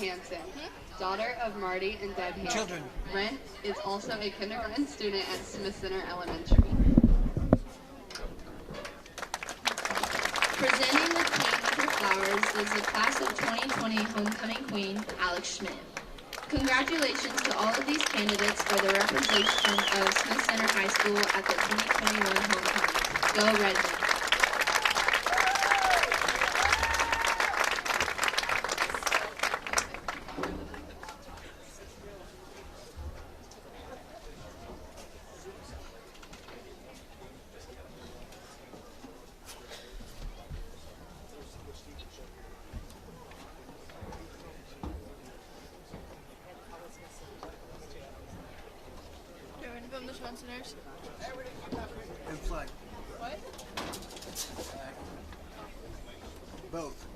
Hansen, daughter of Marty and Deb Hansen. Children. Brent is also a kindergarten student at Smith Center Elementary. Presenting the queen with her flowers is the class of 2020 homecoming queen, Alex Schmidt. Congratulations to all of these candidates for the representation of Smith Center High School at the 2021 homecoming. Go Redmen! From the Schwenzerners. And flag. What? Both.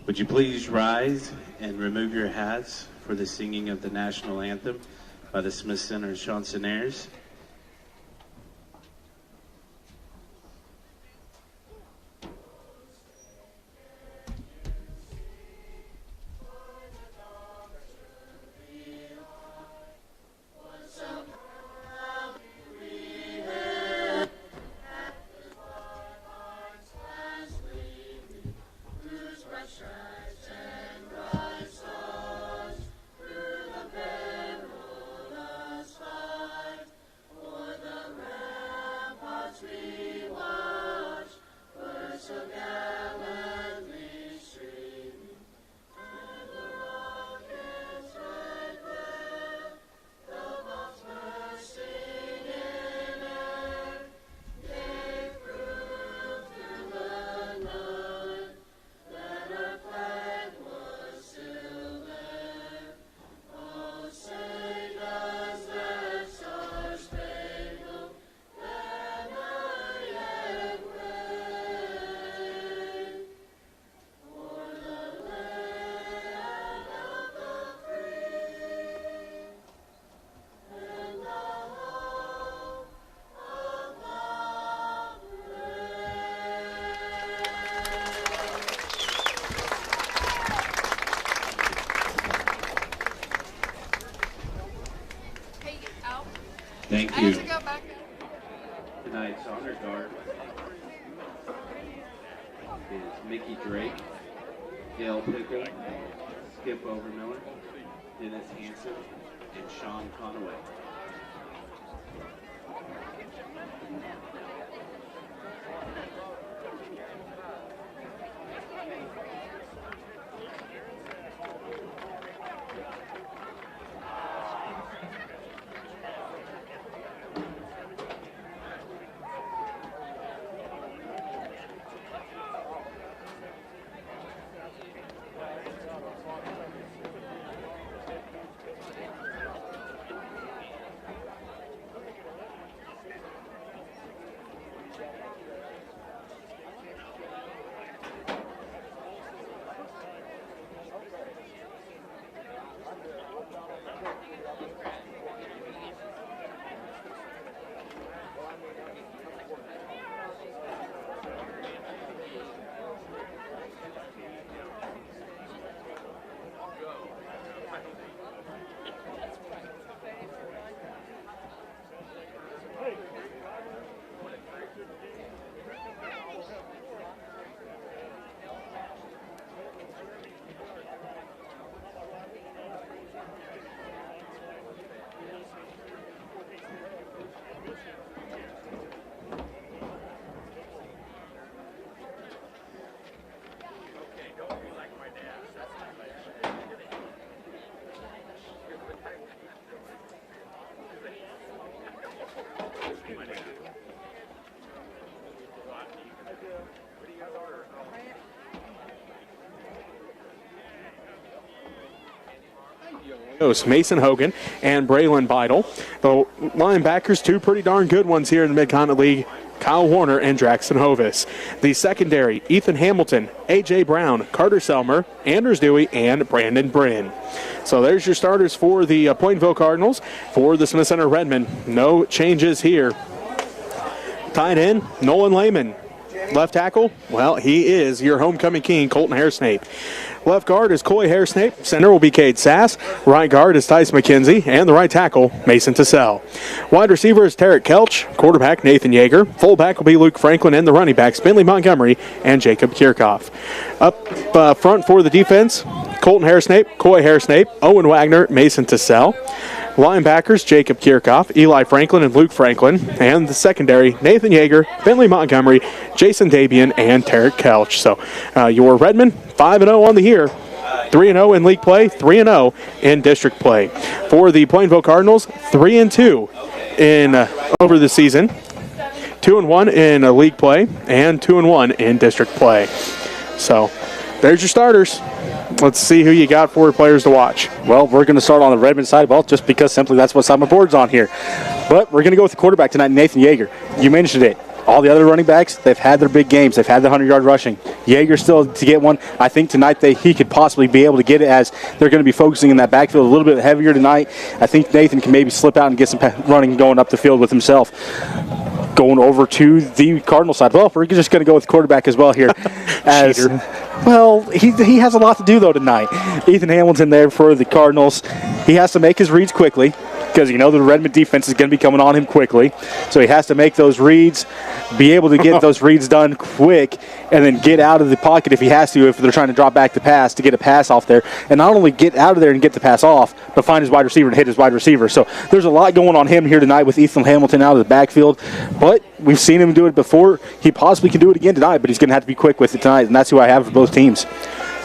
Would you please rise and remove your hats for the singing of the national anthem by the Smith Center Chansonniers? Thank you. Tonight's honor guard is Mickey Drake, Dale Pickle, Skip Overmiller, Dennis Hansen, and Sean Conaway. Mason Hogan and Braylon Beidle. The linebackers, two pretty darn good ones here in the Mid-Continent League, Kyle Warner and Draxton Hovis. The secondary, Ethan Hamilton, A.J. Brown, Carter Selmer, Anders Dewey, and Brandon Bryn. So there's your starters for the Plainville Cardinals. For the Smith Center Redmen, no changes here. Tight end, Nolan Lehman. Left tackle, well, he is your homecoming king, Colton Hairsnape. Left guard is Coy Hairsnape. Center will be Cade Sass. Right guard is Tice McKenzie. And the right tackle, Mason Tassell. Wide receiver is Tarek Kelch. Quarterback, Nathan Yeager. Fullback will be Luke Franklin. And the running backs, Bentley Montgomery and Jacob Kirchhoff. Up front for the defense, Colton Hairsnape, Coy Hairsnape, Owen Wagner, Mason Tassell. Linebackers, Jacob Kirchhoff, Eli Franklin, and Luke Franklin. And the secondary, Nathan Yeager, Bentley Montgomery, Jason Dabian, and Tarek Kelch. So your Redmen, 5-0 on the year. 3-0 in league play, 3-0 in district play. For the Plainville Cardinals, 3-2 in over the season. 2-1 in league play, and 2-1 in district play. So there's your starters. Let's see who you got for players to watch. Well, we're going to start on the Redmond side, well, just because simply that's what side my board's on here. But we're going to go with the quarterback tonight, Nathan Yeager. You mentioned it. All the other running backs, they've had their big games. They've had the 100-yard rushing. Yeager still to get one. I think tonight he could possibly be able to get it as they're going to be focusing in that backfield a little bit heavier tonight. I think Nathan can maybe slip out and get some running going up the field with himself. Going over to the Cardinal side. Well, we're just going to go with quarterback as well here. As well, he has a lot to do, though, tonight. Ethan Hamilton there for the Cardinals. He has to make his reads quickly because you know the Redmond defense is going to be coming on him quickly. So he has to make those reads, be able to get those reads done quick, and then get out of the pocket if he has to, if they're trying to drop back the pass, to get a pass off there. And not only get out of there and get the pass off, but find his wide receiver and hit his wide receiver. So there's a lot going on him here tonight with Ethan Hamilton out of the backfield. But we've seen him do it before. He possibly can do it again tonight, but he's going to have to be quick with it tonight, and that's who I have for both teams.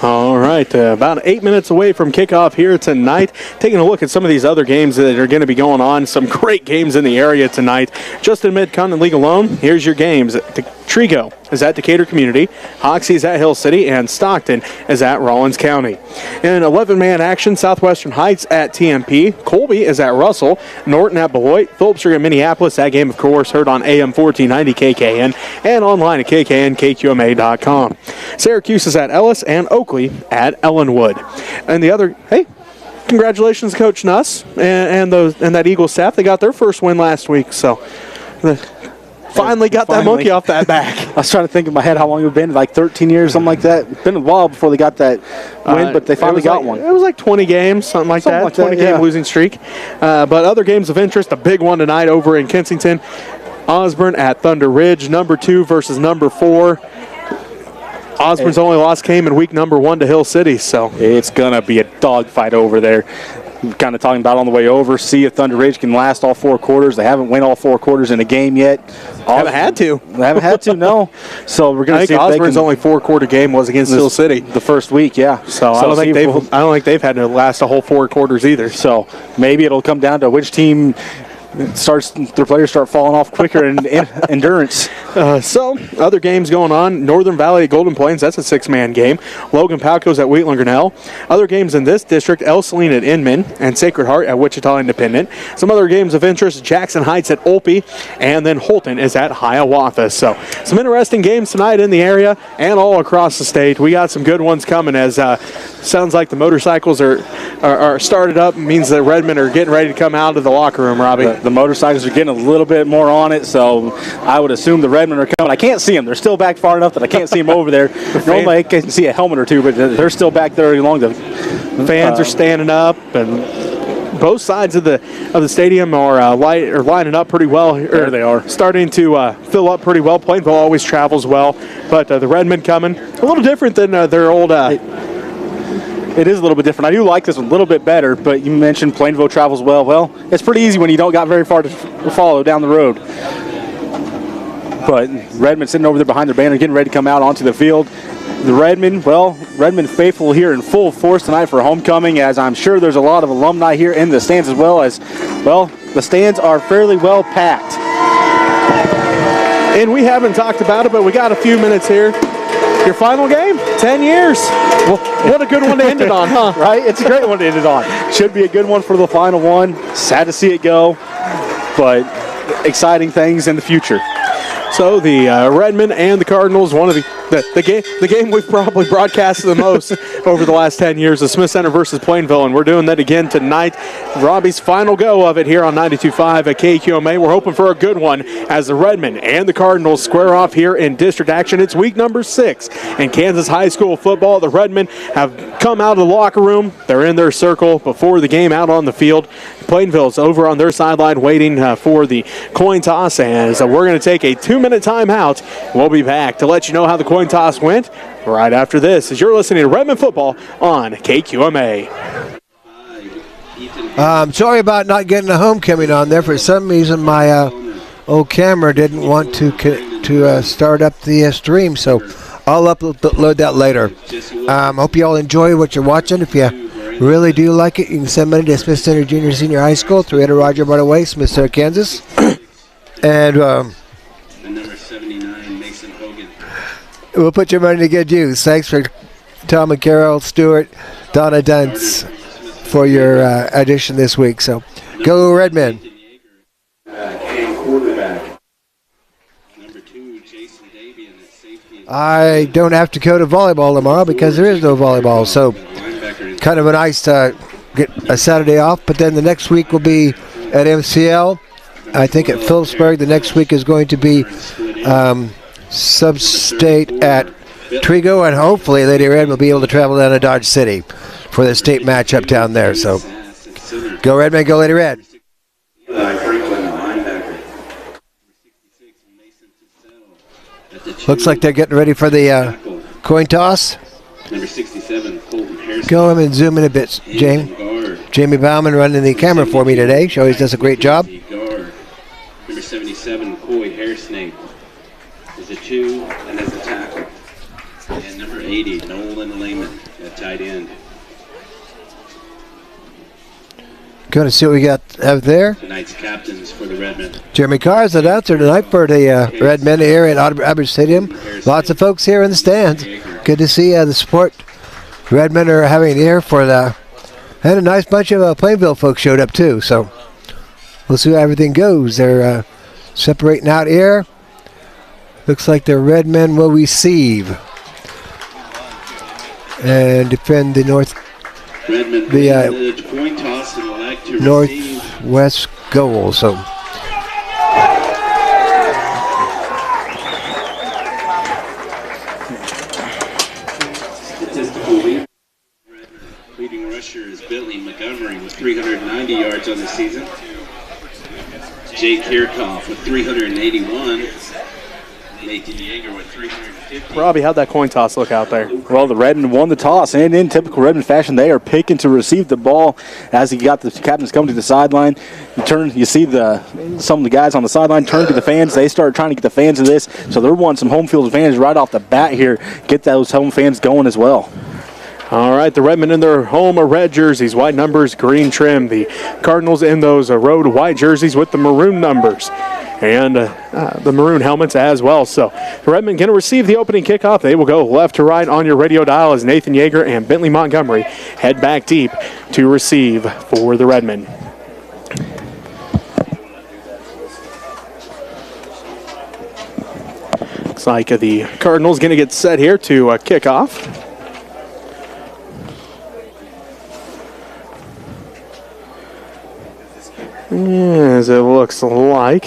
All right, about 8 minutes away from kickoff here tonight. Taking a look at some of these other games that are going to be going on. Some great games in the area tonight. Just in Mid-Continent League alone, here's your games. Trigo is at Decatur Community, Hoxie is at Hill City, and Stockton is at Rollins County. In 11-man action, Southwestern Heights at TMP, Colby is at Russell, Norton at Beloit, Phillipsburg at Minneapolis. That game, of course, heard on AM 1490 KKN and online at kknkqma.com. Syracuse is at Ellis, and Oakley at Ellenwood. And the other, hey, congratulations, Coach Nuss and that Eagles staff. They got their first win last week, so finally got that monkey off that back. I was trying to think in my head how long it had been, like 13 years, something like that. It's been a while before they got that win, but they finally got one. It was like 20 games, something like that, 20-game losing streak. But other games of interest, a big one tonight over in Kensington. Osborne at Thunder Ridge, number 2 versus number 4. Osborne's only loss came in week number 1 to Hill City, so it's going to be a dogfight over there. Kind of talking about on the way over, see if Thunder Ridge can last all 4 quarters. They haven't won all 4 quarters in a game yet. Haven't had to. They haven't had to, no. So we're going to see if Osborne's only 4-quarter game was against Hill City. The first week, yeah. So I don't think they've had to last a whole 4 quarters either. So maybe it'll come down to which team their players start falling off quicker in endurance. So, other games going on. Northern Valley at Golden Plains, that's a 6-man game. Logan Palco's at Wheatland Grinnell. Other games in this district, El Saline at Inman and Sacred Heart at Wichita Independent. Some other games of interest, Jackson Heights at Olpe, and then Holton is at Hiawatha. So, some interesting games tonight in the area and all across the state. We got some good ones coming as sounds like the motorcycles are started up. It means that Redmen are getting ready to come out of the locker room, Robbie. The motorcycles are getting a little bit more on it, so I would assume the Redmen are coming. I can't see them. They're still back far enough that I can't see them over there. Normally I can see a helmet or two, but they're still back there along the fans are standing up, and both sides of the stadium are lining up pretty well. There they are. Starting to fill up pretty well. Plainville always travels well, but the Redmen coming a little different than their old It is a little bit different. I do like this one a little bit better, but you mentioned Plainville travels well. Well, it's pretty easy when you don't got very far to follow down the road. But Redmen sitting over there behind their banner, getting ready to come out onto the field. The Redmen faithful here in full force tonight for homecoming, as I'm sure there's a lot of alumni here in the stands as well. The stands are fairly well packed. And we haven't talked about it, but we got a few minutes here. Your final game, 10 years. Well, what a good one to end it on, huh? Right? It's a great one to end it on. Should be a good one for the final one. Sad to see it go, but exciting things in the future. So the Redmen and the Cardinals, one of the game we've probably broadcasted the most over the last 10 years, the Smith Center versus Plainville, and we're doing that again tonight. Robbie's final go of it here on 92.5 at KQMA. We're hoping for a good one as the Redmen and the Cardinals square off here in district action. It's week number 6 in Kansas high school football. The Redmen have come out of the locker room. They're in their circle before the game out on the field. Plainville's over on their sideline waiting for the coin toss, and so we're going to take a 2-minute timeout. We'll be back to let you know how the coin toss went right after this, as you're listening to Redmen football on KQMA. Sorry about not getting the homecoming on there. For some reason, my old camera didn't want to start up the stream, so I'll upload that later. Hope you all enjoy what you're watching. If you really do like it, you can send money to Smith Center Junior Senior High School, 300 Roger by the way, Smith Center, Kansas. And number 79, Mason Hogan. we'll put your money to good use. Thanks for Tom and Carol, Stewart, Donna Dunce for your addition this week. So go Redmen. I don't have to go to volleyball tomorrow because there is no volleyball. So kind of a nice get a Saturday off. But then the next week will be at MCL. I think at Phillipsburg. The next week is going to be sub-state at Trigo. And hopefully Lady Red will be able to travel down to Dodge City for the state matchup down there. So go Redmen, go Lady Red. Looks like they're getting ready for the coin toss. Number 67, Colton Harrison. Go ahead and zoom in a bit, Jamie Bauman running the camera for me today. She always does a great job. Number 77, Coy Hairsnake is a 2 and as a tackle. And number 80, Nolan Lehman at tight end. Going to see what we have there. Tonight's captains for the Redmen. Jeremy Carr is the announcer tonight for the Redmen here at Hubbard Stadium. Lots of folks here in the stands. Good to see the support Redmen are having here for the. And a nice bunch of Plainville folks showed up too. So we'll see how everything goes. They're separating out here. Looks like the Redmen will receive and defend the Redmen the coin toss and elect to northwest goal. So statistical leading rusher is Bentley Montgomery with 390 yards on the season. Jake Kirchhoff with 381. Nathan Yeager with 350. Robbie, how'd that coin toss look out there? Well, the Redmen won the toss, and in typical Redmen fashion, they are picking to receive the ball as he got the captains coming to the sideline. You see some of the guys on the sideline turn to the fans. They start trying to get the fans of this, so they're wanting some home field advantage right off the bat here. Get those home fans going as well. All right, the Redmen in their home red jerseys, white numbers, green trim. The Cardinals in those road white jerseys with the maroon numbers and the maroon helmets as well. So the Redmen going to receive the opening kickoff. They will go left to right on your radio dial as Nathan Yeager and Bentley Montgomery head back deep to receive for the Redmen. Looks like the Cardinals going to get set here to kick off. As it looks like,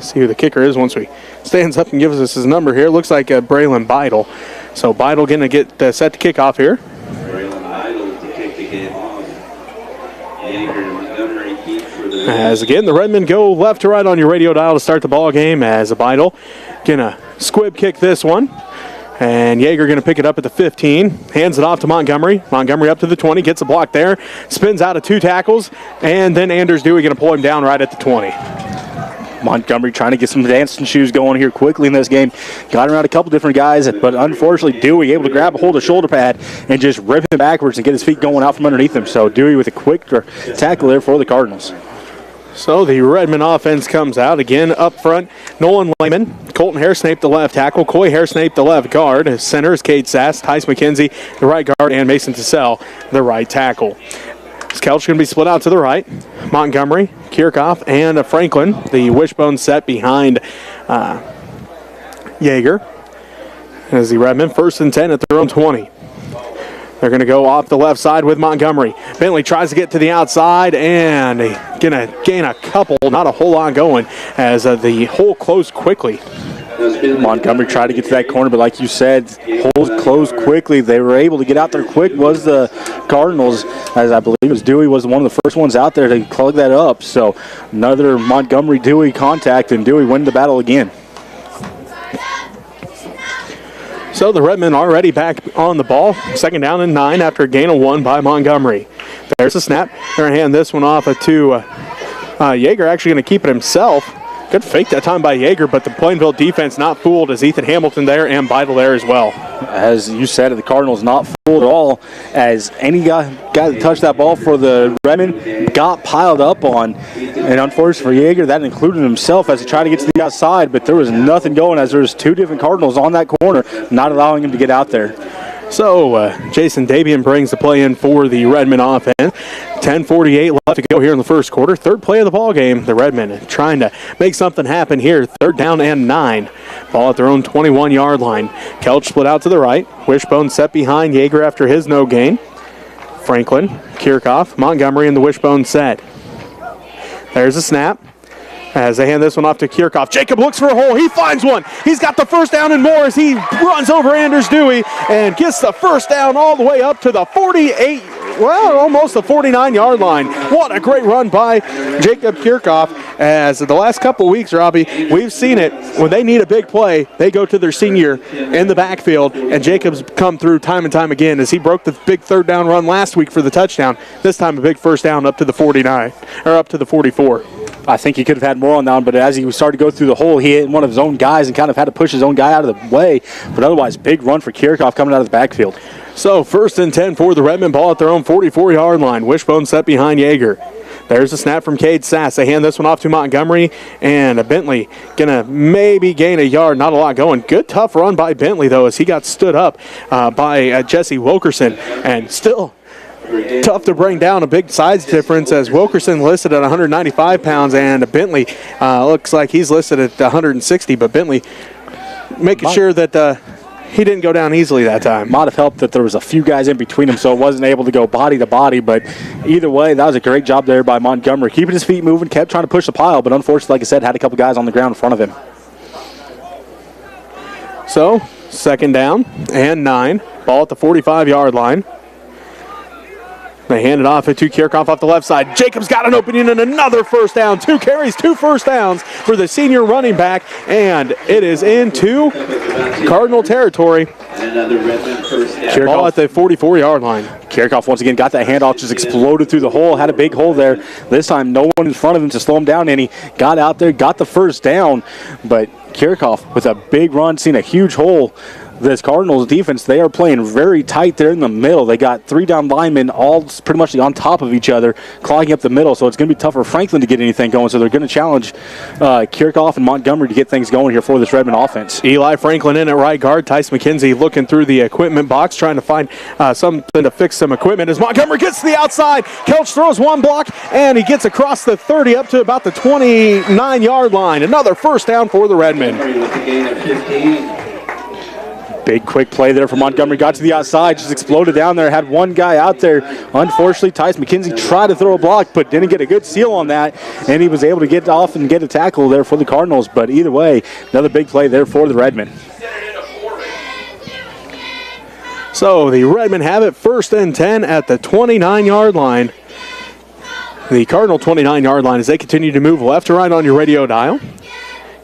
see who the kicker is once we stands up and gives us his number here. Looks like Braylon Beidle. So Beidle going to get set to kick off here. Braylon Beidle to kick the game off. Yeager and Montgomery deep for the. As again, the Redmen go left to right on your radio dial to start the ball game. As Beidle going to squib kick this one. And Yeager going to pick it up at the 15. Hands it off to Montgomery. Montgomery up to the 20. Gets a block there. Spins out of 2 tackles. And then Anders Dewey going to pull him down right at the 20. Montgomery trying to get some dancing shoes going here quickly in this game. Got around a couple different guys, but unfortunately Dewey able to grab a hold of shoulder pad and just rip him backwards and get his feet going out from underneath him. So Dewey with a quick tackle there for the Cardinals. So the Redmen offense comes out again up front. Nolan Lehman, Colton Hairsnape, the left tackle, Coy Hairsnape, the left guard. His center is Cade Sass, Tice McKenzie, the right guard, and Mason Tassell, the right tackle. Skelch going to be split out to the right. Montgomery, Kirchhoff, and Franklin, the wishbone set behind Yeager. As the Redmen 1st and 10 at their own 20. They're going to go off the left side with Montgomery. Bentley tries to get to the outside and going to gain a couple, not a whole lot going, as the hole closed quickly. Montgomery tried to get to that corner, but like you said, holes closed quickly. They were able to get out there quick. Was the Cardinals, as I believe it was Dewey, was one of the first ones out there to plug that up. So another Montgomery-Dewey contact, and Dewey win the battle again. So the Redmen already back on the ball. 2nd down and 9 after a gain of 1 by Montgomery. There's a snap. They're going to hand this one off to Yeager, actually going to keep it himself. Good fake that time by Yeager, but the Plainville defense not fooled as Ethan Hamilton there and Beidel there as well. As you said, the Cardinals not fooled at all, as any guy that touched that ball for the Redmen got piled up on. And unfortunately for Yeager, that included himself as he tried to get to the outside, but there was nothing going as there was 2 different Cardinals on that corner, not allowing him to get out there. So Jason Dabian brings the play in for the Redmen offense. 10:48 left to go here in the first quarter. 3rd play of the ball game. The Redmen trying to make something happen here. 3rd down and 9. Ball at their own 21-yard line. Kelch split out to the right. Wishbone set behind Yeager after his no gain. Franklin, Kirchhoff, Montgomery in the wishbone set. There's a snap. As they hand this one off to Kirchhoff. Jacob looks for a hole. He finds one. He's got the 1st down and more as he runs over Anders Dewey and gets the 1st down all the way up to the 48, well, almost the 49-yard line. What a great run by Jacob Kirchhoff. As the last couple weeks, Robbie, we've seen it. When they need a big play, they go to their senior in the backfield, and Jacob's come through time and time again as he broke the big 3rd down run last week for the touchdown. This time a big 1st down up to the 49, or up to the 44. I think he could have had more on that one, but as he started to go through the hole, he hit one of his own guys and kind of had to push his own guy out of the way. But otherwise, big run for Kirchhoff coming out of the backfield. So 1st and 10 for the Redmen, ball at their own 44-yard line. Wishbone set behind Yeager. There's a snap from Cade Sass. They hand this one off to Montgomery, and Bentley going to maybe gain a yard. Not a lot going. Good, tough run by Bentley, though, as he got stood up by Jesse Wilkerson, and still tough to bring down. A big size difference as Wilkerson listed at 195 pounds and Bentley looks like he's listed at 160, but Bentley making sure that he didn't go down easily that time. Might have helped that there was a few guys in between him, so it wasn't able to go body to body, but either way, that was a great job there by Montgomery. Keeping his feet moving, kept trying to push the pile, but unfortunately, like I said, had a couple guys on the ground in front of him. So, 2nd down and 9. Ball at the 45-yard line. They hand it off to Kirchhoff off the left side. Jacobs got an opening and another 1st down. 2 carries, 2 1st downs for the senior running back, and it is into Cardinal territory. Ball at the 44-yard line. Kirchhoff once again got that handoff, just exploded through the hole, had a big hole there. This time no one in front of him to slow him down, and he got out there, got the 1st down, but Kirchhoff with a big run, seen a huge hole. This Cardinals defense, they are playing very tight there in the middle. They got 3 down linemen all pretty much on top of each other, clogging up the middle, so it's going to be tough for Franklin to get anything going, so they're going to challenge Kirchhoff and Montgomery to get things going here for this Redmen offense. Eli Franklin in at right guard. Tice McKenzie looking through the equipment box, trying to find something to fix some equipment as Montgomery gets to the outside. Kelch throws one block, and he gets across the 30 up to about the 29-yard line. Another 1st down for the Redmen. Big quick play there for Montgomery. Got to the outside, just exploded down there. Had one guy out there. Unfortunately, Tice McKenzie tried to throw a block, but didn't get a good seal on that. And he was able to get off and get a tackle there for the Cardinals. But either way, another big play there for the Redmen. So the Redmen have it 1st and 10 at the 29-yard line. The Cardinal 29-yard line as they continue to move left to right on your radio dial.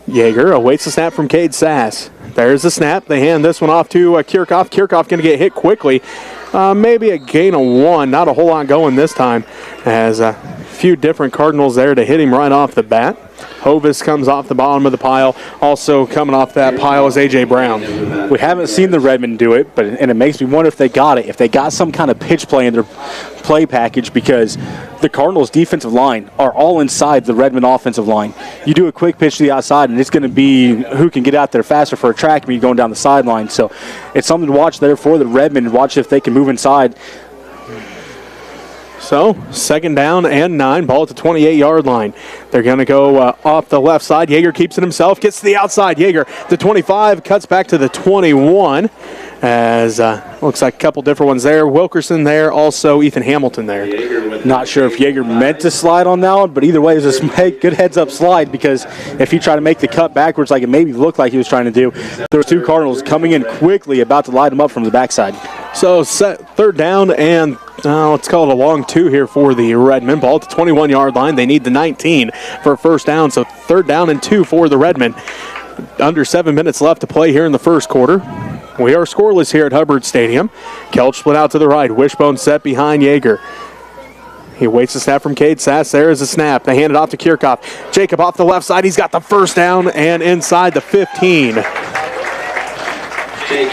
Yeager awaits the snap from Cade Sass. There's the snap. They hand this one off to Kirchhoff. Kirchhoff going to get hit quickly. Maybe a gain of 1. Not a whole lot going this time. As a few different Cardinals there to hit him right off the bat. Hovis comes off the bottom of the pile. Also coming off that pile is A.J. Brown. We haven't seen the Redmen do it, and it makes me wonder if they got it. If they got some kind of pitch play in their play package, because the Cardinals' defensive line are all inside the Redmen offensive line. You do a quick pitch to the outside, and it's going to be who can get out there faster for a track meet going down the sideline. So it's something to watch there for the Redmen. Watch if they can move inside. So, second down and 9, ball at the 28-yard line. They're going to go off the left side. Yeager keeps it himself, gets to the outside. Yeager, the 25, cuts back to the 21. As looks like a couple different ones there. Wilkerson there, also Ethan Hamilton there. Not sure if Yeager meant to slide on that one, but either way, it was a good heads-up slide because if he tried to make the cut backwards like it maybe looked like he was trying to do, there were 2 Cardinals coming in quickly about to light him up from the backside. So third down and let's call it a long 2 here for the Redmen. Ball at the 21-yard line. They need the 19 for a first down, so third down and 2 for the Redmen. Under 7 minutes left to play here in the first quarter. We are scoreless here at Hubbard Stadium. Kelch split out to the right. Wishbone set behind Yeager. He waits a snap from Cade Sass. There is a snap. They hand it off to Kirchhoff. Jacob off the left side. He's got the first down and inside the 15.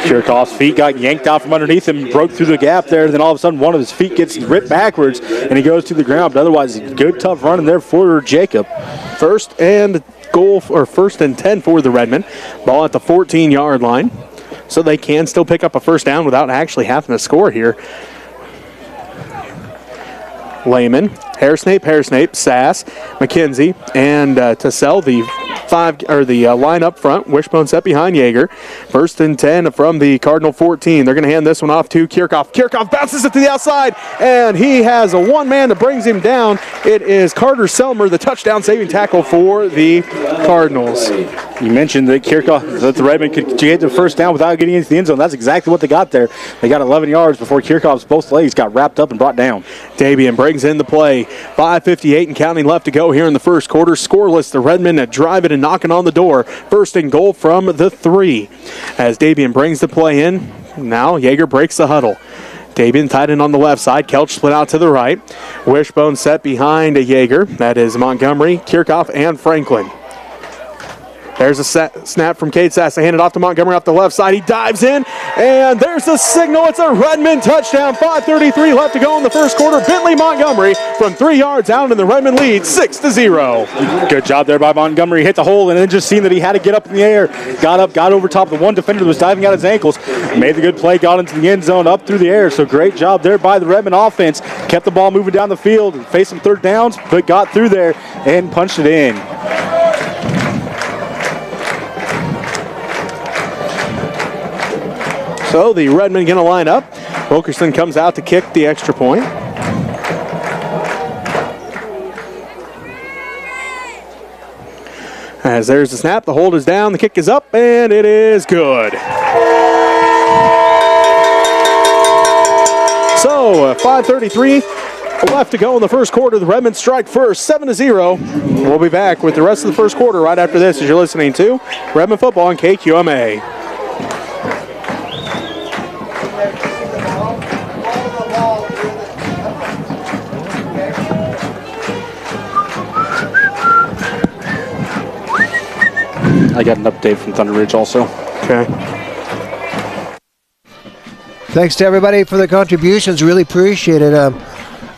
Kirchhoff's feet got yanked out from underneath him, broke through the gap there. Then all of a sudden, one of his feet gets ripped backwards, and he goes to the ground. But otherwise, good, tough running there for Jacob. First and 10 for the Redmen. Ball at the 14-yard line. So they can still pick up a first down without actually having to score here. Lehman, Hair-Snape, Sass, McKenzie, and Tassell, the line up front. Wishbone set behind Yeager. First and 10 from the Cardinal 14. They're going to hand this one off to Kirchhoff. Kirchhoff bounces it to the outside, and he has a one-man that brings him down. It is Carter Selmer, the touchdown-saving tackle for the Cardinals. You mentioned that that the Redmen could get the first down without getting into the end zone. That's exactly what they got there. They got 11 yards before Kirchhoff's both legs got wrapped up and brought down. Davian brings in the play. 5:58 and counting left to go here in the first quarter. Scoreless, the Redmen driving and knocking on the door. First and goal from the 3. As Davian brings the play in, now Yeager breaks the huddle. Davian tight end on the left side. Kelch split out to the right. Wishbone set behind Yeager. That is Montgomery, Kirchhoff, and Franklin. There's a snap from Cade Sass. They hand it off to Montgomery off the left side. He dives in, and there's a signal. It's a Redmen touchdown. 5:33 left to go in the first quarter. Bentley Montgomery from 3 yards out, and the Redmen lead 6-0. Good job there by Montgomery. Hit the hole, and then just seen that he had to get up in the air. Got up, got over top of the one defender that was diving out his ankles. Made the good play, got into the end zone, up through the air. So great job there by the Redmen offense. Kept the ball moving down the field, faced some third downs, but got through there and punched it in. So the Redmen going to line up. Wilkerson comes out to kick the extra point. As there's the snap, the hold is down, the kick is up, and it is good. So 5:33 left to go in the first quarter. The Redmen strike first, 7-0. We'll be back with the rest of the first quarter right after this as you're listening to Redmen Football on KQMA. I got an update from Thunder Ridge also. Okay. Thanks to everybody for the contributions. Really appreciate it.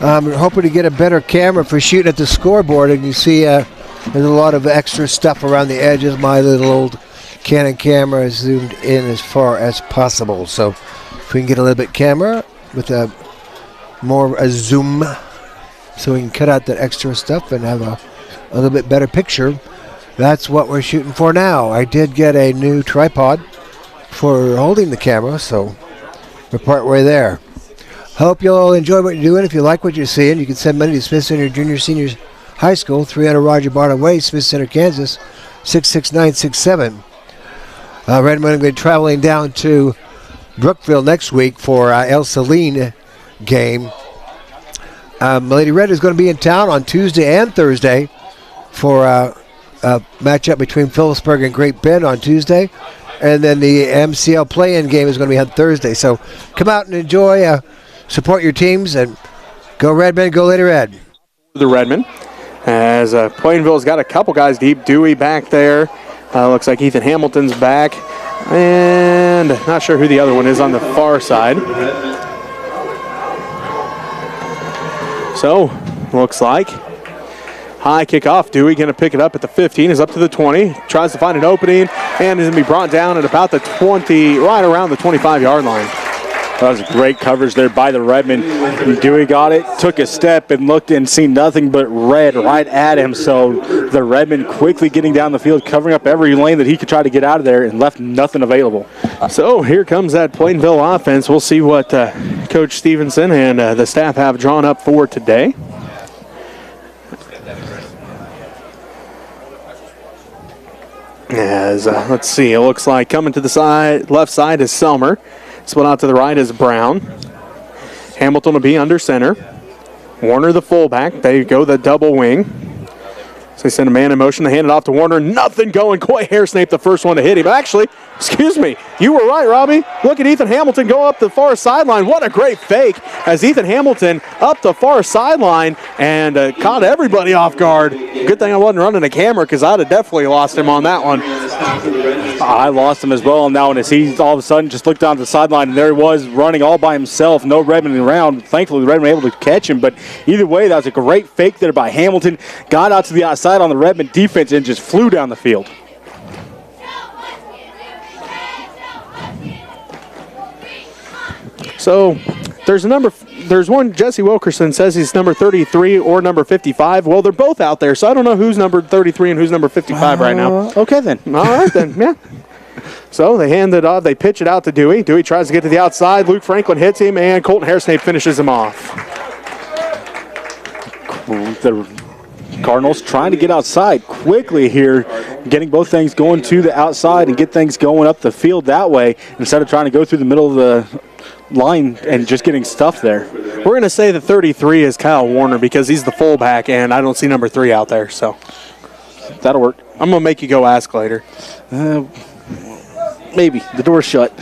We're hoping to get a better camera for shooting at the scoreboard, and you see there's a lot of extra stuff around the edges. My little old Canon camera is zoomed in as far as possible. So if we can get a little bit camera with a zoom, so we can cut out that extra stuff and have a little bit better picture. That's what we're shooting for now. I did get a new tripod for holding the camera, so we're partway there. Hope you'll enjoy what you're doing. If you like what you're seeing, you can send money to Smith Center Junior Senior High School, 300 Roger Barnum Way, Smith Center, Kansas, 66967. Redmond will be traveling down to Brookville next week for El Saline game. Lady Red is going to be in town on Tuesday and Thursday for a matchup between Phillipsburg and Great Bend on Tuesday. And then the MCL play-in game is going to be on Thursday. So come out and enjoy, support your teams, and go Redmen, go Lady Red. The Redmen, as Plainville's got a couple guys deep. Dewey back there. Looks like Ethan Hamilton's back. And not sure who the other one is on the far side. So, looks like high kickoff. Dewey going to pick it up at the 15, is up to the 20, tries to find an opening, and is going to be brought down at about the 20, right around the 25-yard line. That was great coverage there by the Redmen. Dewey got it, took a step, and looked and seen nothing but red right at him. So the Redmen quickly getting down the field, covering up every lane that he could try to get out of there, and left nothing available. So here comes that Plainville offense. We'll see what Coach Stevenson and the staff have drawn up for today. As let's see, it looks like coming to the side, left side is Selmer. Split out to the right is Brown. Hamilton will be under center. Warner the fullback. They go the double wing. So they send a man in motion. They hand it off to Warner. Nothing going. Coy Hairsnape, the first one to hit him. Actually, excuse me, you were right, Robbie. Look at Ethan Hamilton go up the far sideline. What a great fake as Ethan Hamilton up the far sideline and caught everybody off guard. Good thing I wasn't running a camera because I'd have definitely lost him on that one. I lost him as well on that one as he all of a sudden just looked down to the sideline and there he was running all by himself, no Redmond around. Thankfully, the Redmond were able to catch him, but either way, that was a great fake there by Hamilton. Got out to the outside on the Redmond defense and just flew down the field. So there's one, Jesse Wilkerson says he's number 33 or number 55. Well, they're both out there, so I don't know who's number 33 and who's number 55 right now. Okay, then. All right, then, yeah. So they hand it off. They pitch it out to Dewey. Dewey tries to get to the outside. Luke Franklin hits him, and Colton Hairsnape finishes him off. The Cardinals trying to get outside quickly here, getting both things going to the outside and get things going up the field that way instead of trying to go through the middle of the line and just getting stuffed there. We're going to say the 33 is Kyle Warner because he's the fullback, and I don't see number 3 out there. So that'll work. I'm going to make you go ask later. Maybe. The door's shut.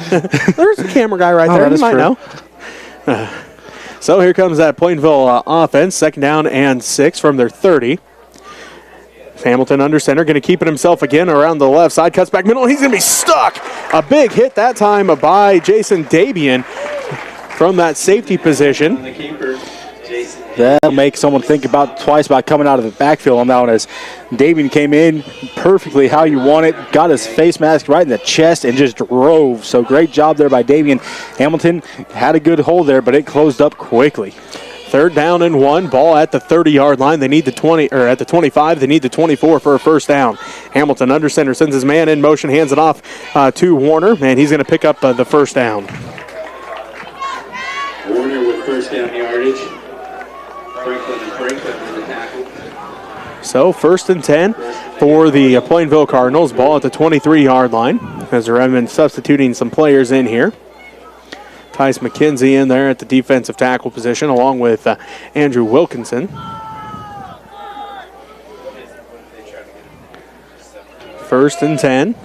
There's a camera guy right there. That You is might true. know. So here comes that Plainville offense. 2nd down and 6 from their 30. Hamilton under center, going to keep it himself again around the left side. Cuts back middle, and he's going to be stuck. A big hit that time by Jason Dabian from that safety position. That'll make someone think about twice about coming out of the backfield on that one as Davian came in perfectly how you want it, got his face mask right in the chest and just drove. So great job there by Davian. Hamilton had a good hold there, but it closed up quickly. 3rd down and 1, ball at the 30-yard line. They need the 20, or at the 25. They need the 24 for a first down. Hamilton under center sends his man in motion, hands it off to Warner, and he's going to pick up the first down. Warner with first down yardage. Franklin with the tackle. So 1st and 10 for the Plainville Cardinals. Ball at the 23-yard line as the Redmen substituting some players in here. Tice McKenzie in there at the defensive tackle position along with Andrew Wilkinson. 1st and 10.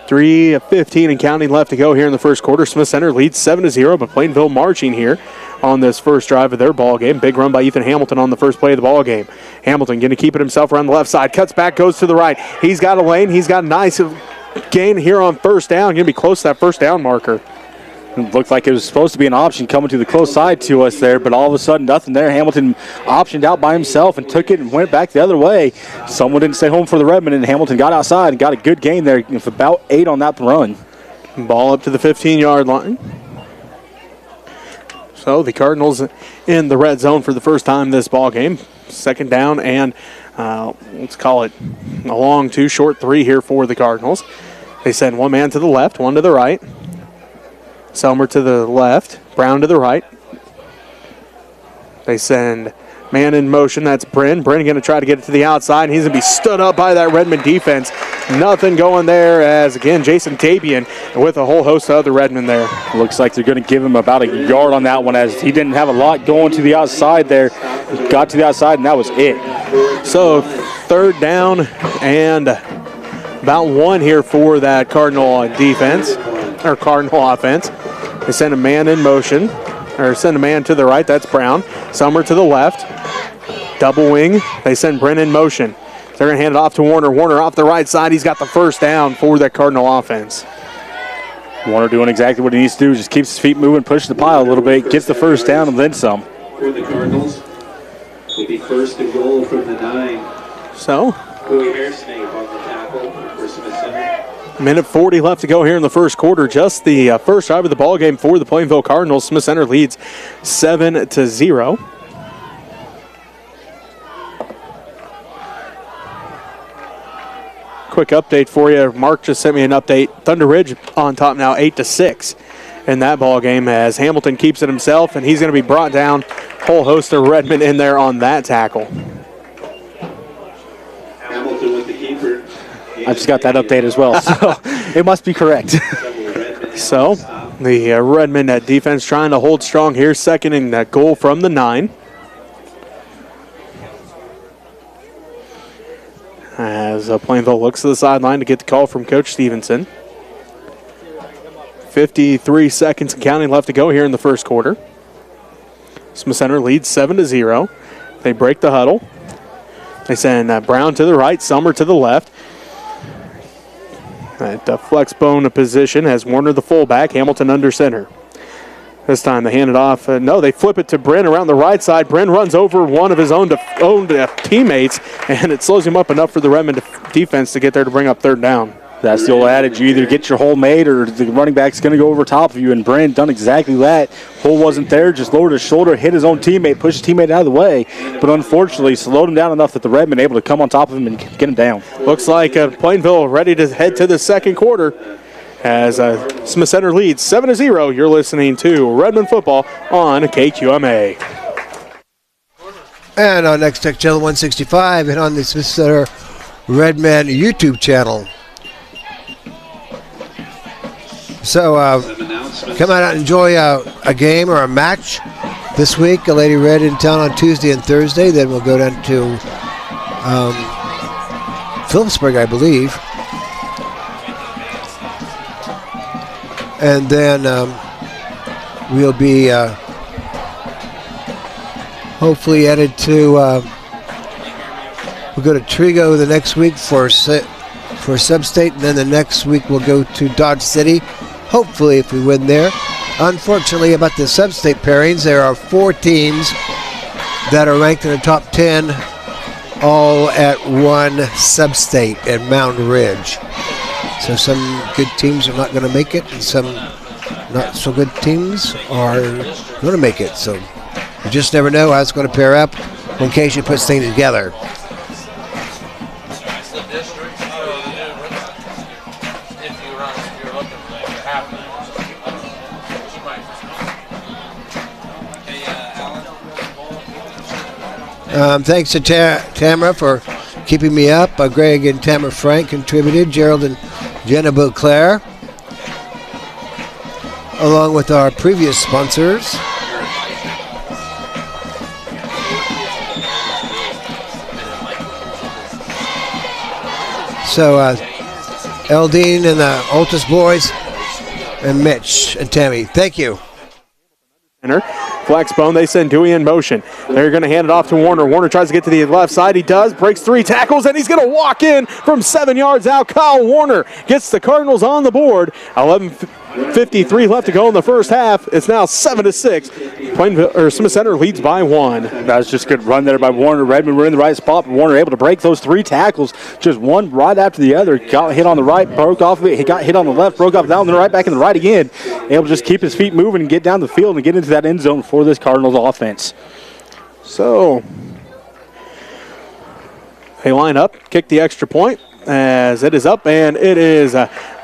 3:15 and counting left to go here in the first quarter. Smith Center leads 7-0, but Plainville marching here on this first drive of their ball game. Big run by Ethan Hamilton on the first play of the ball game. Hamilton going to keep it himself around the left side. Cuts back, goes to the right. He's got a lane. He's got a nice gain here on first down. Going to be close to that first down marker. It looked like it was supposed to be an option coming to the close side to us there, but all of a sudden nothing there. Hamilton optioned out by himself and took it and went back the other way. Someone didn't stay home for the Redmond, and Hamilton got outside and got a good gain there of about 8 on that run. Ball up to the 15-yard line. So the Cardinals in the red zone for the first time this ball game. 2nd down and let's call it a long 2, short 3 here for the Cardinals. They send one man to the left, one to the right. Selmer to the left, Brown to the right. They send man in motion, that's Bryn. Bryn going to try to get it to the outside, and he's going to be stood up by that Redmond defense. Nothing going there as, again, Jason Dabian with a whole host of other Redmen there. Looks like they're going to give him about a yard on that one as he didn't have a lot going to the outside there. Got to the outside, and that was it. So 3rd down and about 1 here for that Cardinal defense, or Cardinal offense. They send a man in motion, or send a man to the right, that's Brown. Summer to the left, double wing. They send Brent in motion. They're going to hand it off to Warner. Warner off the right side. He's got the first down for that Cardinal offense. Warner doing exactly what he needs to do, just keeps his feet moving, pushes the pile a little bit, gets the first down and then some. For the Cardinals, will be 1st and goal from the 9. So, Coy Hairsnape on the tackle for Smith Center. Minute 40 left to go here in the first quarter. Just the first drive of the ball game for the Plainville Cardinals. Smith Center leads 7-0. Quick update for you. Mark just sent me an update. Thunder Ridge on top now, 8-6 in that ball game as Hamilton keeps it himself, and he's going to be brought down. Whole host of Redmen in there on that tackle. Hamilton with the keeper. I just got that update as well, so it must be correct. So the Redmen defense trying to hold strong here, second in that goal from the 9. As Plainville looks to the sideline to get the call from Coach Stevenson. 53 seconds and counting left to go here in the first quarter. Smith Center leads 7-0. They break the huddle. They send Brown to the right, Summer to the left. At flex bone position has Warner the fullback, Hamilton under center. This time they hand it off. No, they flip it to Bryn around the right side. Bryn runs over one of his own teammates, and it slows him up enough for the Redmond defense to get there to bring up third down. That's the old adage. You either get your hole made or the running back's going to go over top of you, and Bryn done exactly that. Hole wasn't there, just lowered his shoulder, hit his own teammate, pushed his teammate out of the way, but unfortunately slowed him down enough that the Redmen able to come on top of him and get him down. Looks like Plainville ready to head to the second quarter as Smith Center leads 7-0. You're listening to Redmen football on KQMA. And on Next Tech Channel 165 and on the Smith Center Redmen YouTube channel. So come out and enjoy a game or a match this week. Lady Red in town on Tuesday and Thursday. Then we'll go down to Phillipsburg, I believe. And then we'll be hopefully headed to, we'll go to Trigo the next week for Sub-State, and then the next week we'll go to Dodge City, hopefully if we win there. Unfortunately, about the Sub-State pairings, there are 4 teams that are ranked in the top 10, all at one Sub-State at Mountain Ridge. So some good teams are not going to make it, and some not so good teams are going to make it. So you just never know how it's going to pair up in case you put things together. Thanks to Tamara for keeping me up. Greg and Tamara Frank contributed. Gerald and Jenna Beauclair, along with our previous sponsors. So Eldine and the Altus boys and Mitch and Tammy, thank you. Flex bone, they send Dewey in motion. They're going to hand it off to Warner. Warner tries to get to the left side. He does, breaks 3 tackles, and he's going to walk in from 7 yards out. Kyle Warner gets the Cardinals on the board. 11:53 left to go in the first half. It's now 7-6. Smith Center leads by 1. That was just a good run there by Warner. Redmond were in the right spot, but Warner able to break those 3 tackles, just one right after the other. Got hit on the right, broke off of it. He got hit on the left, broke off down the right, back in the right again. Able to just keep his feet moving and get down the field and get into that end zone for this Cardinals offense. So they line up, kick the extra point as it is up, and it is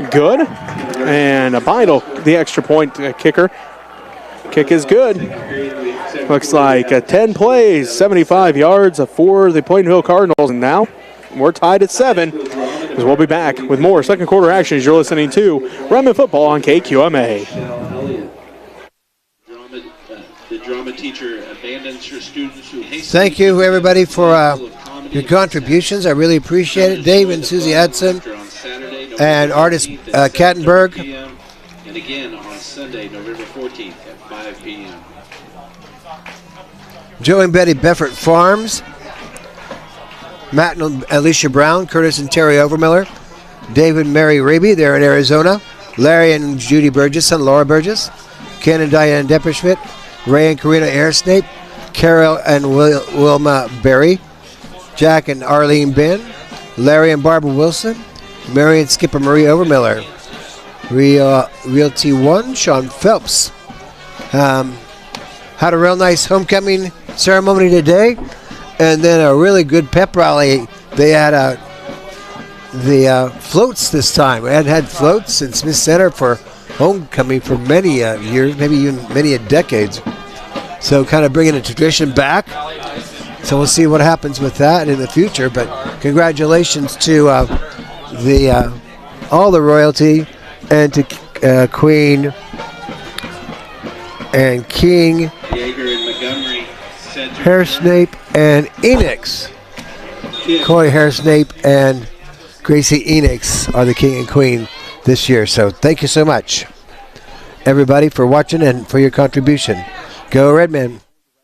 good. And Beidel, the extra point kicker. Kick is good. Looks like 10 plays, 75 yards for the Plainville Cardinals. And now we're tied at 7 as we'll be back with more second quarter action as you're listening to Redmen football on KQMA. The drama teacher abandons her students who hate. Thank you, everybody, for your contributions. I really appreciate it. Dave and Susie Hudson and artist Kattenberg. And again on Sunday, November 14th at 5 p.m. Joe and Betty Beffert Farms. Matt and Alicia Brown, Curtis and Terry Overmiller. David and Mary Raby, they're in Arizona. Larry and Judy Burgess and Laura Burgess. Ken and Diane Depperschmidt. Ray and Karina Airsnape. Carol and Wilma Berry. Jack and Arlene Ben. Larry and Barbara Wilson. Marion skipper Marie Overmiller. Realty 1, Sean Phelps. Had a real nice homecoming ceremony today, and then a really good pep rally. They had the floats this time. We hadn't had floats in Smith Center for homecoming for many years, maybe even many decades. So kind of bringing a tradition back. So we'll see what happens with that in the future. But congratulations to all the royalty and to Queen and King, Yeager and Montgomery, center. Hairsnape and Enix. Corey Hairsnape and Gracie Enix are the King and Queen this year. So thank you so much, everybody, for watching and for your contribution. Go Redmen.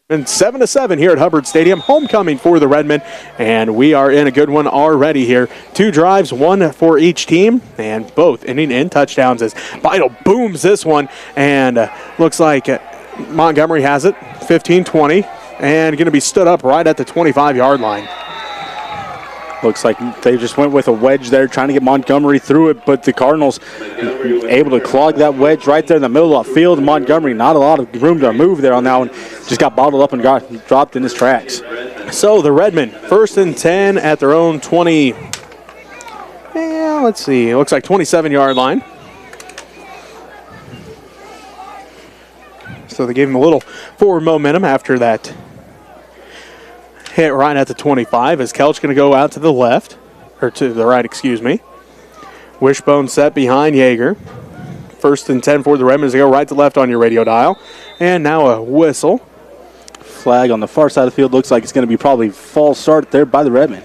And 7-7 here at Hubbard Stadium, homecoming for the Redmen, and we are in a good one already here. 2 drives, 1 for each team, and both ending in touchdowns as Beidel booms this one, and looks like Montgomery has it, 15-20, and going to be stood up right at the 25-yard line. Looks like they just went with a wedge there, trying to get Montgomery through it, but the Cardinals able to clog that wedge right there in the middle of the field. Montgomery, not a lot of room to move there on that one. Just got bottled up and got dropped in his tracks. So the Redmen, 1st and 10 at their own 20, let's see, it looks like 27-yard line. So they gave him a little forward momentum after that hit right at the 25 as Kelch going to go out to the left, or to the right, excuse me. Wishbone set behind Yeager. 1st and 10 for the Redmen as they go right to left on your radio dial. And now a whistle. Flag on the far side of the field. Looks like it's going to be probably false start there by the Redmen.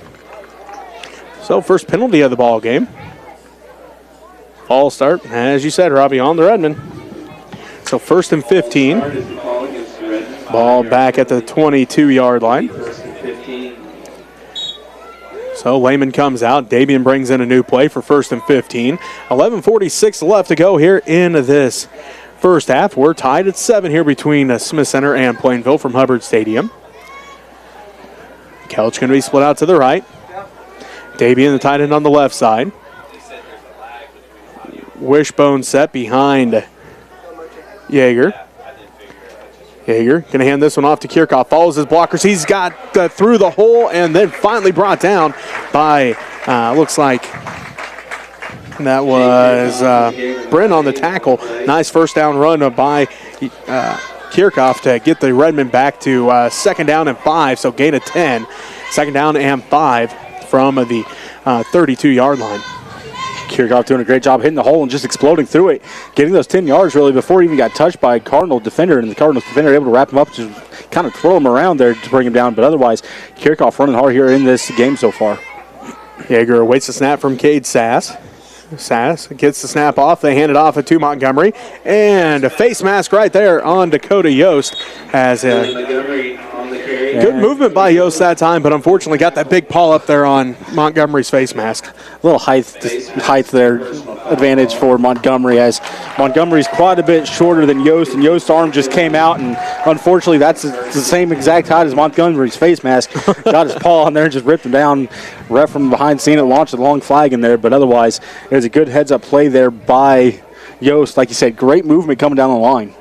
So first penalty of the ball game. False start, as you said, Robbie, on the Redmen. So 1st and 15. Ball back at the 22-yard line. So Lehman comes out. Dabian brings in a new play for 1st and 15. 11:46 left to go here in this first half. We're tied at 7 here between Smith Center and Plainville from Hubbard Stadium. Kelch going to be split out to the right. Dabian, the tight end, on the left side. Wishbone set behind Yeager. Yeager going to hand this one off to Kirchhoff. Follows his blockers. He's got through the hole and then finally brought down by, looks like that was Bryn on the tackle. Nice first down run by Kirchhoff to get the Redmen back to 2nd down and 5, so gain of 10. 2nd down and 5 from the 32-yard line. Kirchhoff doing a great job hitting the hole and just exploding through it, getting those 10 yards really before he even got touched by a Cardinal defender, and the Cardinals defender able to wrap him up, just kind of twirl him around there to bring him down. But otherwise, Kirchhoff running hard here in this game so far. Yeager awaits the snap from Cade Sass. Sass gets the snap off. They hand it off to Montgomery. And a face mask right there on Dakota Yost. Has a good movement by Yost that time, but unfortunately got that big paw up there on Montgomery's face mask. A little height there advantage for Montgomery, as Montgomery's quite a bit shorter than Yost, and Yost's arm just came out, and unfortunately that's the same exact height as Montgomery's face mask. Got his paw on there and just ripped him down. Ref from behind seen it, launched a long flag in there, but otherwise it was a good heads-up play there by Yost. Like you said, great movement coming down the line.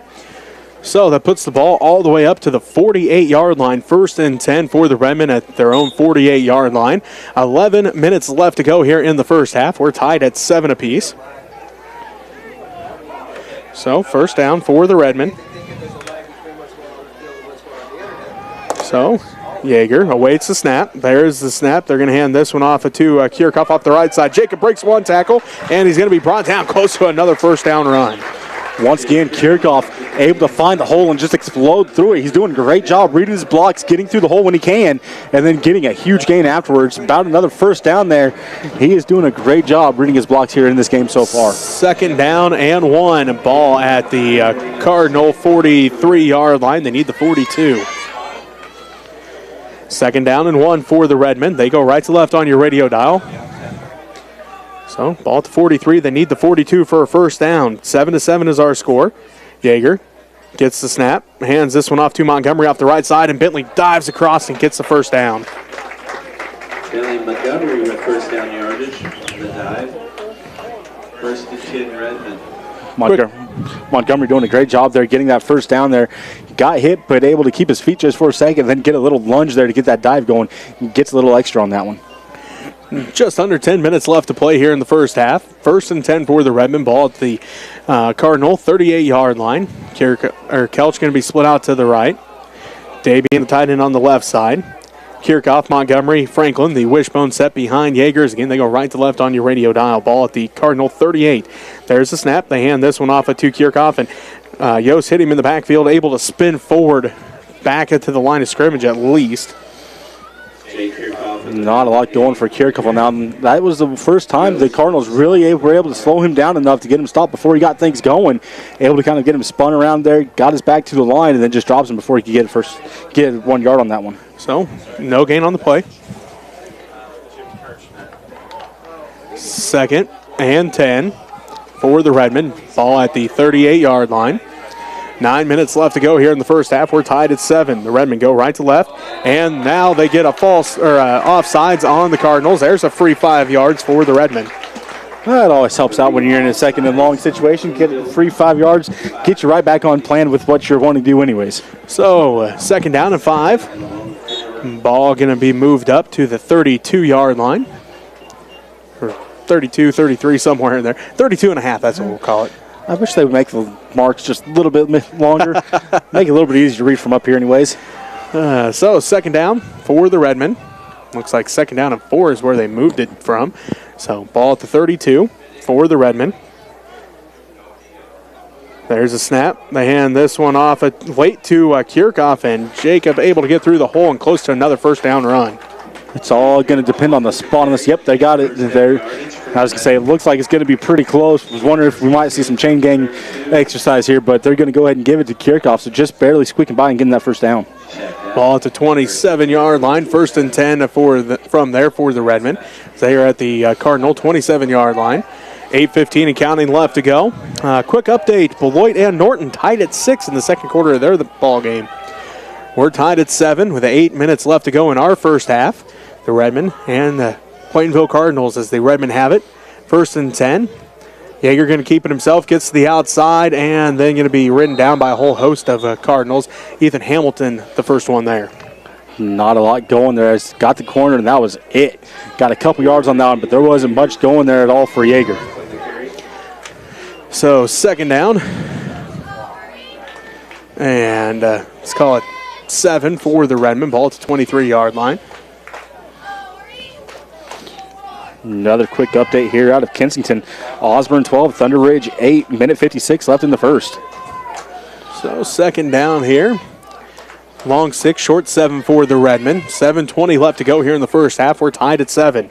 So that puts the ball all the way up to the 48-yard line. 1st and 10 for the Redmen at their own 48-yard line. 11 minutes left to go here in the first half. We're tied at 7 apiece. So 1st down for the Redmen. So Yeager awaits the snap. There's the snap. They're going to hand this one off to Kirchhoff off the right side. Jacob breaks one tackle, and he's going to be brought down close to another 1st down run. Once again, Kirchhoff able to find the hole and just explode through it. He's doing a great job reading his blocks, getting through the hole when he can, and then getting a huge gain afterwards. About another 1st down there. He is doing a great job reading his blocks here in this game so far. 2nd down and 1. Ball at the Cardinal 43-yard line. They need the 42. 2nd down and 1 for the Redmen. They go right to left on your radio dial. So, ball at the 43. They need the 42 for a 1st down. 7-7 is our score. Yeager gets the snap, hands this one off to Montgomery off the right side, and Bentley dives across and gets the 1st down. Bentley Montgomery with 1st down yardage on the dive. First and 10, Redmond. Montgomery doing a great job there, getting that first down there. Got hit, but able to keep his feet just for a second, then get a little lunge there to get that dive going. Gets a little extra on that one. Just under 10 minutes left to play here in the first half. First and 10 for the Redmond. Ball at the Cardinal 38-yard line. Kelch going to be split out to the right. Day being the tight end on the left side. Kirchhoff, Montgomery, Franklin, the wishbone set behind Yeagers. Again, they go right to left on your radio dial. Ball at the Cardinal 38. There's the snap. They hand this one off to Kirchhoff, and Yost hit him in the backfield, able to spin forward back into the line of scrimmage at least. Not a lot going for Kirchhoff now. That was the first time the Cardinals really were able to slow him down enough to get him stopped before he got things going. Able to kind of get him spun around there, got his back to the line, and then just drops him before he could get 1 yard on that one. So, no gain on the play. Second and 10 for the Redmond. Ball at the 38-yard line. 9 minutes left to go here in the first half. We're tied at 7. The Redmond go right to left, and now they get a offsides on the Cardinals. There's a free 5 yards for the Redmond. That always helps out when you're in a second and long situation. Get a free 5 yards, get you right back on plan with what you're wanting to do anyways. So, second down and 5. Ball going to be moved up to the 32-yard line. Or 32, 33, somewhere in there. 32 and a half, that's what we'll call it. I wish they would make the marks just a little bit longer. Make it a little bit easier to read from up here anyways. So, second down for the Redmond. Looks like second down and 4 is where they moved it from. So, ball at the 32 for the Redmond. There's a snap. They hand this one off late to Kirchhoff, and Jacob able to get through the hole and close to another first down run. It's all going to depend on the spot on this. Yep, they got it there. I was going to say, it looks like it's going to be pretty close. I was wondering if we might see some chain gang exercise here, but they're going to go ahead and give it to Kirchhoff, so just barely squeaking by and getting that first down. Ball at the 27-yard line. First and 10 from there for the Redmond. They are at the Cardinal 27-yard line. 8:15 and counting left to go. Quick update, Beloit and Norton tied at 6 in the second quarter of their ball game. We're tied at 7 with 8 minutes left to go in our first half. The Redmond and the Plainville Cardinals as the Redmond have it. First and 10. Yeager going to keep it himself, gets to the outside, and then going to be ridden down by a whole host of Cardinals. Ethan Hamilton, the first one there. Not a lot going there. It's got the corner, and that was it. Got a couple yards on that one, but there wasn't much going there at all for Yeager. So, second down. And let's call it 7 for the Redmond. Ball at the 23-yard line. Another quick update here out of Kensington. Osborne 12, Thunder Ridge 8, minute 56 left in the first. So, second down here. Long 6, short 7 for the Redmond. 7:20 left to go here in the first half. We're tied at 7.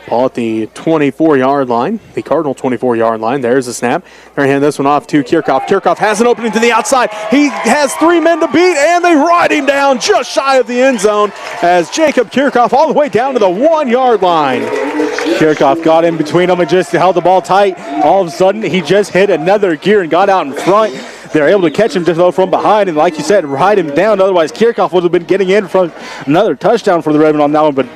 Ball at the 24-yard line, the Cardinal 24-yard line. There's the snap. They're handing this one off to Kirchhoff. Kirchhoff has an opening to the outside. He has 3 men to beat, and they ride him down just shy of the end zone as Jacob Kirchhoff all the way down to the 1-yard line. Kirchhoff got in between them and just held the ball tight. All of a sudden, he just hit another gear and got out in front. They're able to catch him just though from behind, and like you said, ride him down. Otherwise, Kirchhoff would have been getting in from another touchdown for the Redmond on that one. But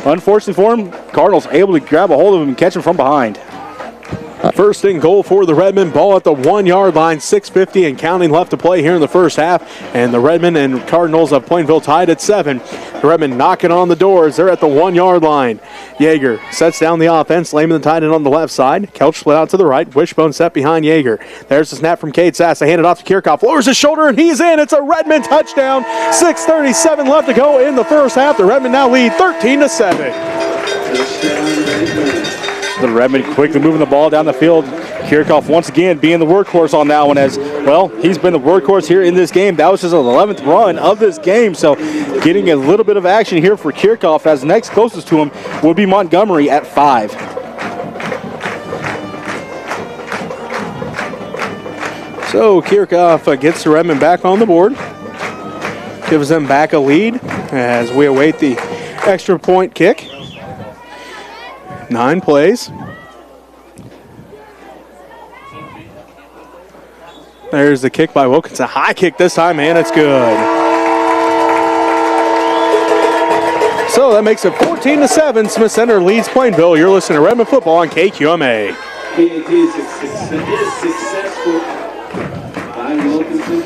unfortunately for him, Cardinals able to grab a hold of him and catch him from behind. First and goal for the Redmond. Ball at the 1-yard line. 6:50 and counting left to play here in the first half. And the Redmond and Cardinals of Plainville tied at 7. The Redmond knocking on the doors. They're at the 1-yard line. Yeager sets down the offense. Lehman the tight end on the left side. Kelch split out to the right. Wishbone set behind Yeager. There's the snap from Cade Sass. They hand it off to Kirchhoff. Lowers his shoulder and he's in. It's a Redmond touchdown. 6:37 left to go in the first half. The Redmond now lead 13-7. The Redmond quickly moving the ball down the field. Kirchhoff once again being the workhorse on that one as, well, he's been the workhorse here in this game. That was his 11th run of this game, so getting a little bit of action here for Kirchhoff as next closest to him would be Montgomery at 5. So Kirchhoff gets the Redmond back on the board. Gives them back a lead as we await the extra point kick. 9 plays. There's the kick by Wilkins. A high kick this time, and it's good. So that makes it 14-7. Smith Center leads Plainville. You're listening to Redmond football on KQMA. PAT is successful by Wilkinson.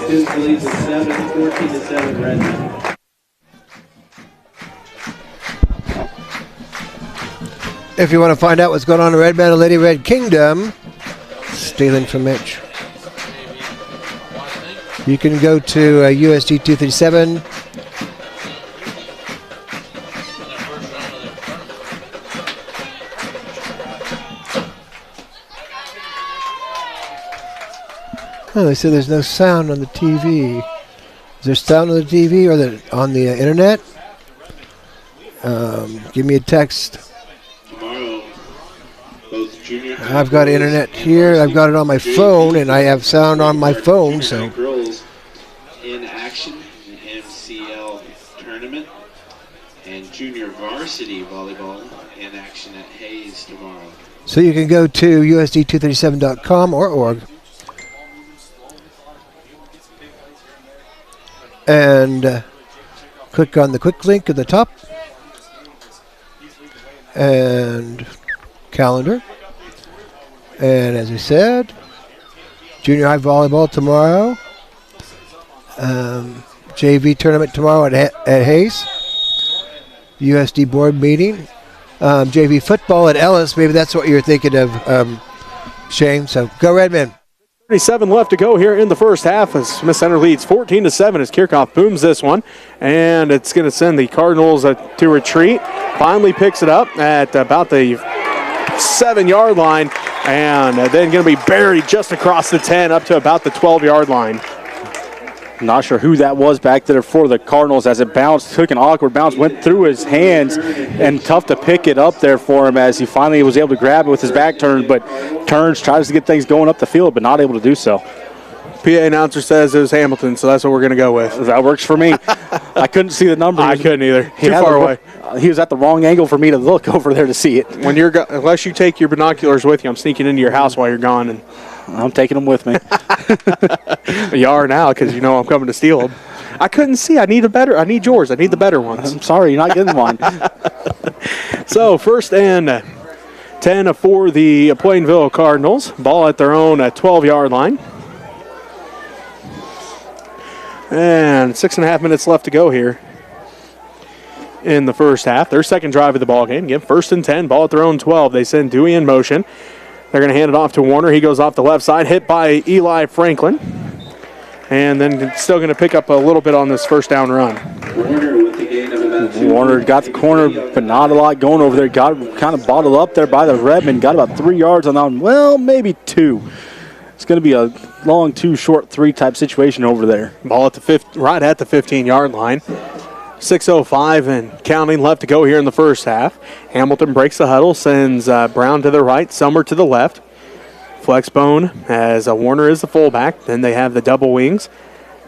Students leads at 14-7 Redmen. If you want to find out what's going on in Redmen and Lady Red Kingdom, stealing from Mitch, you can go to USD 237. Oh, they said there's no sound on the TV. Is there sound on the TV or on the internet? Give me a text. Tomorrow, both junior I've got internet here. I've got it on my phone, and I have sound on my phone. So girls in action in the MCL tournament, and junior varsity volleyball in action at Hayes tomorrow. So you can go to USD237.com or org. And click on the quick link at the top and calendar. And as I said, junior high volleyball tomorrow, JV tournament tomorrow at Hayes, USD board meeting, JV football at Ellis. Maybe that's what you're thinking of, Shane. So go Redmen. 37 left to go here in the first half as Smith Center leads 14-7 as Kirchhoff booms this one, and it's going to send the Cardinals to retreat. Finally picks it up at about the 7-yard line, and then going to be buried just across the 10 up to about the 12-yard line. Not sure who that was back there for the Cardinals as it bounced, took an awkward bounce, went through his hands, and tough to pick it up there for him as he finally was able to grab it with his back turned, but turns, tries to get things going up the field, but not able to do so. PA announcer says it was Hamilton, so that's what we're going to go with. That works for me. I couldn't see the number. I couldn't either. Too far away. He was at the wrong angle for me to look over there to see it. When you're unless you take your binoculars with you, I'm sneaking into your house while you're gone, and I'm taking them with me. you are now because you know I'm coming to steal them. I couldn't see. I need yours. I need the better ones. I'm sorry, you're not getting mine. So first and 10 for the Plainville Cardinals. Ball at their own 12-yard line. And 6.5 minutes left to go here in the first half. Their second drive of the ball game. Again, first and 10, ball at their own 12. They send Dewey in motion. They're going to hand it off to Warner. He goes off the left side, hit by Eli Franklin. And then still going to pick up a little bit on this first down run. Warner got the corner, but not a lot going over there. Got kind of bottled up there by the Redmen. Got about 3 yards on that one. Well, maybe 2. It's going to be a long 2, short 3 type situation over there. Ball at the right at the 15-yard line. 6:05 and counting left to go here in the first half. Hamilton breaks the huddle, sends Brown to the right, Summer to the left. Flexbone as Warner is the fullback. Then they have the double wings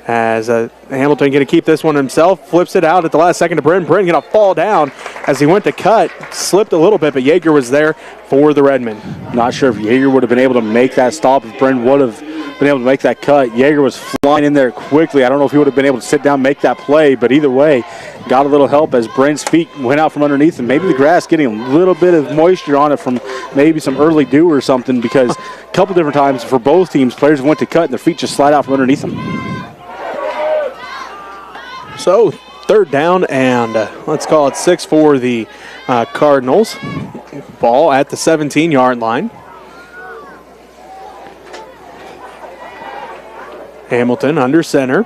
as Hamilton going to keep this one himself. Flips it out at the last second to Bryn. Bryn going to fall down as he went to cut. Slipped a little bit, but Yeager was there for the Redmen. Not sure if Yeager would have been able to make that stop, if Bryn would have been able to make that cut. Yeager was flying in there quickly. I don't know if he would have been able to sit down and make that play, but either way, got a little help as Bryn's feet went out from underneath, and maybe the grass getting a little bit of moisture on it from maybe some early dew or something, because a couple different times for both teams, players went to cut and their feet just slide out from underneath them. So, third down and let's call it 6 for the Cardinals. Ball at the 17-yard line. Hamilton under center.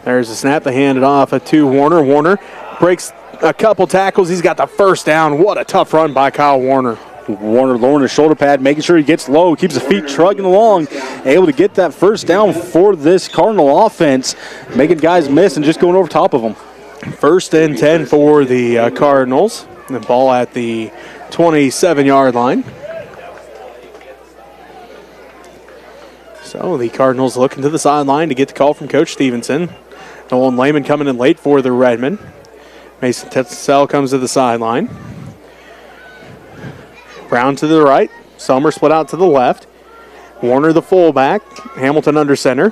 There's a snap. They hand it off to Warner. Warner breaks a couple tackles. He's got the first down. What a tough run by Kyle Warner. Warner lowering his shoulder pad, making sure he gets low, keeps his feet trucking along, able to get that first down for this Cardinal offense, making guys miss and just going over top of them. First and 10 for the Cardinals. The ball at the 27-yard line. So the Cardinals looking to the sideline to get the call from Coach Stevenson. Nolan Lehman coming in late for the Redmen. Mason Tetzell comes to the sideline. Brown to the right. Summer split out to the left. Warner the fullback. Hamilton under center.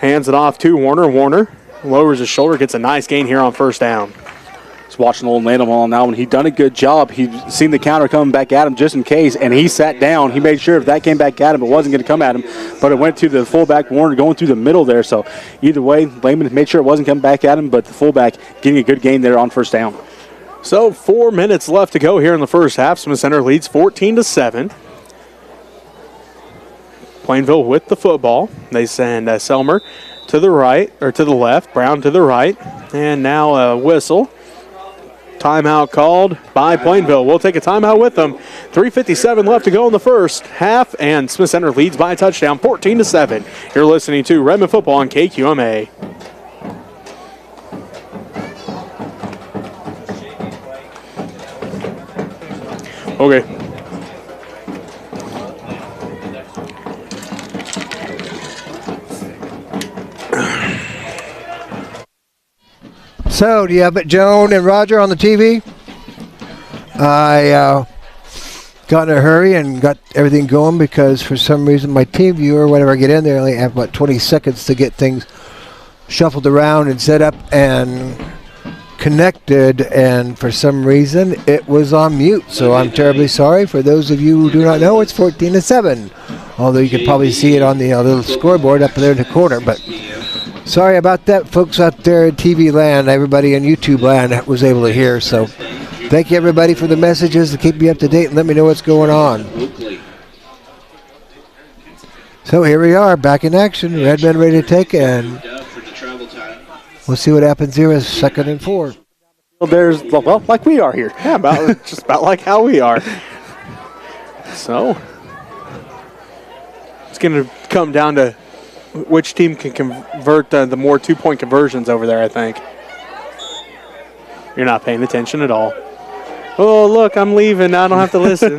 Hands it off to Warner. Warner lowers his shoulder, gets a nice gain here on first down. Just watching old Landon on now, and he done a good job. He'd seen the counter coming back at him just in case, and he sat down. He made sure if that came back at him, it wasn't going to come at him, but it went to the fullback Warner going through the middle there. So either way, Lehman made sure it wasn't coming back at him, but the fullback getting a good gain there on first down. So 4 minutes left to go here in the first half. Smith Center leads 14-7. Plainville with the football. They send Selmer to the right, or to the left, Brown to the right, and now a whistle. Timeout called by Plainville. We'll take a timeout with them. 3:57 left to go in the first half, and Smith Center leads by a touchdown, 14-7. You're listening to Redmen Football on KQMA. Okay. So, do you have Joan and Roger on the TV? I got in a hurry and got everything going because for some reason my team viewer, whenever I get in there, I only have about 20 seconds to get things shuffled around and set up and connected, and for some reason it was on mute. So I'm terribly sorry. For those of you who do not know, it's 14-7. Although you can probably see it on the little scoreboard up there in the corner, but sorry about that, folks out there in TV land. Everybody in YouTube land was able to hear. So thank you, everybody, for the messages to keep me up to date and let me know what's going on. So here we are, back in action. Redmen ready to take, and we'll see what happens here as 2nd and 4. Well, there's, well, like we are here. Yeah, about just about like how we are. So it's going to come down to which team can convert the more two-point conversions over there, I think. You're not paying attention at all. Oh, look, I'm leaving. I don't have to listen.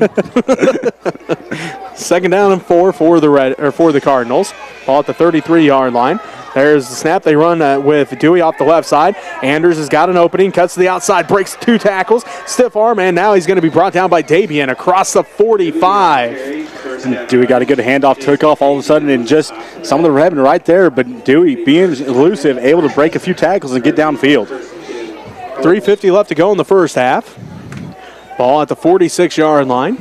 2nd down and 4 for the Cardinals. Ball at the 33-yard line. There's the snap. They run with Dewey off the left side. Anders has got an opening, cuts to the outside, breaks 2 tackles, stiff arm, and now he's going to be brought down by Davian across the 45. And Dewey got a good handoff, took off all of a sudden, and just some of the Redmen right there, but Dewey being elusive, able to break a few tackles and get downfield. 3:50 left to go in the first half. Ball at the 46-yard line.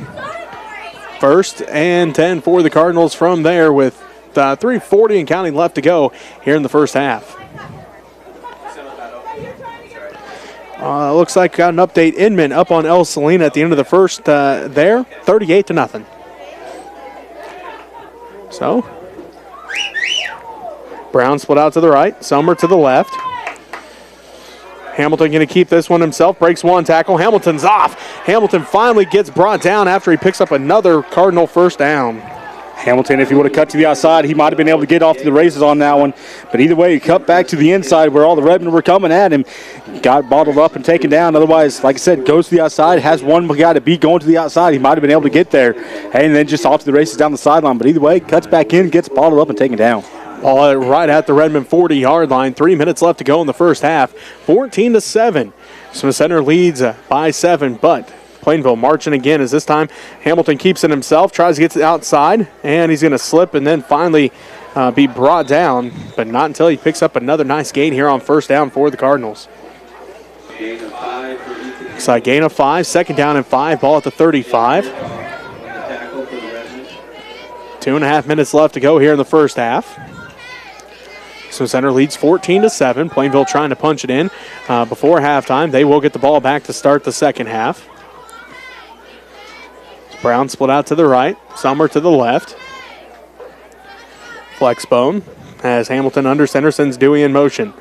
1st and 10 for the Cardinals from there with 3:40 and counting left to go here in the first half. Looks like got an update. Inman up on El Salina at the end of the first there, 38-0. So, Brown split out to the right, Selmer to the left. Hamilton going to keep this one himself, breaks 1 tackle. Hamilton's off. Hamilton finally gets brought down after he picks up another Cardinal first down. Hamilton, if he would have cut to the outside, he might have been able to get off to the races on that one. But either way, he cut back to the inside where all the Redmen were coming at him. Got bottled up and taken down. Otherwise, like I said, goes to the outside, has one guy to beat going to the outside. He might have been able to get there. And then just off to the races down the sideline. But either way, cuts back in, gets bottled up and taken down. Ball right at the Redmen 40-yard line. 3 minutes left to go in the first half. 14-7. Smith Center leads by 7, but Plainville marching again as this time Hamilton keeps it himself, tries to get to the outside, and he's going to slip and then finally be brought down, but not until he picks up another nice gain here on first down for the Cardinals. Looks like gain of 5, 2nd down and 5, ball at the 35. 2.5 minutes left to go here in the first half. Smith Center leads 14-7. Plainville trying to punch it in before halftime. They will get the ball back to start the second half. Brown split out to the right. Selmer to the left. Flex bone as Hamilton under center sends Dewey in motion.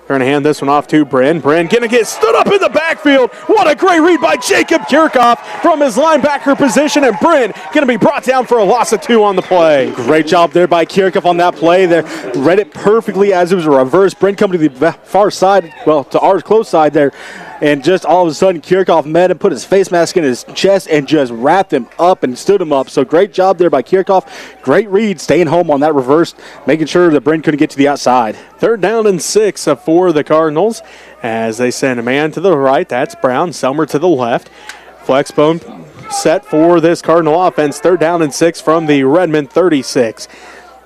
They're going to hand this one off to Bryn. Bryn going to get stood up in the backfield. What a great read by Jacob Kirchhoff from his linebacker position. And Bryn going to be brought down for a loss of 2 on the play. Great job there by Kirchhoff on that play. There read it perfectly as it was a reverse. Bryn coming to the far side, well, to our close side there. And just all of a sudden, Kirchhoff met him, put his face mask in his chest, and just wrapped him up and stood him up. So great job there by Kirchhoff. Great read, staying home on that reverse, making sure that Bryn couldn't get to the outside. 3rd down and 6 for the Cardinals as they send a man to the right. That's Brown. Selmer to the left. Flexbone set for this Cardinal offense. 3rd down and 6 from the Redmen 36.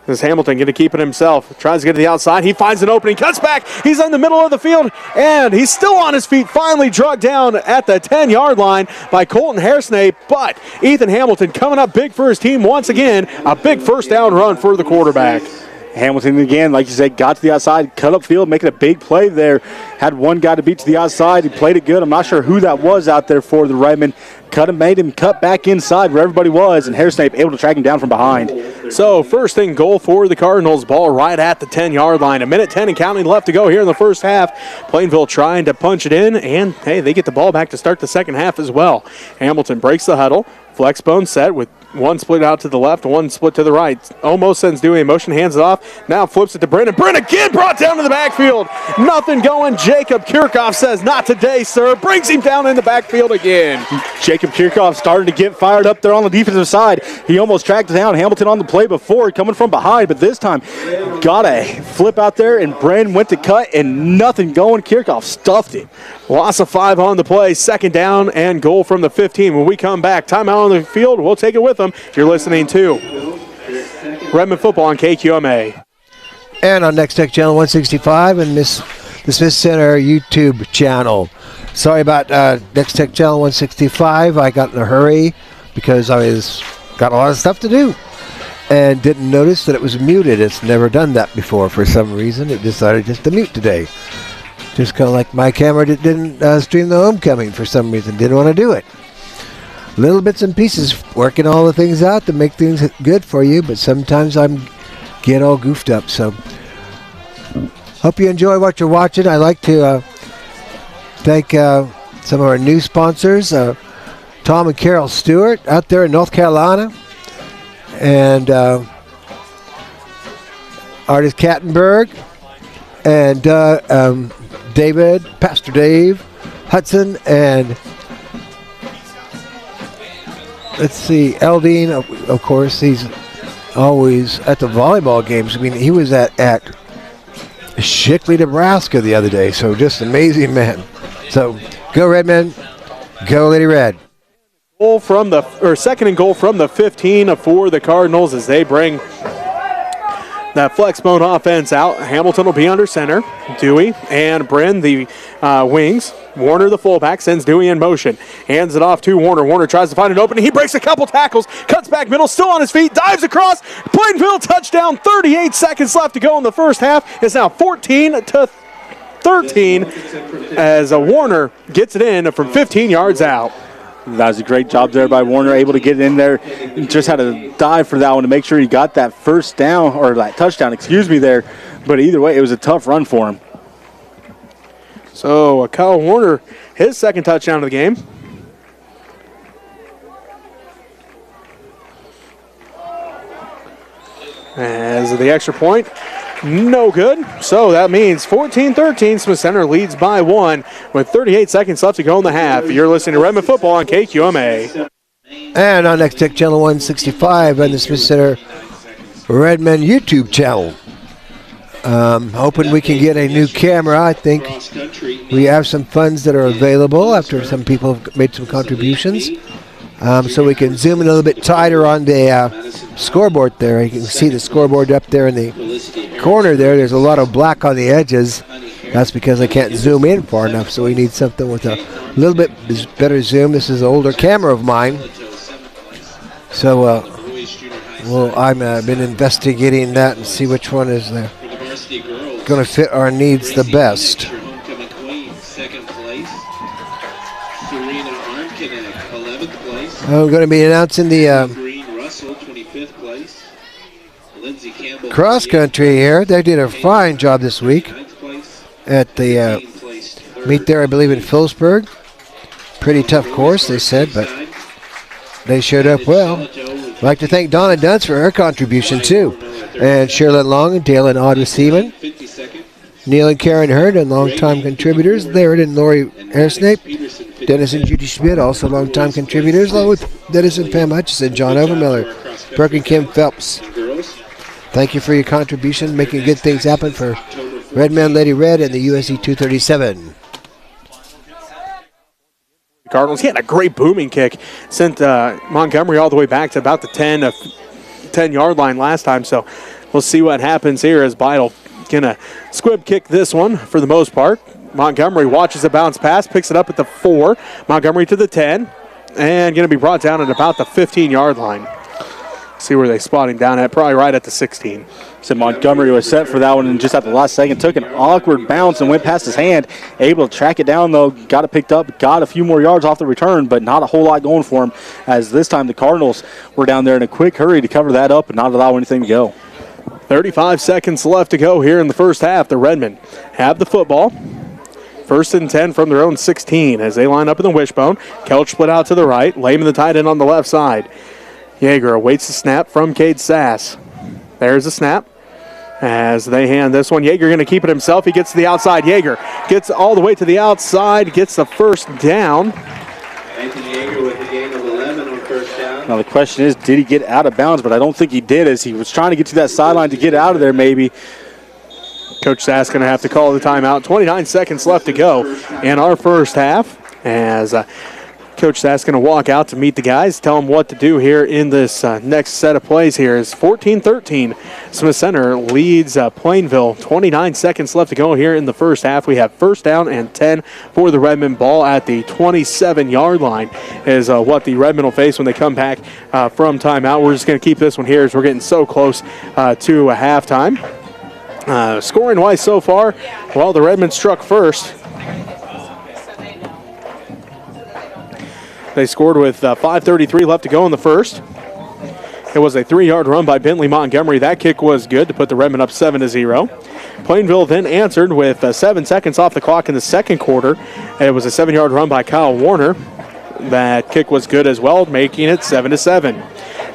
As Hamilton going to keep it himself. Tries to get to the outside. He finds an opening. Cuts back. He's in the middle of the field. And he's still on his feet. Finally dragged down at the 10-yard line by Colton Hairsnape. But Ethan Hamilton coming up big for his team once again. A big first down run for the quarterback. Hamilton again, like you said, got to the outside, cut up field, making a big play there. Had one guy to beat to the outside. He played it good. I'm not sure who that was out there for the Redmen. Made him cut back inside where everybody was, and Hairsnape able to track him down from behind. So first and goal for the Cardinals. Ball right at the 10-yard line. 1:10 and counting left to go here in the first half. Plainville trying to punch it in, and hey, they get the ball back to start the second half as well. Hamilton breaks the huddle. Flex bone set with one split out to the left, one split to the right. Almost sends Dewey in motion, hands it off. Now flips it to Brennan. Brennan again brought down to the backfield. Nothing going. Jacob Kirchhoff says, not today, sir. Brings him down in the backfield again. Jacob Kirchhoff starting to get fired up there on the defensive side. He almost tracked down Hamilton on the play before, coming from behind, but this time got a flip out there, and Brennan went to cut, and nothing going. Kirchhoff stuffed him. Loss of 5 on the play. Second down and goal from the 15. When we come back, timeout on the field. We'll take it with them. You're listening to Redmen Football on KQMA. And on Next Tech Channel 165 and the Smith Center YouTube channel. Sorry about Next Tech Channel 165. I got in a hurry because I got a lot of stuff to do and didn't notice that it was muted. It's never done that before for some reason. It decided just to mute today. Just kind of like my camera didn't stream the homecoming for some reason. Didn't want to do it. Little bits and pieces, working all the things out to make things good for you, but sometimes I'm get all goofed up. So hope you enjoy what you're watching. I'd like to thank some of our new sponsors, Tom and Carol Stewart out there in North Carolina, and Artist Kattenberg, and David, Pastor Dave Hudson, and let's see, Eldine, of course. He's always at the volleyball games. I mean, he was at Shickley, Nebraska the other day, so just amazing man. So go Redmen, go Lady Red. Goal from second and goal from the 15 for the Cardinals as they bring that flex bone offense out. Hamilton will be under center. Dewey and Bryn, the wings. Warner, the fullback, sends Dewey in motion. Hands it off to Warner. Warner tries to find an opening. He breaks a couple tackles. Cuts back middle, still on his feet. Dives across. Plainville touchdown. 38 seconds left to go in the first half. It's now 14-13 as Warner gets it in from 15 yards out. That was a great job there by Warner, able to get it in there. Just had to dive for that one to make sure he got that first down, or that touchdown, there. But either way, it was a tough run for him. So Kyle Warner, his second touchdown of the game. As the extra point, no good. So that means 14-13. Smith Center leads by 1 with 38 seconds left to go in the half. You're listening to Redmen Football on KQMA. And on Next Tech Channel 165 and the Smith Center Redmen YouTube channel. Hoping we can get a new camera. I think we have some funds that are available after some people have made some contributions. So we can zoom in a little bit tighter on the scoreboard there. You can see the scoreboard up there in the corner there. There's a lot of black on the edges. That's because I can't zoom in far enough, so we need something with a little bit better zoom. This is an older camera of mine. So I've been investigating that and see which one is going to fit our needs the best. I'm going to be announcing the cross country here. They did a fine job this week at the meet there, I believe, in Phillipsburg. Pretty tough course, they said, but they showed up well. I'd like to thank Donna Dunce for her contribution, too. And Sherilyn Long and Dale and Audra Seaman. Neil and Karen Herndon, longtime contributors. Larry and Lori Hairsnape. Dennis and Judy Schmidt, also longtime contributors, along with Dennis and Pam Hutchison, John Overmiller, Burke and Kim Phelps. Thank you for your contribution, making good things happen for Redmen, Lady Red, and the USC 237. Cardinals, he had a great booming kick. Sent Montgomery all the way back to about the 10-yard line last time. So we'll see what happens here as Beidel gonna squib kick this one for the most part. Montgomery watches the bounce pass, picks it up at the 4. Montgomery to the 10, and going to be brought down at about the 15-yard line. See where they spot him down at, probably right at the 16. So Montgomery was set for that one, and just at the last second took an awkward bounce and went past his hand. Able to track it down, though, got it picked up, got a few more yards off the return, but not a whole lot going for him, as this time the Cardinals were down there in a quick hurry to cover that up and not allow anything to go. 35 seconds left to go here in the first half. The Redmen have the football. 1st and 10 from their own 16 as they line up in the wishbone. Kelch split out to the right. Lehman the tight end on the left side. Yeager awaits the snap from Cade Sass. There's the snap as they hand this one. Yeager going to keep it himself. He gets to the outside. Yeager gets all the way to the outside, gets the first down. Nathan Yeager with a gain of 11 on first down. Now the question is, did he get out of bounds? But I don't think he did, as he was trying to get to that sideline to get out of there maybe. Coach Sass going to have to call the timeout. 29 seconds left to go in our first half as Coach Sass going to walk out to meet the guys, tell them what to do here in this next set of plays here. Is 14-13. Smith Center leads Plainville. 29 seconds left to go here in the first half. We have 1st down and 10 for the Redmen. Ball at the 27-yard line is what the Redmen will face when they come back from timeout. We're just going to keep this one here as we're getting so close to halftime. Scoring-wise so far, well, the Redmen struck first. They scored with 5:33 left to go in the first. It was a 3-yard run by Bentley Montgomery. That kick was good to put the Redmen up 7-0. Plainville then answered with 7 seconds off the clock in the second quarter. It was a 7-yard run by Kyle Warner. That kick was good as well, making it 7-7.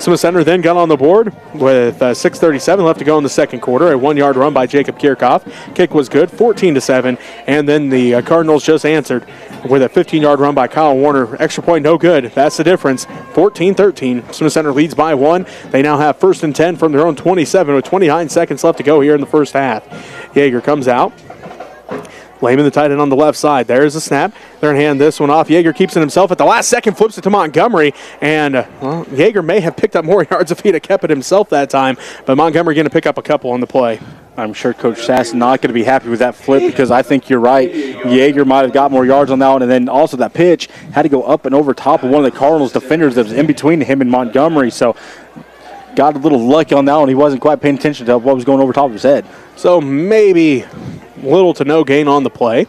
Smith Center then got on the board with 6:37 left to go in the second quarter. A 1-yard run by Jacob Kirchhoff. Kick was good, 14-7. And then the Cardinals just answered with a 15-yard run by Kyle Warner. Extra point, no good. That's the difference. 14-13. Smith Center leads by 1. They now have 1st and 10 from their own 27 with 29 seconds left to go here in the first half. Yeager comes out. Lehman the tight end on the left side. There's the snap. They're going to hand this one off. Yeager keeps it himself at the last second, flips it to Montgomery, and Yeager may have picked up more yards if he'd have kept it himself that time, but Montgomery going to pick up a couple on the play. I'm sure Coach Sass is not going to be happy with that flip, because I think you're right. Yeager might have got more yards on that one, and then also that pitch had to go up and over top of one of the Cardinals defenders that was in between him and Montgomery, so got a little lucky on that one. He wasn't quite paying attention to what was going over top of his head. So maybe little to no gain on the play.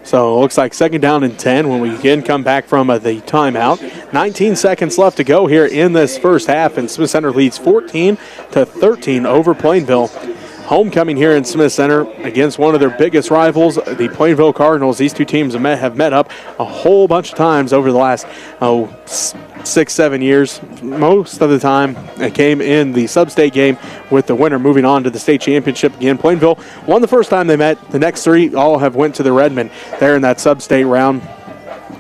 So it looks like 2nd down and 10 when we again come back from the timeout. 19 seconds left to go here in this first half, and Smith Center leads 14-13 over Plainville. Homecoming here in Smith Center against one of their biggest rivals, the Plainville Cardinals. These two teams have met up a whole bunch of times over the last 6-7 years. Most of the time it came in the sub-state game, with the winner moving on to the state championship again. Plainville won the first time they met. The next 3 all have went to the Redmen there in that sub-state round.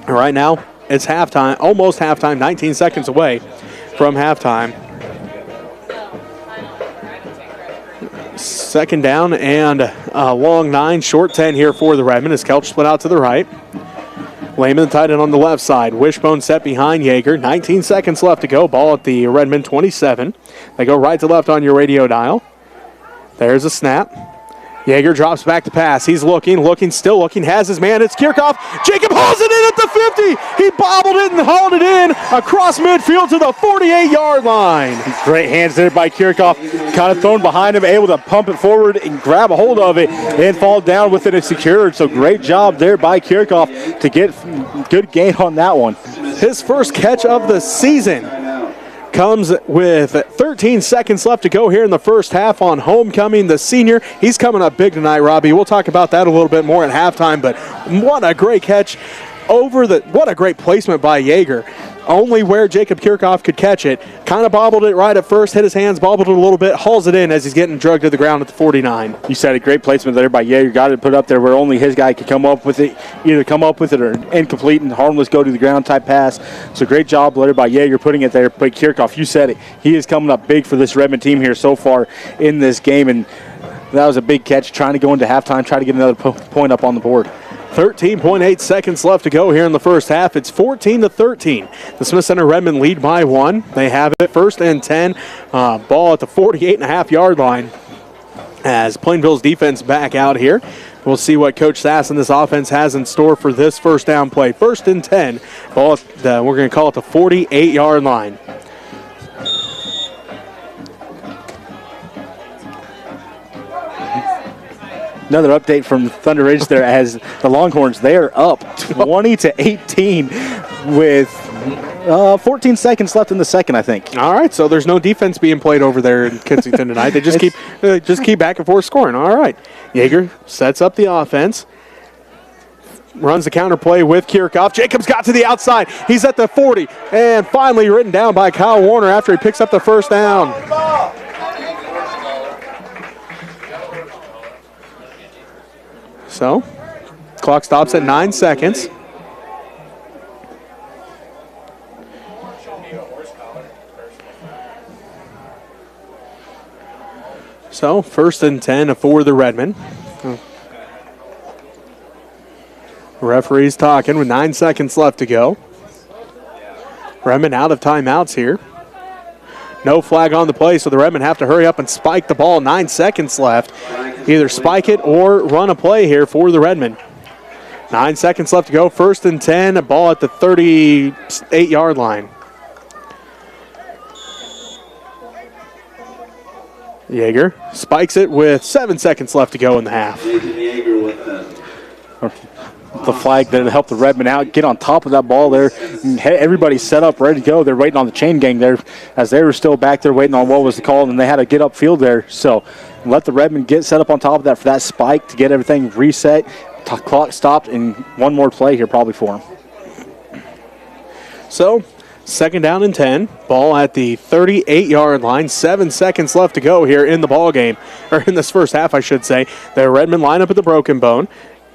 Right now it's halftime, almost halftime, 19 seconds away from halftime. 2nd down and a long 9, short 10 here for the Redmen as Kelch split out to the right. Lehman the tight end on the left side. Wishbone set behind Yeager. 19 seconds left to go. Ball at the Redmen 27. They go right to left on your radio dial. There's a snap. Yeager drops back to pass. He's looking, still looking. Has his man. It's Kirchhoff. Jacob hauls it in at the 50. He bobbled it and hauled it in across midfield to the 48-yard line. Great hands there by Kirchhoff. Kind of thrown behind him, able to pump it forward and grab a hold of it and fall down with it and secured. So great job there by Kirchhoff to get good gain on that one. His first catch of the season comes with 13 seconds left to go here in the first half on Homecoming, the senior. He's coming up big tonight, Robbie. We'll talk about that a little bit more at halftime, but what a great catch what a great placement by Yeager. Only where Jacob Kirchhoff could catch it. Kind of bobbled it right at first, hit his hands, bobbled it a little bit, hauls it in as he's getting drugged to the ground at the 49. You said a great placement there by Yeager. Got it put up there where only his guy could come up with it, either come up with it or incomplete and harmless go to the ground type pass. So great job later by Yeager putting it there. But Kirchhoff, you said it, he is coming up big for this Redmen team here so far in this game, and that was a big catch, trying to go into halftime, try to get another point up on the board. 13.8 seconds left to go here in the first half. It's 14-13. The Smith Center Redmen lead by 1. They have it first and 10. Ball at the 48.5-yard line as Plainville's defense back out here. We'll see what Coach Sass and this offense has in store for this first down play. First and 10. Ball at we're going to call it the 48-yard line. Another update from Thunder Ridge there as the Longhorns, they are up 20-18 with 14 seconds left in the second, I think. All right, so there's no defense being played over there in Kensington tonight. They just keep back and forth scoring. All right. Yeager sets up the offense. Runs the counter play with Kirchhoff. Jacobs got to the outside. He's at the 40 and finally written down by Kyle Warner after he picks up the first down. So, clock stops at 9 seconds. So, first and 10 for the Redmen. Referee's talking with 9 seconds left to go. Redmen out of timeouts here. No flag on the play, so the Redmen have to hurry up and spike the ball. 9 seconds left. Either spike it or run a play here for the Redmen. 9 seconds left to go. First and 10, a ball at the 38-yard line. Yeager spikes it with 7 seconds left to go in the half. Yeager with The flag there to help the Redmen out, get on top of that ball there. Everybody's set up, ready to go. They're waiting on the chain gang there as they were still back there waiting on what was the call, and they had to get upfield there. So let the Redmen get set up on top of that for that spike to get everything reset. Clock stopped, and one more play here probably for them. So second down and 10. Ball at the 38-yard line. 7 seconds left to go here in the ball game, or in this first half, I should say. The Redmen line up at the broken bone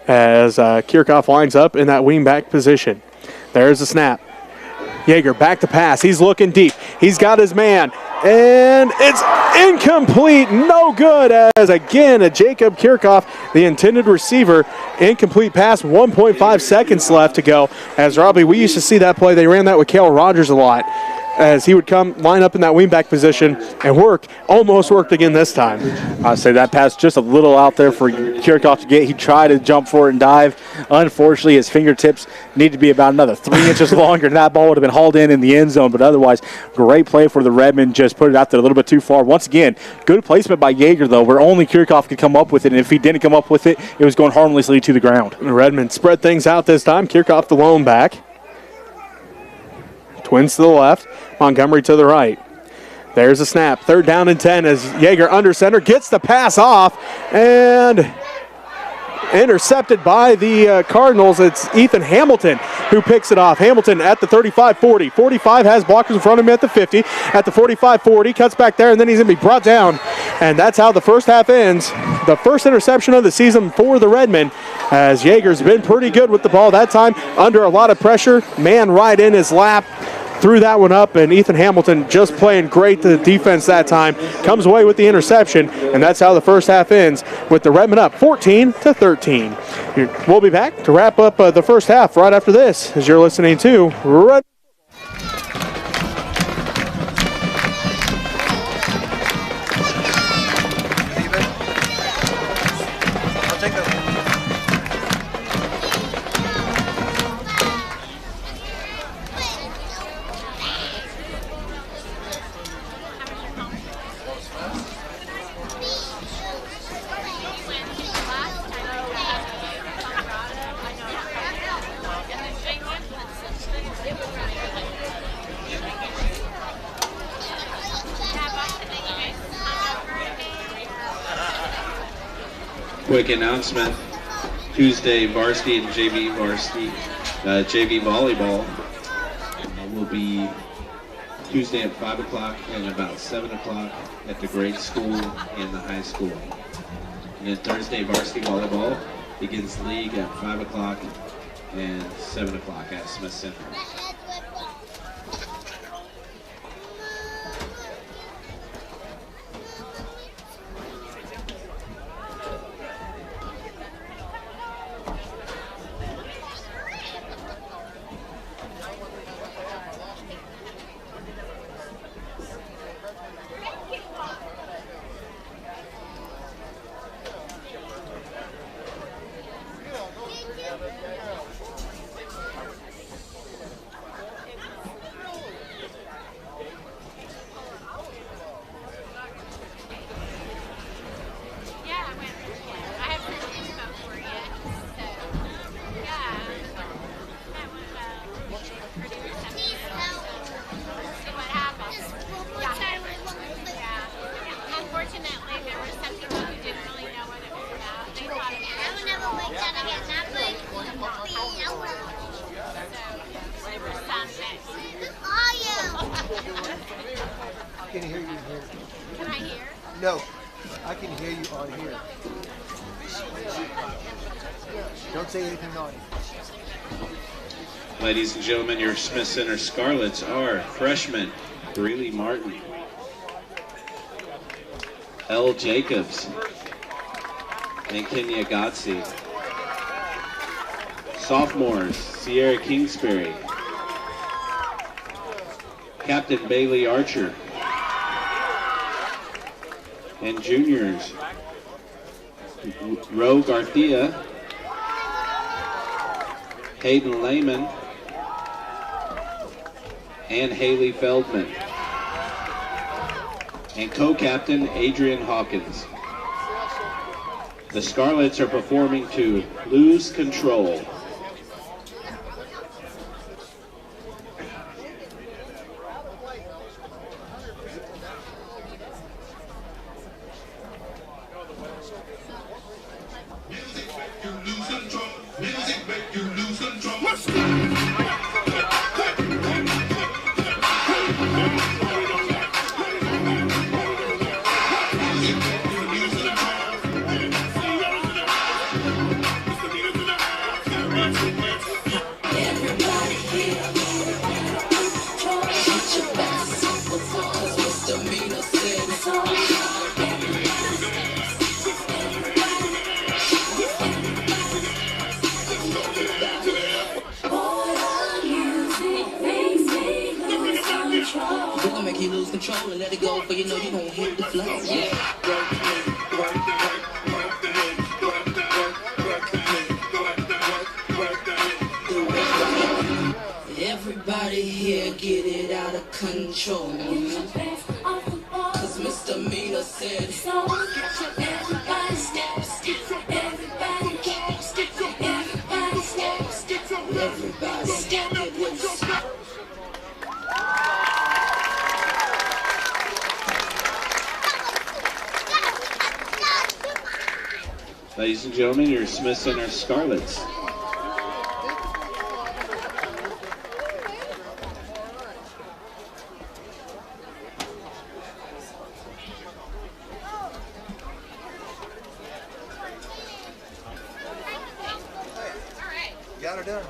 as Kirchhoff lines up in that wing-back position. There's the snap. Yeager back to pass. He's looking deep. He's got his man. And it's incomplete. No good as, again, a Jacob Kirchhoff, the intended receiver. Incomplete pass. 1.5 seconds left to go. As Robbie, we used to see that play. They ran that with Cale Rogers a lot, as he would come line up in that wingback position and work. Almost worked again this time. I'd say that pass just a little out there for Kirchhoff to get. He tried to jump for it and dive. Unfortunately, his fingertips need to be about another 3 inches longer, and that ball would have been hauled in the end zone. But otherwise, great play for the Redmen. Just put it out there a little bit too far. Once again, good placement by Yeager, though, where only Kirchhoff could come up with it. And if he didn't come up with it, it was going harmlessly to the ground. The Redmen spread things out this time. Kirchhoff the lone back. Twins to the left, Montgomery to the right. There's a snap. Third down and 10 as Yeager under center gets the pass off and intercepted by the Cardinals. It's Ethan Hamilton who picks it off. Hamilton at the 35-40. 45 has blockers in front of him at the 50. At the 45-40, cuts back there, and then he's going to be brought down. And that's how the first half ends. The first interception of the season for the Redmen, as Yeager's been pretty good with the ball that time. Under a lot of pressure, man right in his lap. Threw that one up, and Ethan Hamilton just playing great to the defense that time. Comes away with the interception, and that's how the first half ends, with the Redmen up 14-13. We'll be back to wrap up the first half right after this, as you're listening to Red. Quick announcement: Tuesday varsity and JV volleyball will be Tuesday at 5 o'clock and about 7 o'clock at the grade school and the high school. And then Thursday varsity volleyball begins league at 5 o'clock and 7 o'clock at Smith Center. can hear you here. Can I hear? No, I can hear you on here. Don't say anything naughty. Ladies and gentlemen, your Smith Center Scarlets are freshman Breely Martin, L. Jacobs, and Kenya Gotsi. Sophomores, Sierra Kingsbury, Captain Bailey Archer, and juniors, Ro Garcia, Hayden Lehman, and Haley Feldman, and co-captain Adrian Hawkins. The Scarlets are performing to Lose Control. Everybody here get it out of control. Cause misdemeanor said so. Everybody step, everybody get, everybody step, everybody step it with us. Ladies and gentlemen, your Smith Center Scarlets. Got her done.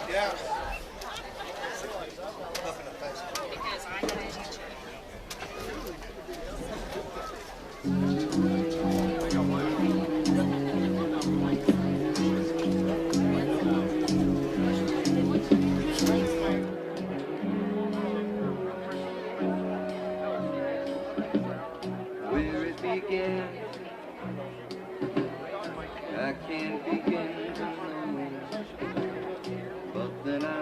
Yeah. Puff in the face. Because I gotta teach Where it began, I can't begin to know, but then I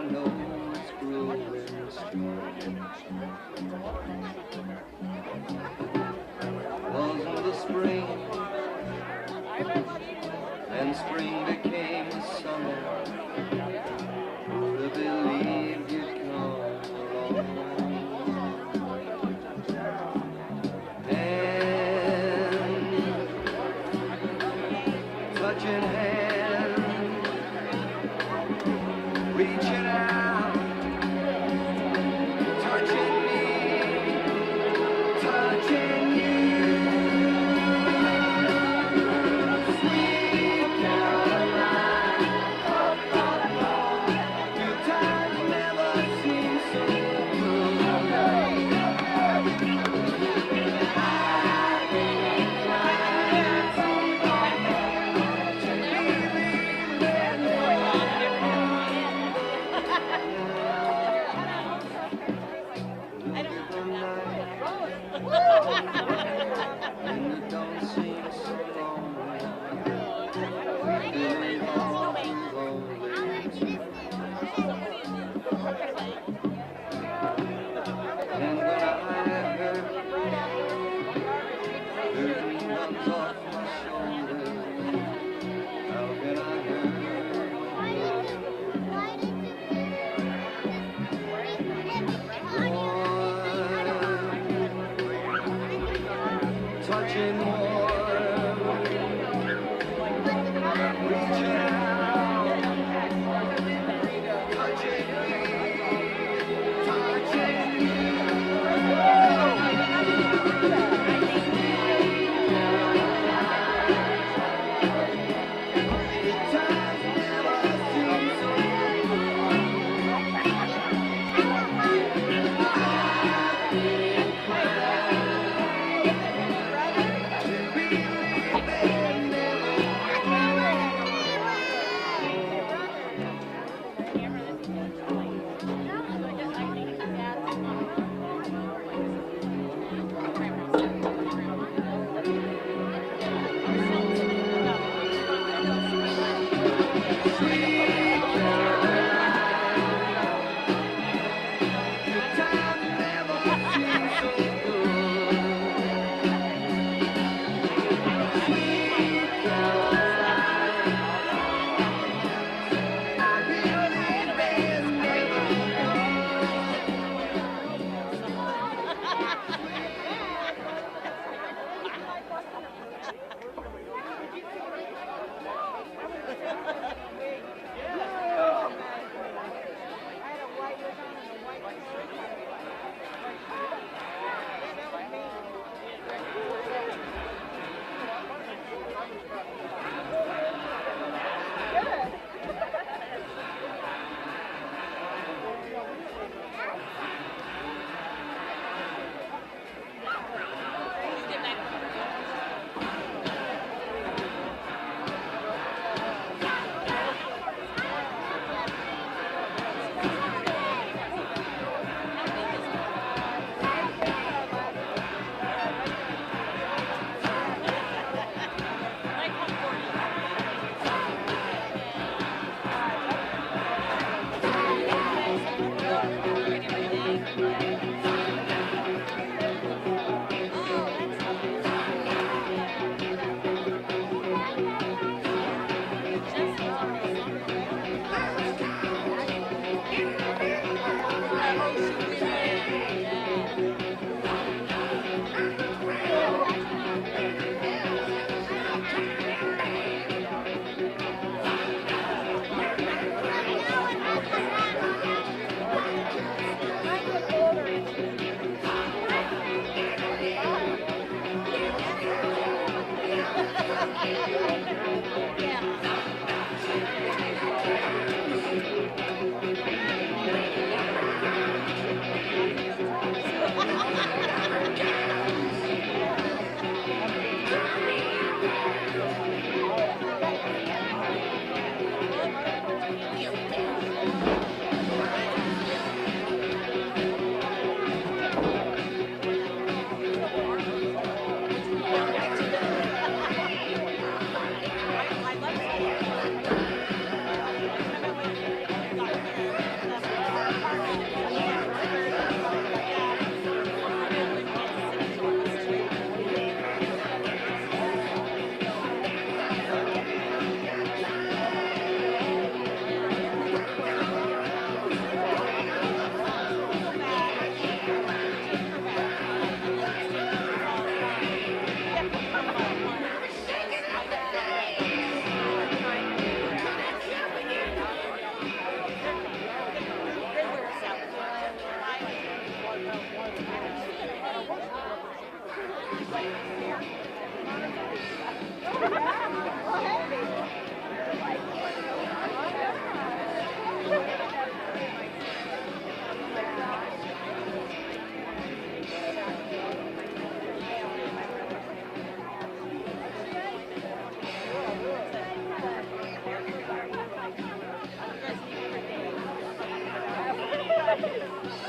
Hubbard Stadium.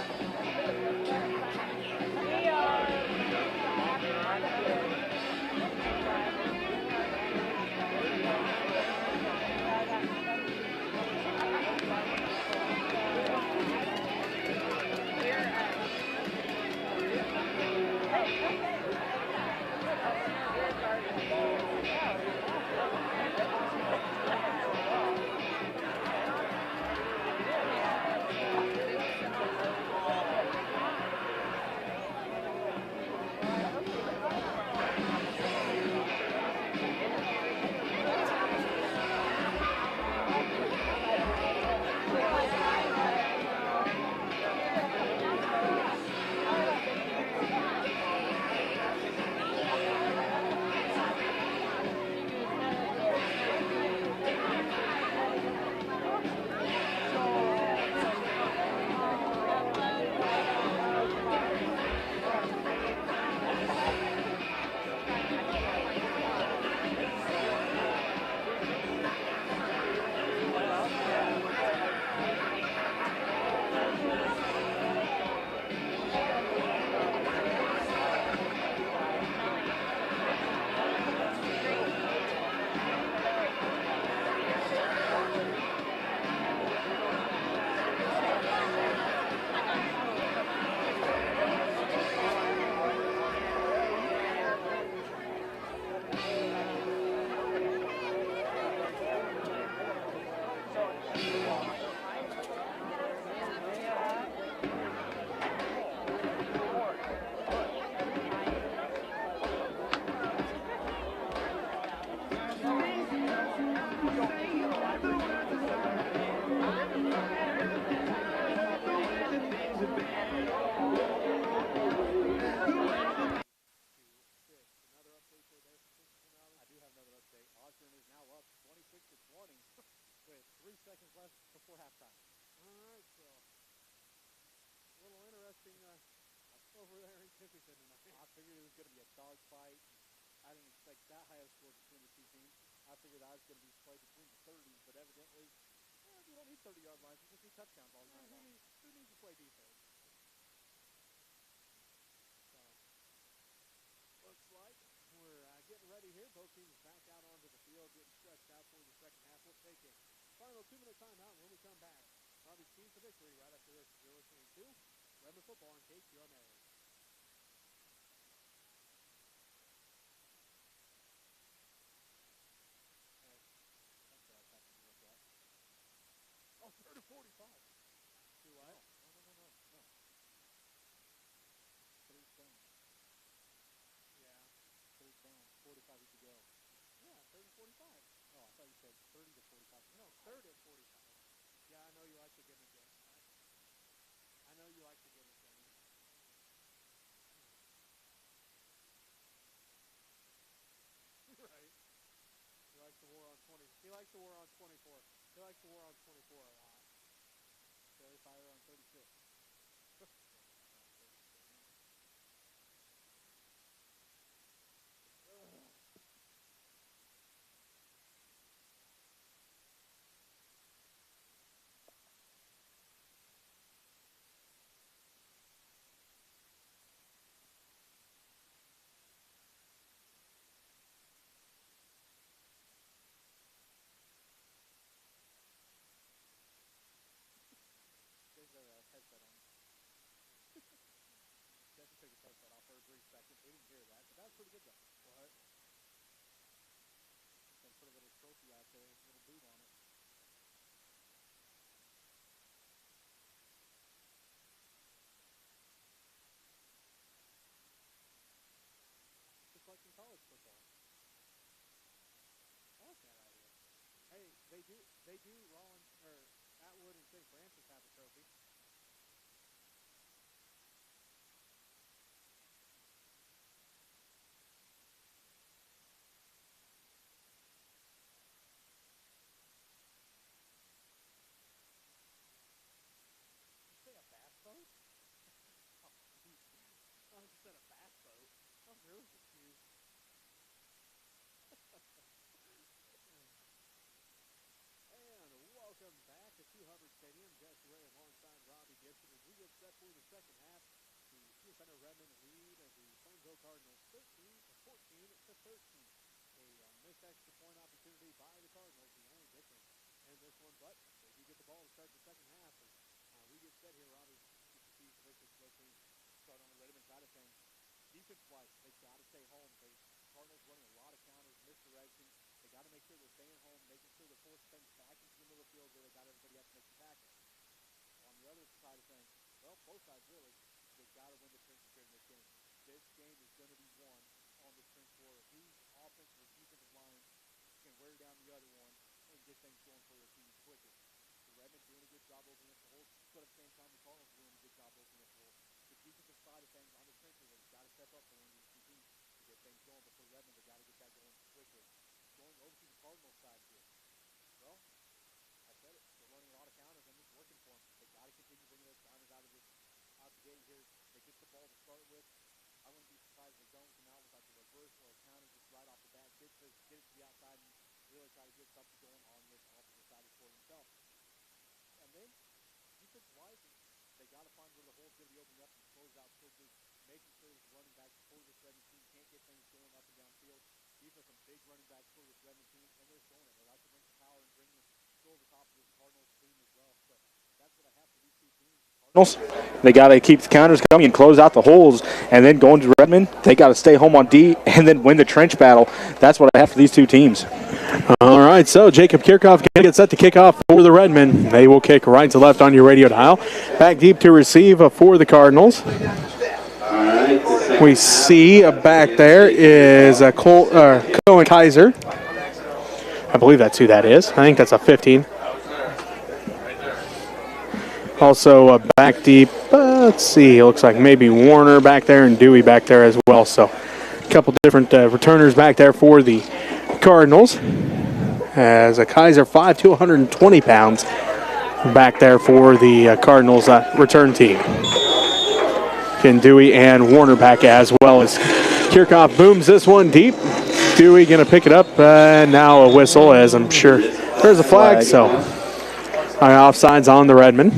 Jesse Ray alongside Robbie Gibson as we get set for the second half. The Smith Center Redmen lead the Plainville Cardinals 13-14-13. A missed extra point opportunity by the Cardinals, the only difference in this one, but they do get the ball to start the second half. As we get set here, Robbie, you can see basically both teams start on the Redmond side of things. Defense-wise, they've got to stay home. Cardinals running a lot of counters, misdirection. They got to make sure they're staying home, making sure they're forcing things back into the middle of the field where they got everybody up to make the tackle. On the other side of things, well, both sides really, they've got to win the trenches here in this game. This game is going to be won on the trench war. Whose offensive or defensive line can wear down the other one and get things going for their team quicker. The Redmen doing a good job opening up the holes, but at the same time, the Cardinals doing a good job opening up the holes. The defensive side of things on the trenches, they've got to step up for one of these two teams to get things going. But for Redmen, they've got to get that going quickly. Going over to the Cardinals side here. Well, I said it. They're running a lot of counters, and it's working for them. They got to continue bringing those counters out the gate here. They get the ball to start with. I wouldn't be surprised if they don't come out with like a reverse or a counter just right off the bat. Get it to the outside and really try to get something going on this offensive side of the court themselves. And then, defense-wise, they got to find where the hole's going to be opening up and close out quickly, making sure that the running backs for this Redmond team can't get things going up and down field. These are some big running backs for this Redmond team, and they're showing it. They like to bring some power and bring the over top of this Cardinals team as well. So that's what I have for these two teams. Cardinals, they got to keep the counters coming and close out the holes, and then going to Redmond, they got to stay home on D and then win the trench battle. That's what I have for these two teams. All right, so Jacob Kirchhoff gets set to kick off for the Redmen. They will kick right to left on your radio dial. Back deep to receive for the Cardinals. We see back there is Cohen Kaiser. I believe that's who that is. I think that's a 15. Also back deep, let's see, it looks like maybe Warner back there and Dewey back there as well. So a couple different returners back there for the Cardinals. As a Kaiser 5'2", 120 pounds back there for the Cardinals return team. Again, Dewey and Warner back as well as Kirchhoff booms this one deep. Dewey going to pick it up, and now a whistle, as I'm sure there's a flag. So offsides on the Redmen.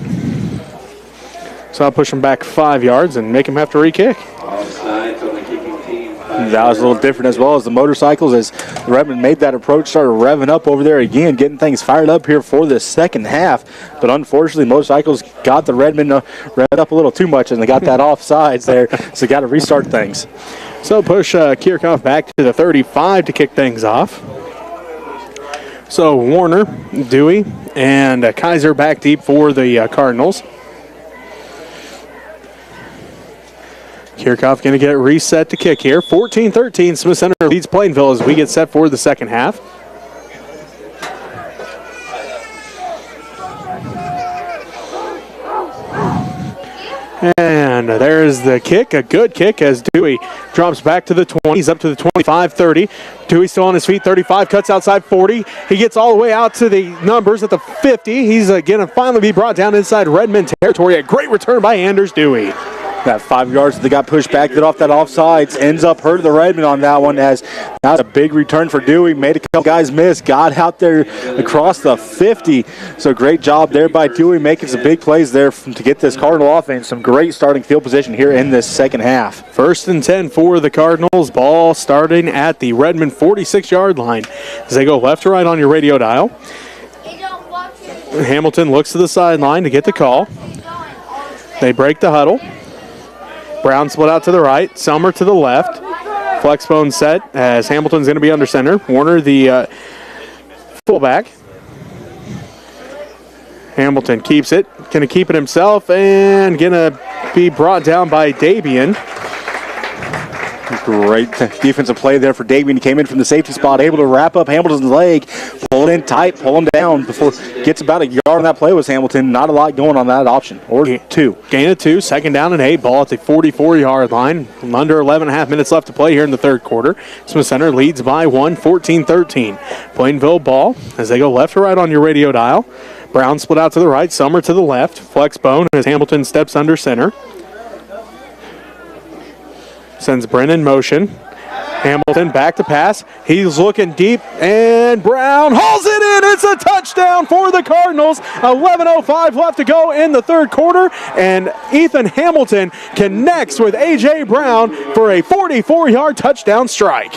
So I'll push him back 5 yards and make him have to re-kick. Offsides on the kicking team. That was a little different as well as the motorcycles as the Redmen made that approach, started revving up over there again, getting things fired up here for the second half. But unfortunately, motorcycles got the Redmen revved up a little too much, and they got that offsides there, so got to restart things. So push Kirchhoff back to the 35 to kick things off. So Warner, Dewey, and Kaiser back deep for the Cardinals. Kirchhoff going to get reset to kick here. 14-13, Smith Center leads Plainville as we get set for the second half. And there's the kick, a good kick as Dewey drops back to the 20s, up to the 25-30. Dewey still on his feet, 35, cuts outside 40. He gets all the way out to the numbers at the 50. He's going to finally be brought down inside Redmond territory. A great return by Anders Dewey. That 5 yards that they got pushed back, get off that offsides, ends up hurting the Redmen on that one as that was a big return for Dewey. Made a couple guys miss, got out there across the 50. So great job there by Dewey, making some big plays there to get this Cardinal offense some great starting field position here in this second half. 1st and 10 for the Cardinals. Ball starting at the Redmond 46-yard line as they go left to right on your radio dial. Hamilton looks to the sideline to get the call. They break the huddle. Brown split out to the right, Selmer to the left. Flexbone set as Hamilton's going to be under center. Warner, the fullback. Hamilton keeps it, going to keep it himself, and going to be brought down by Dabian. Great defensive play there for Davian. He came in from the safety spot, able to wrap up Hamilton's leg, pull it in tight, pull him down before gets about a yard on that play was Hamilton. Not a lot going on that option, or two. Gain of 2, 2nd down and 8, ball at the 44-yard line. Under 11.5 minutes left to play here in the third quarter. Smith Center leads by 1, 14-13. Plainville ball as they go left to right on your radio dial. Brown split out to the right, Summer to the left. Flexbone as Hamilton steps under center. Sends Brennan motion. Hamilton back to pass. He's looking deep, and Brown hauls it in. It's a touchdown for the Cardinals. 11:05 left to go in the third quarter, and Ethan Hamilton connects with A.J. Brown for a 44-yard touchdown strike.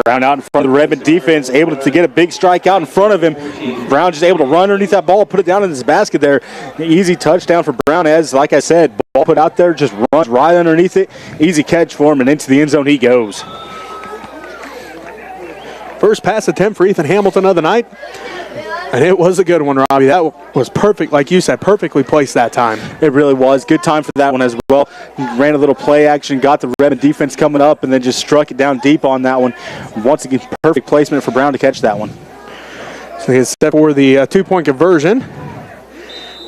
Brown out in front of the Redmond defense, able to get a big strike out in front of him. Brown just able to run underneath that ball, put it down in his basket there. Easy touchdown for Brown, as, like I said, ball put out there, just runs right underneath it. Easy catch for him, and into the end zone he goes. First pass attempt for Ethan Hamilton of the night. And it was a good one, Robbie. That was perfect, like you said, perfectly placed that time. It really was. Good time for that one as well. Ran a little play action, got the Redmond defense coming up, and then just struck it down deep on that one. Once again, perfect placement for Brown to catch that one. So he step for the two-point conversion.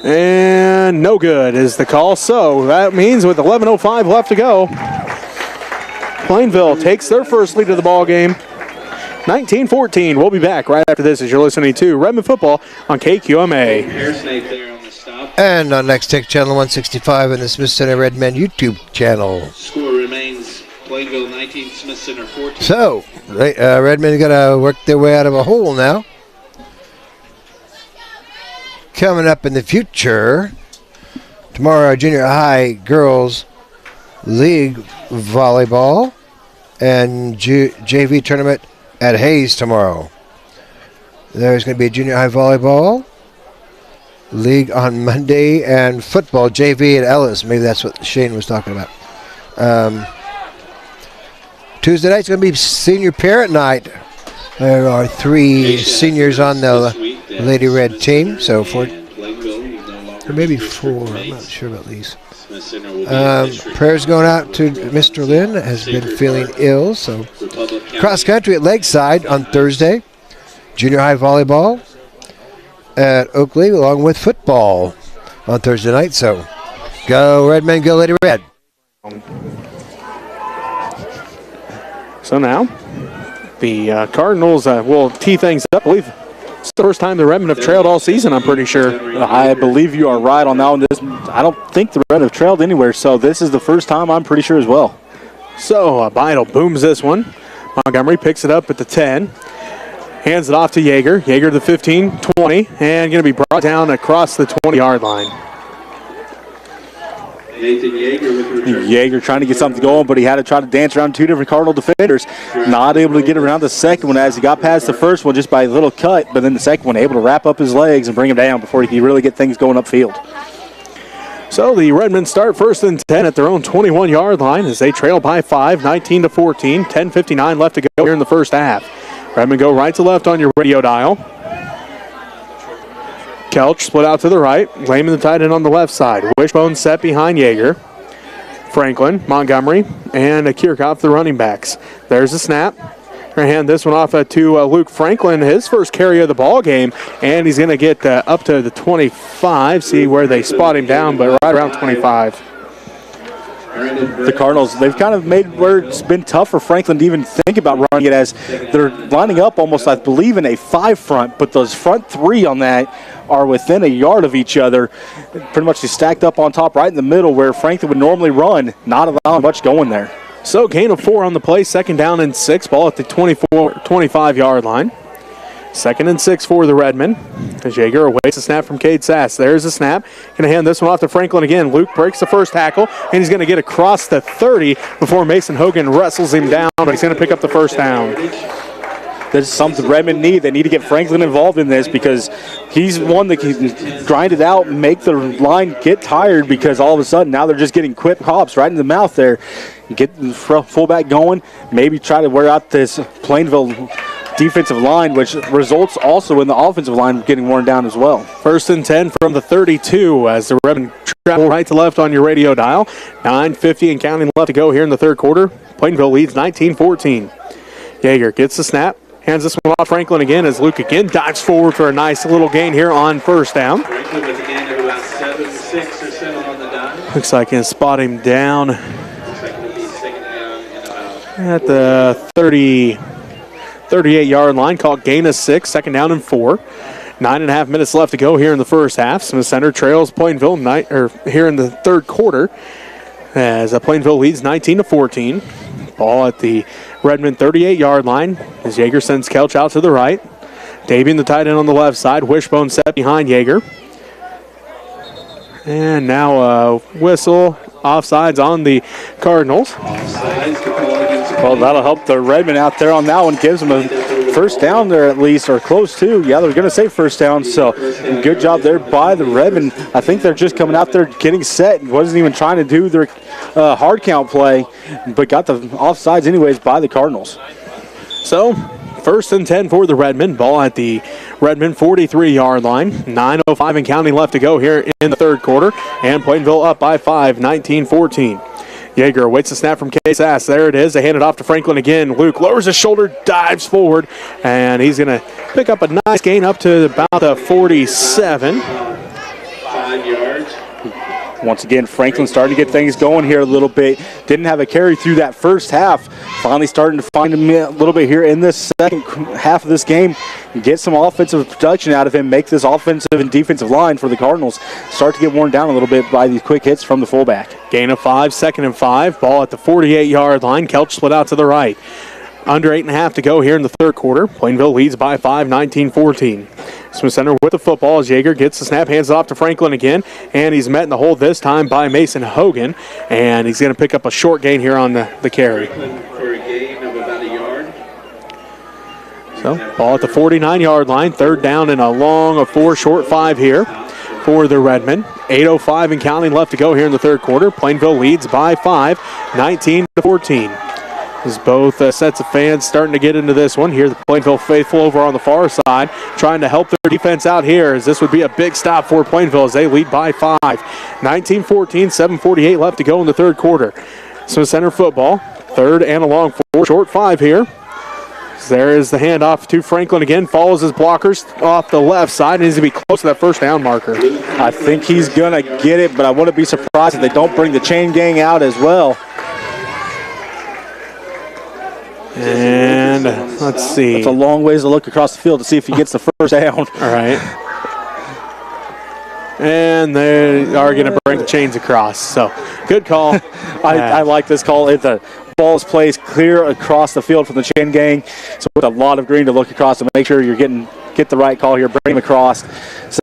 And no good is the call. So that means with 11:05 left to go, Plainville takes their first lead of the ball game. 19-14. We'll be back right after this as you're listening to Redmond Football on KQMA. And on Next Tech Channel 165 and the Smith Center Redmen YouTube channel. Score remains Plainville 19, Smith Center 14. So, Redmen got to work their way out of a hole now. Coming up in the future, tomorrow, Junior High Girls League Volleyball and JV Tournament at Hayes tomorrow. There's going to be a Junior High Volleyball League on Monday and football, JV at Ellis. Maybe that's what Shane was talking about. Tuesday night's going to be Senior Parent Night. There are 3 seniors on the Lady Red team, so 4, or maybe 4, I'm not sure about these. Prayers going out to Mr. Lynn, has been feeling ill, so cross country at Lakeside on Thursday, junior high volleyball at Oakley, along with football on Thursday night. So go Redmen, go Lady Red. So now the Cardinals will tee things up. I believe it's the first time the Redmen have trailed all season, I'm pretty sure. I believe you are right on that one. I don't think the Redmen have trailed anywhere, so this is the first time, I'm pretty sure as well. So Beidle booms this one. Montgomery picks it up at the 10. Hands it off to Yeager. Yeager to the 15, 20, and going to be brought down across the 20-yard line. Nathan Yeager with the return. Yeager trying to get something going, but he had to try to dance around 2 different Cardinal defenders. Not able to get around the second one as he got past the first one just by a little cut, but then the second one able to wrap up his legs and bring him down before he could really get things going upfield. So the Redmen start first and 10 at their own 21-yard line as they trail by 5, 19-14, 10:59 left to go here in the first half. Redmen go right to left on your radio dial. Kelch split out to the right. Lehman the tight end on the left side. Wishbone set behind Yeager. Franklin, Montgomery, and Kirchhoff, the running backs. There's the snap. Going to hand this one off to Luke Franklin, his first carry of the ball game, and he's going to get up to the 25. See where they spot him down, but right around 25. The Cardinals, they've kind of made where it's been tough for Franklin to even think about running it, as they're lining up almost, I believe, in a 5 front, but those front 3 on that are within a yard of each other, pretty much stacked up on top right in the middle where Franklin would normally run, not allowing much going there. So gain of 4 on the play, 2nd down and 6, ball at the 25-yard line. 2nd and 6 for the Redmen. As Yeager awaits a snap from Cade Sass. There's a snap. Going to hand this one off to Franklin again. Luke breaks the first tackle, and he's going to get across the 30 before Mason Hogan wrestles him down, but he's going to pick up the first down. This is something the Redmen need. They need to get Franklin involved in this because he's one that can grind it out and make the line get tired, because all of a sudden now they're just getting quick hops right in the mouth there. Get the fullback going, maybe try to wear out this Plainville defensive line, which results also in the offensive line getting worn down as well. 1st and 10 from the 32 as the Redmen travel right to left on your radio dial. 9:50 and counting left to go here in the third quarter. Plainville leads 19-14. Yeager gets the snap. Hands this one off Franklin again as Luke again dives forward for a nice little gain here on first down. Franklin with a gain of about 7, 6 or 7 on the dime. Looks like he'll spot him down Looks like it'll be 2nd down and about at the 38-yard line. Called gain of 6, 2nd down and 4. 9.5 minutes left to go here in the first half. Smith Center trails Plainville here in the third quarter as Plainville leads 19-14. Ball at the Redmen 38-yard line as Yeager sends Kelch out to the right. Davian, the tight end, on the left side. Wishbone set behind Yeager. And now a whistle. Offsides on the Cardinals. Well, that'll help the Redmen out there on that one. Gives them a first down there at least, or close to. Yeah, they're going to say first down, so good job there by the Redmen. I think they're just coming out there getting set. Wasn't even trying to do their hard count play, but got the offsides anyways by the Cardinals. So, first and 10 for the Redmen. Ball at the Redmen 43-yard line. 9:05 and counting left to go here in the third quarter. And Plainville up by 5, 19-14. Yeager awaits the snap from Case Sass. There it is. They hand it off to Franklin again. Luke lowers his shoulder, dives forward, and he's going to pick up a nice gain up to about the 47. 5 yards. Once again, Franklin starting to get things going here a little bit. Didn't have a carry through that first half. Finally starting to find him a little bit here in this second half of this game. Get some offensive production out of him. Make this offensive and defensive line for the Cardinals start to get worn down a little bit by these quick hits from the fullback. Gain of 5, 2nd and 5. Ball at the 48-yard line. Kelch split out to the right. Under 8.5 to go here in the third quarter. Plainville leads by 5, 19-14. Smith Center with the football as Yeager gets the snap, hands it off to Franklin again, and he's met in the hole this time by Mason Hogan, and he's going to pick up a short gain here on the carry. For a gain of about a yard. So, ball at the 49-yard line, third down and a long, a 4, short 5 here for the Redmen. 8:05 and counting left to go here in the third quarter. Plainville leads by 5, 19-14. As both sets of fans starting to get into this one. Here the Plainville faithful over on the far side trying to help their defense out here, as this would be a big stop for Plainville as they lead by 5. 19-14, 7:48 left to go in the third quarter. Smith Center football, third and a long 4, short 5 here. There is the handoff to Franklin again, follows his blockers off the left side, and he's going to be close to that first down marker. I think he's going to get it, but I wouldn't be surprised if they don't bring the chain gang out as well. And let's see. It's a long ways to look across the field to see if he gets the first down. All right. And they are going to bring the chains across. So, good call. I like this call. The ball is placed clear across the field from the chain gang. So, with a lot of green to look across to make sure you're get the right call here, bring him across.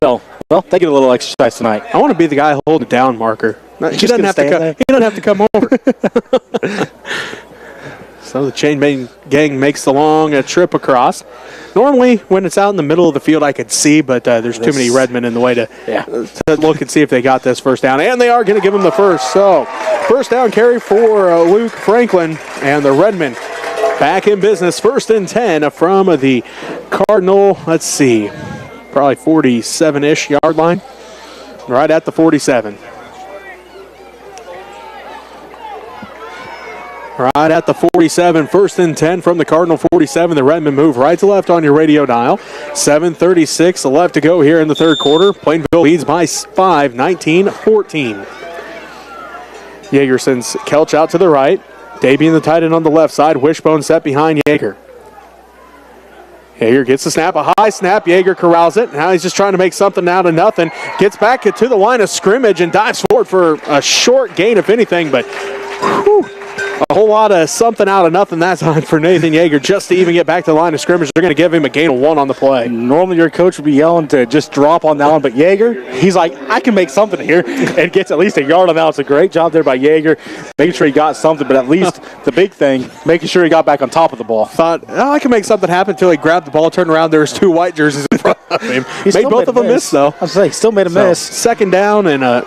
So, well, they get a little exercise tonight. I want to be the guy holding the down marker. He doesn't have to come over. So the chain gang makes the long trip across. Normally, when it's out in the middle of the field, I could see, but there's too many Redmen in the way to look and see if they got this first down. And they are going to give him the first. So, first down carry for Luke Franklin, and the Redmen back in business. 1st and 10 from the Cardinal, let's see, probably 47-ish yard line. Right at the 47. Right at the 47, 1st and 10 from the Cardinal 47. The Redmen move right to left on your radio dial. 7:36 left to go here in the third quarter. Plainville leads by 5, 19-14. Yeager sends Kelch out to the right. Davian, the tight end, on the left side. Wishbone set behind Yeager. Yeager gets the snap, a high snap. Yeager corrals it. Now he's just trying to make something out of nothing. Gets back to the line of scrimmage and dives forward for a short gain, if anything, but whew, a whole lot of something out of nothing that time for Nathan Yeager just to even get back to the line of scrimmage. They're going to give him a gain of 1 on the play. Normally your coach would be yelling to just drop on that one, but Yeager, he's like, I can make something here, and gets at least a yard on that. It's a great job there by Yeager, making sure he got something, but at least the big thing, making sure he got back on top of the ball. Thought, I can make something happen until he grabbed the ball, turned around, there was 2 white jerseys in front of him. Made both of them miss, though. I was saying, still made a miss. Second down and a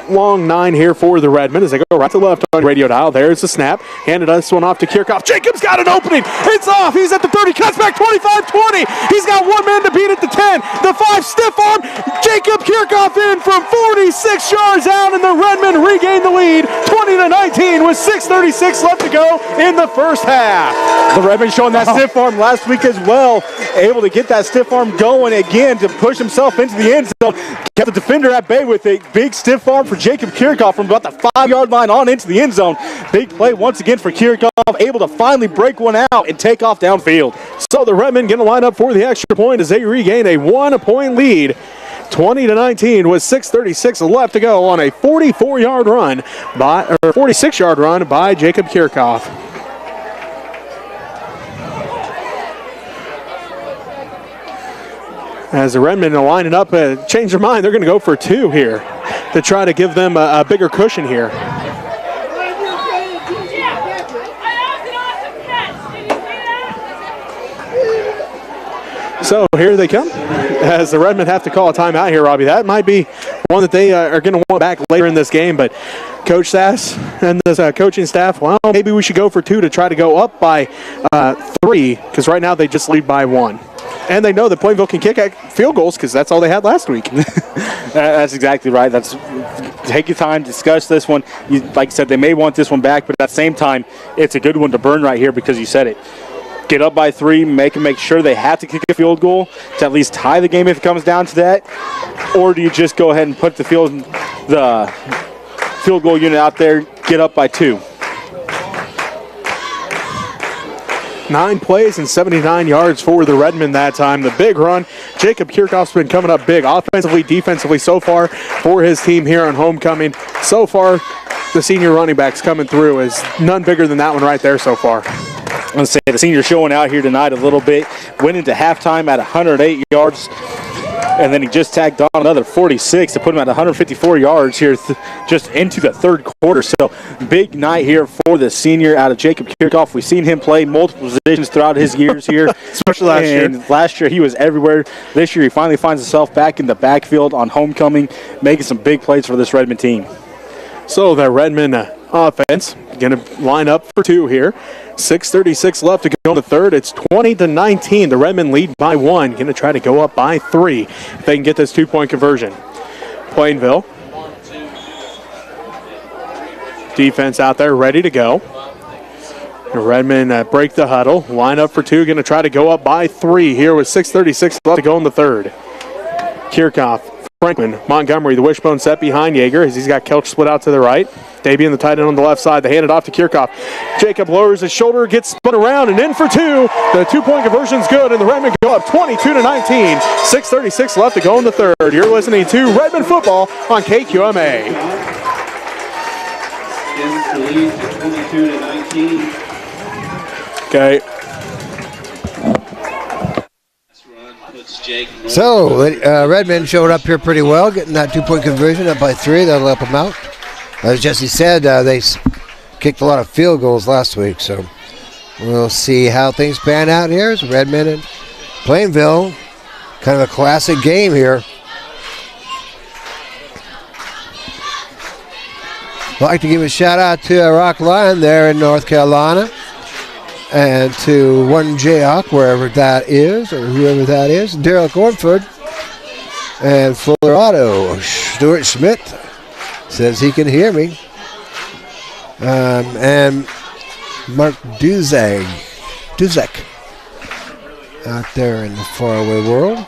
long 9 here for the Redmen as they go right to left on the radio dial. There's the snap. Handed this one off to Kirchhoff. Jacob's got an opening. It's off. He's at the 30. Cuts back 25-20. He's got one man to beat at the 10. The 5 stiff arm. Jacob Kirchhoff in from 46 yards out, and the Redmen regain the lead 20-19 with 6:36 left to go in the first half. The Redmen showing that stiff arm last week as well. Able to get that stiff arm going again to push himself into the end zone. Kept the defender at bay with a big stiff arm for Jacob Kirchhoff from about the 5-yard line on into the end zone. Big play once again for Kirchhoff, able to finally break one out and take off downfield. So the Redmen going to line up for the extra point as they regain a 1-point lead. 20-19 with 6:36 left to go on a 46-yard run by Jacob Kirchhoff. As the Redmen are lining up, change their mind. They're going to go for 2 here to try to give them a bigger cushion here. So here they come as the Redmen have to call a timeout here, Robbie. That might be one that they are going to want back later in this game, but Coach Sass and the coaching staff, well, maybe we should go for 2 to try to go up by 3, because right now they just lead by 1. And they know that Plainville can kick field goals because that's all they had last week. That's exactly right. Take your time, discuss this one. Like I said, they may want this one back, but at the same time, it's a good one to burn right here because you said it. Get up by 3, make sure they have to kick a field goal to at least tie the game if it comes down to that, or do you just go ahead and put the field goal unit out there, get up by 2? 9 plays and 79 yards for the Redmen that time. The big run. Jacob Kirchhoff's been coming up big offensively, defensively so far for his team here on homecoming. So far, the senior running back's coming through is none bigger than that one right there so far. I'm going to say the senior showing out here tonight a little bit. Went into halftime at 108 yards, and then he just tagged on another 46 to put him at 154 yards here just into the third quarter. So big night here for the senior out of Jacob Kirchhoff. We've seen him play multiple positions throughout his years here. Especially last year. Last year he was everywhere. This year he finally finds himself back in the backfield on homecoming, making some big plays for this Redmen team. So the Redmen offense going to line up for 2 here. 6:36 left to go in the third. It's 20-19. The Redmen lead by 1. Going to try to go up by 3 if they can get this 2-point conversion. Plainville. Defense out there ready to go. The Redmen break the huddle. Line up for 2. Going to try to go up by 3 here with 6:36 left to go in the third. Kirchhoff, Franklin, Montgomery, the wishbone set behind Yeager as he's got Kelch split out to the right. Davey in the tight end on the left side. They hand it off to Kirchhoff. Jacob lowers his shoulder, gets spun around, and in for 2. The 2-point conversion's good, and the Redmen go up 22-19. 6:36 left to go in the third. You're listening to Redmen football on KQMA. Against the lead, 22-19. Okay. So, Redmen showed up here pretty well, getting that 2-point conversion up by 3. That'll help them out. As Jesse said, they kicked a lot of field goals last week, so we'll see how things pan out here. It's Redmen and Plainville, kind of a classic game here. I'd like to give a shout out to Rock Lion there in North Carolina, and to One Jayhawk, wherever that is, or whoever that is, Daryl Cornford, and Fuller Auto. Stuart Schmidt says he can hear me. And Mark Duzek out there in the faraway world.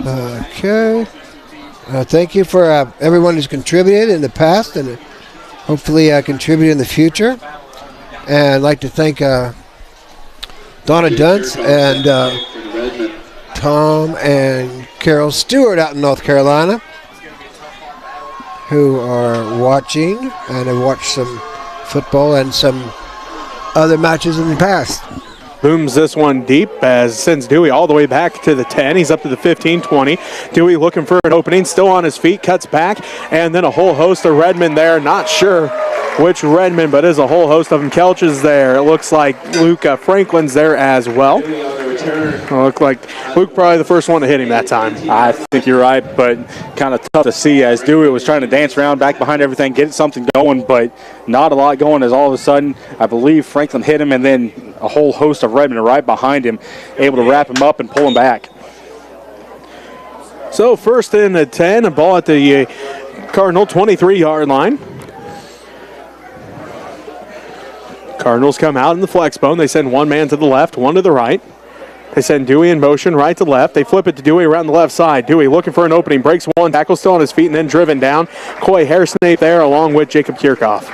Okay. Thank you for everyone who's contributed in the past and hopefully contribute in the future. And I'd like to thank Donna Duntz and Tom and Carol Stewart out in North Carolina who are watching and have watched some football and some other matches in the past. Booms this one deep as sends Dewey all the way back to the 10. He's up to the 15, 20. Dewey looking for an opening, still on his feet, cuts back, and then a whole host of Redmen there. Not sure which Redmen, but there's a whole host of them. Kelch is there. It looks like Luke Franklin's there as well. It looked like Luke probably the first one to hit him that time. I think you're right, but kind of tough to see as Dewey was trying to dance around back behind everything, get something going, but not a lot going as all of a sudden, I believe Franklin hit him and then a whole host of Redmen right behind him, able to wrap him up and pull him back. So first and 10, a ball at the Cardinal 23-yard line. Cardinals come out in the flex bone. They send one man to the left, one to the right. They send Dewey in motion right to left. They flip it to Dewey around the left side. Dewey looking for an opening, breaks one, tackle still on his feet, and then driven down. Coy Hairsnape there along with Jacob Kirchhoff.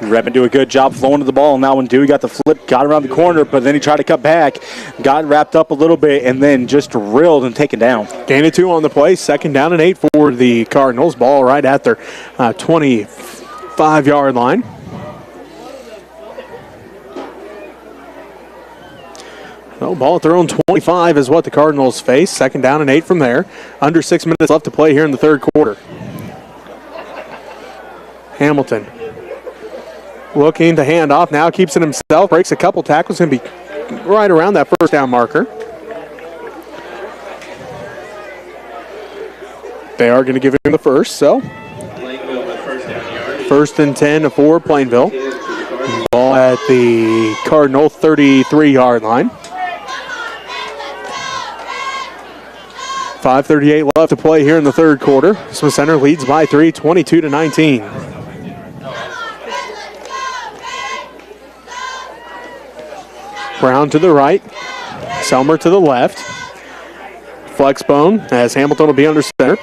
Redmen do a good job flowing to the ball. Now when Dewey got the flip, got around the corner, but then he tried to cut back, got wrapped up a little bit, and then just drilled and taken down. Gain of 2 on the play. 2nd down and 8 for the Cardinals. Ball right at their 25 5-yard line. No, ball at their own 25 is what the Cardinals face. 2nd down and 8 from there. Under 6 minutes left to play here in the third quarter. Hamilton looking to hand off. Now keeps it himself. Breaks a couple tackles. Going to be right around that first down marker. They are going to give him the first, so 1st and 10 for Plainville. Ball at the Cardinal 33-yard line. 5:38 left to play here in the third quarter. Smith Center leads by 3, 22-19. Brown to the right. Selmer to the left. Flex bone as Hamilton will be under center.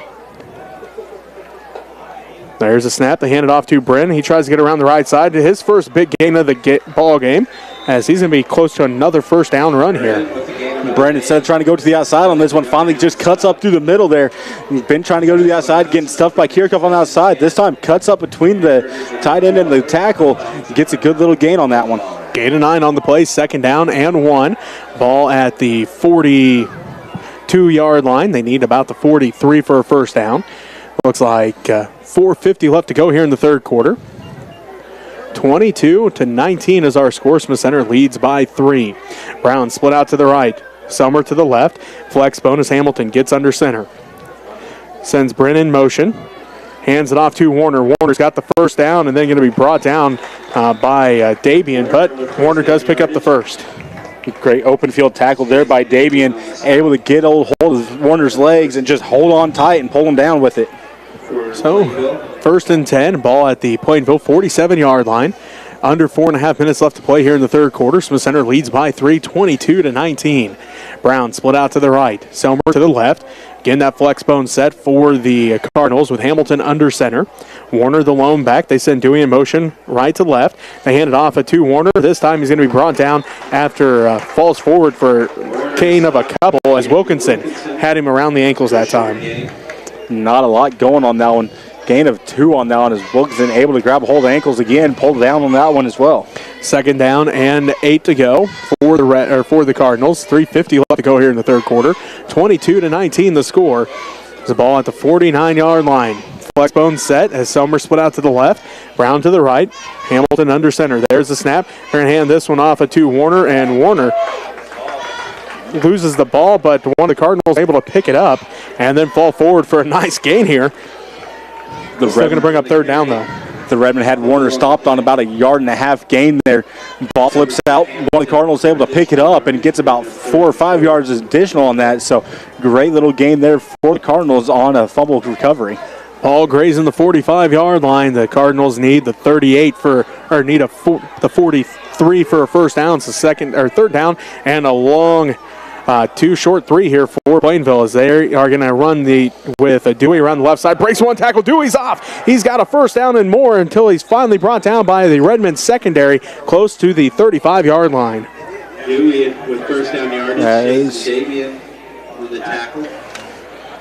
There's a snap. They hand it off to Bryn. He tries to get around the right side. His first big gain of the ball game, as he's going to be close to another first down run here. Brent, instead of trying to go to the outside on this one, finally just cuts up through the middle there. Been trying to go to the outside, getting stuffed by Kirchhoff on the outside. This time cuts up between the tight end and the tackle. Gets a good little gain on that one. Gain of 9 on the play. 2nd down and 1. Ball at the 42-yard line. They need about the 43 for a first down. Looks like 4:50 left to go here in the third quarter. 22-19 is our score. Smith Center leads by 3. Brown split out to the right. Selmer to the left. Flex bonus. Hamilton gets under center. Sends Bryn in motion. Hands it off to Warner. Warner's got the first down and then going to be brought down by Dabian, but Warner does pick up the first. Great open field tackle there by Dabian. Able to get hold of Warner's legs and just hold on tight and pull him down with it. So, 1st and 10, ball at the Plainville 47-yard line. Under 4.5 minutes left to play here in the third quarter. Smith Center leads by 3, 22-19. Brown split out to the right. Selmer to the left. Again, that flex bone set for the Cardinals with Hamilton under center. Warner the lone back. They send Dewey in motion right to left. They hand it off to Warner. This time he's going to be brought down after falls forward for gain of a couple as Wilkinson had him around the ankles that time. Not a lot going on that one. Gain of 2 on that one as Wilkinson able to grab a hold of ankles again, pull down on that one as well. 2nd down and 8 to go for the Cardinals. 3:50 left to go here in the third quarter. 22-19 the score. There's a ball at the 49-yard line. Flexbone set as Selmer split out to the left. Brown to the right. Hamilton under center. There's the snap. They're going to hand this one off to Warner, and Warner loses the ball, but one of the Cardinals able to pick it up and then fall forward for a nice gain here. They're still going to bring up 3rd down, though. The Redmen had Warner stopped on about a 1.5 gain there. Ball flips out. One of the Cardinals able to pick it up and gets about 4 or 5 yards additional on that. So great little gain there for the Cardinals on a fumble recovery. Ball grazing the 45-yard line. The Cardinals need the 38 the 43 for a first down. It's the 3rd down and a long 2 short 3 here for Plainville as they are going to run with Dewey around the left side. Breaks one tackle. Dewey's off. He's got a first down and more until he's finally brought down by the Redmen secondary close to the 35-yard line. Dewey with first down yardage. Davian on the tackle.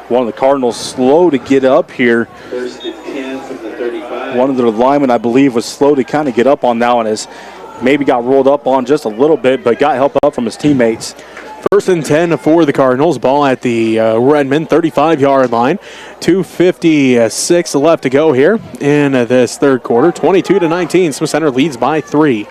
One of the Cardinals slow to get up here. 1st and 10 from the 35. One of the linemen, I believe, was slow to kind of get up on that one as maybe got rolled up on just a little bit, but got help up from his teammates. 1st and 10 for the Cardinals. Ball at the Redmen 35-yard line. 2:56 left to go here in this third quarter. 22-19. Smith Center leads by 3.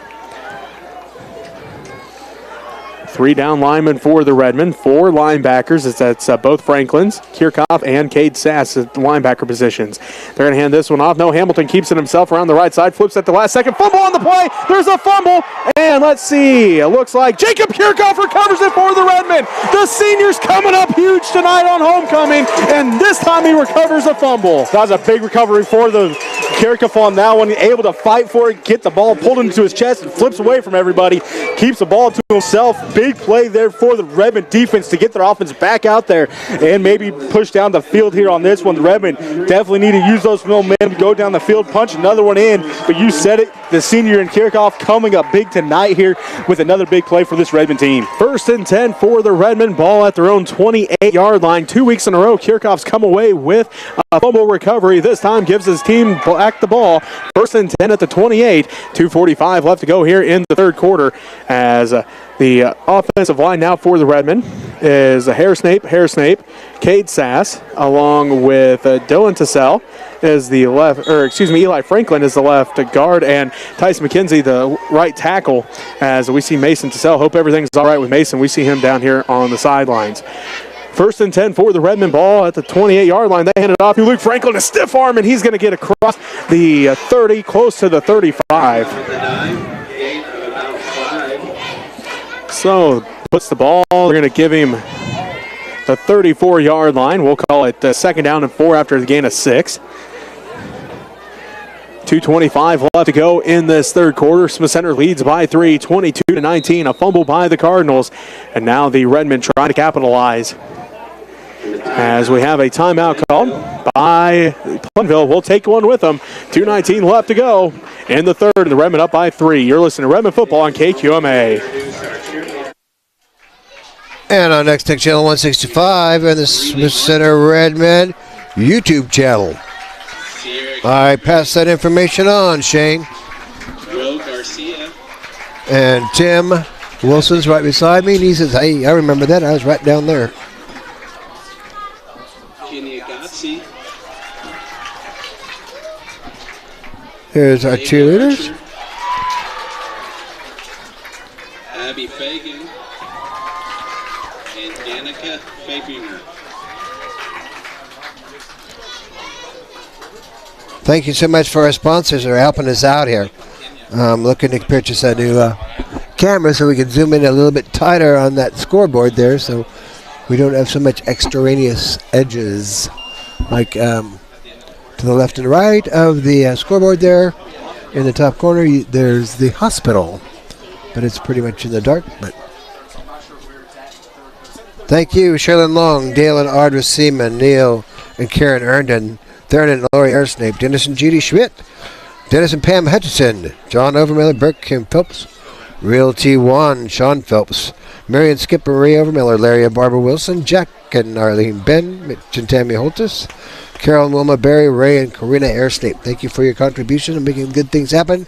3 down linemen for the Redmen. 4 linebackers. That's both Franklin's, Kirchhoff, and Cade Sass at the linebacker positions. They're going to hand this one off. No, Hamilton keeps it himself around the right side. Flips at the last second. Fumble on the play. There's a fumble. And let's see. It looks like Jacob Kirchhoff recovers it for the Redmen. The senior's coming up huge tonight on homecoming. And this time he recovers a fumble. That was a big recovery for the Kirchhoff on that one. Able to fight for it, get the ball pulled into his chest, and flips away from everybody. Keeps the ball to himself. Big play there for the Redmen defense to get their offense back out there and maybe push down the field here on this one. The Redmen definitely need to use those momentum, go down the field, punch another one in. But you said it, the senior and Kirchhoff coming up big tonight here with another big play for this Redmen team. 1st and 10 for the Redmen. Ball at their own 28-yard line. 2 weeks in a row, Kirchhoff's come away with a fumble recovery. This time gives his team back the ball. First and 10 at the 28. 2:45 left to go here in the third quarter as the offensive line now for the Redmen is Hairsnape, Cade Sass, along with Dylan Tassell is the Eli Franklin is the left guard, and Tyson McKenzie, the right tackle, as we see Mason Tassell. Hope everything's all right with Mason. We see him down here on the sidelines. First and 10 for the Redmen, ball at the 28-yard line. They hand it off to Luke Franklin, a stiff arm, and he's going to get across the 30, close to the 35. So puts the ball. We're going to give him the 34-yard line. We'll call it second down and 4 after the gain of 6. 2:25 left to go in this third quarter. Smith Center leads by 3, 22-19. A fumble by the Cardinals, and now the Redmen trying to capitalize. As we have a timeout called by Plainville, we'll take one with them. 2:19 left to go in the third, and the Redmen up by 3. You're listening to Redmen football on KQMA. And on Next Tech Channel 165 and the Smith Center Redmen YouTube channel. I pass that information on, Shane. Will Garcia. And Tim Wilson's right beside me, and he says, hey, I remember that. I was right down there. Kenny Agazzi. Here's our cheerleaders. Abby Fagan. And Danica Fabinger. Thank you so much for our sponsors who are helping us out here. Looking to purchase a new camera so we can zoom in a little bit tighter on that scoreboard there, so we don't have so much extraneous edges like to the left and right of the scoreboard there. In the top corner, there's the hospital, but it's pretty much in the dark. But thank you, Sherilyn Long, Dale and Audra Seaman, Neil and Karen Erndon, Theron and Lori Ersnape, Dennis and Judy Schmidt, Dennis and Pam Hutchison, John Overmiller, Burke Kim Phelps, Real T1, Sean Phelps, Marion Skipper, Ray Overmiller, Larry and Barbara Wilson, Jack and Arlene Ben, Mitch and Tammy Holtis, Carol and Wilma Berry, Ray and Karina Ersnape. Thank you for your contribution and making good things happen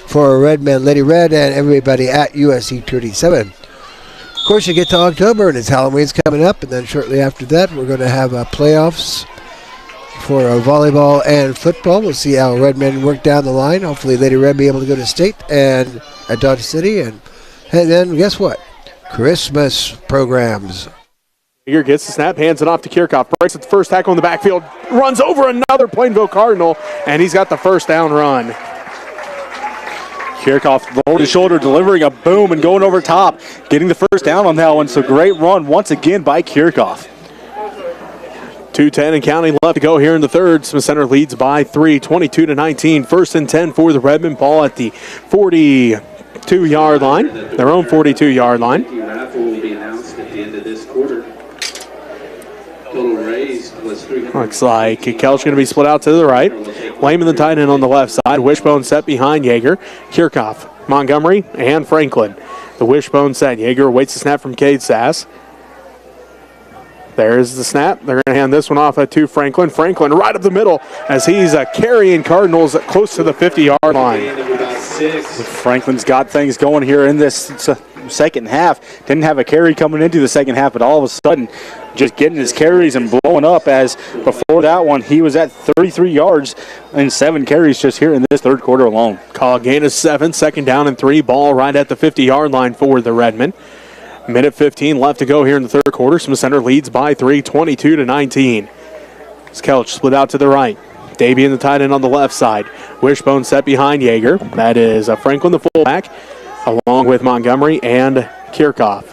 for Redmen Lady Red and everybody at USC 37. Of course, you get to October and it's Halloween's coming up, and then shortly after that, we're going to have playoffs for volleyball and football. We'll see how Redmen work down the line. Hopefully Lady Red be able to go to state and at Dodge City. And then guess what? Christmas programs. Here gets the snap, hands it off to Kirchhoff. Breaks at the first tackle in the backfield. Runs over another Plainville Cardinal, and he's got the first down run. Kirchhoff lowered his shoulder, delivering a boom and going over top, getting the first down on that one. So great run once again by Kirchhoff. 2:10 and counting left to go here in the third. Smith Center leads by 3, 22-19. First and 10 for the Redmen, ball at the 42-yard line, their own 42-yard line. The raffle will be announced at the end of this quarter. Total raised was $300. Looks like Kelch going to be split out to the right. Lehman the tight end on the left side. Wishbone set behind Yeager. Kirchhoff, Montgomery, and Franklin. The wishbone set. Yeager awaits the snap from Cade Sass. There's the snap. They're going to hand this one off to Franklin. Franklin right up the middle as he's carrying Cardinals close to the 50-yard line. Franklin's got things going here in this second half. Didn't have a carry coming into the second half, but all of a sudden just getting his carries and blowing up, as before that one he was at 33 yards and 7 carries just here in this third quarter alone. Call a gain of 7, second down and 3. Ball right at the 50-yard line for the Redmen. Minute 15 left to go here in the third quarter. Smith Center leads by 3, 22-19. Kelch split out to the right. Davey in the tight end on the left side. Wishbone set behind Yeager. That is Franklin, the fullback, along with Montgomery and Kirchhoff.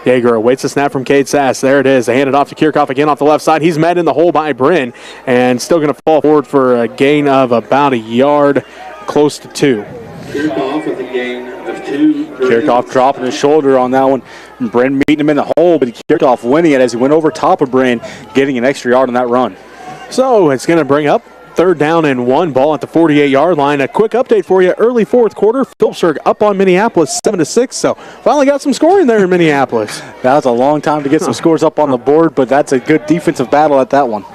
Yeager awaits the snap from Cade Sass. There it is. They hand it off to Kirchhoff again off the left side. He's met in the hole by Bryn and still going to fall forward for a gain of about a yard, close to 2. Kirchhoff with a gain of 2. Kirchhoff dropping his shoulder on that one. Bryn meeting him in the hole, but Kirchhoff winning it as he went over top of Bryn, getting an extra yard on that run. So it's going to bring up third down and 1, ball at the 48-yard line. A quick update for you. Early fourth quarter, Phillipsburg up on Minneapolis 7-6. So finally got some scoring there in Minneapolis. That was a long time to get some scores up on the board, but that's a good defensive battle at that one.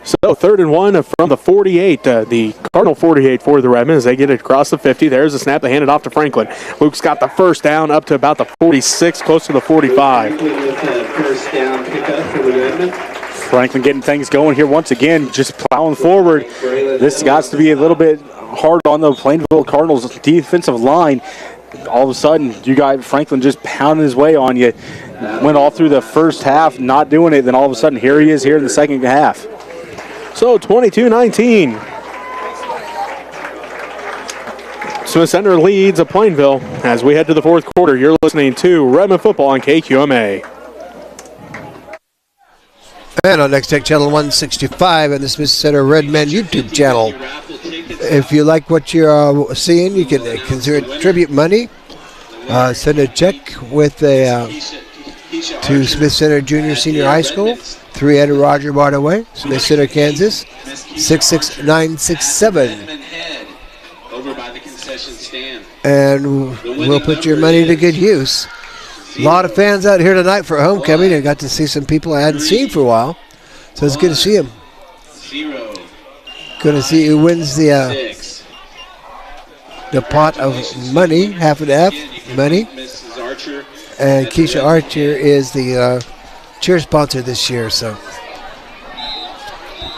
So 3rd and 1 from the 48, the Cardinal 48 for the Redmen as they get it across the 50. There's a snap. They hand it off to Franklin. Luke's got the first down up to about the 46, close to the 45. Franklin with the first down pickup for the Redmen. Franklin getting things going here once again, just plowing forward. This got to be a little bit hard on the Plainville Cardinals defensive line. All of a sudden, you got Franklin just pounding his way on you. Went all through the first half, not doing it. Then all of a sudden, here he is here in the second half. So 22-19. Smith Center leads Plainville as we head to the fourth quarter. You're listening to Redmen Football on KQMA. And on Next Tech Channel 165 and the Smith Center Redmen YouTube channel. If you like what you're seeing, you can contribute money. Send a check with to Smith Center Junior Senior High School, 300 Roger Bartaway, Smith Center, Kansas, 66967. Over by the concession stand. And we'll put your money to good use. A lot of fans out here tonight for homecoming. I got to see some people I hadn't seen for a while. So it's good to see them. Going to see who wins the pot of money, half and half money. And Keisha Archer is the cheer sponsor this year. So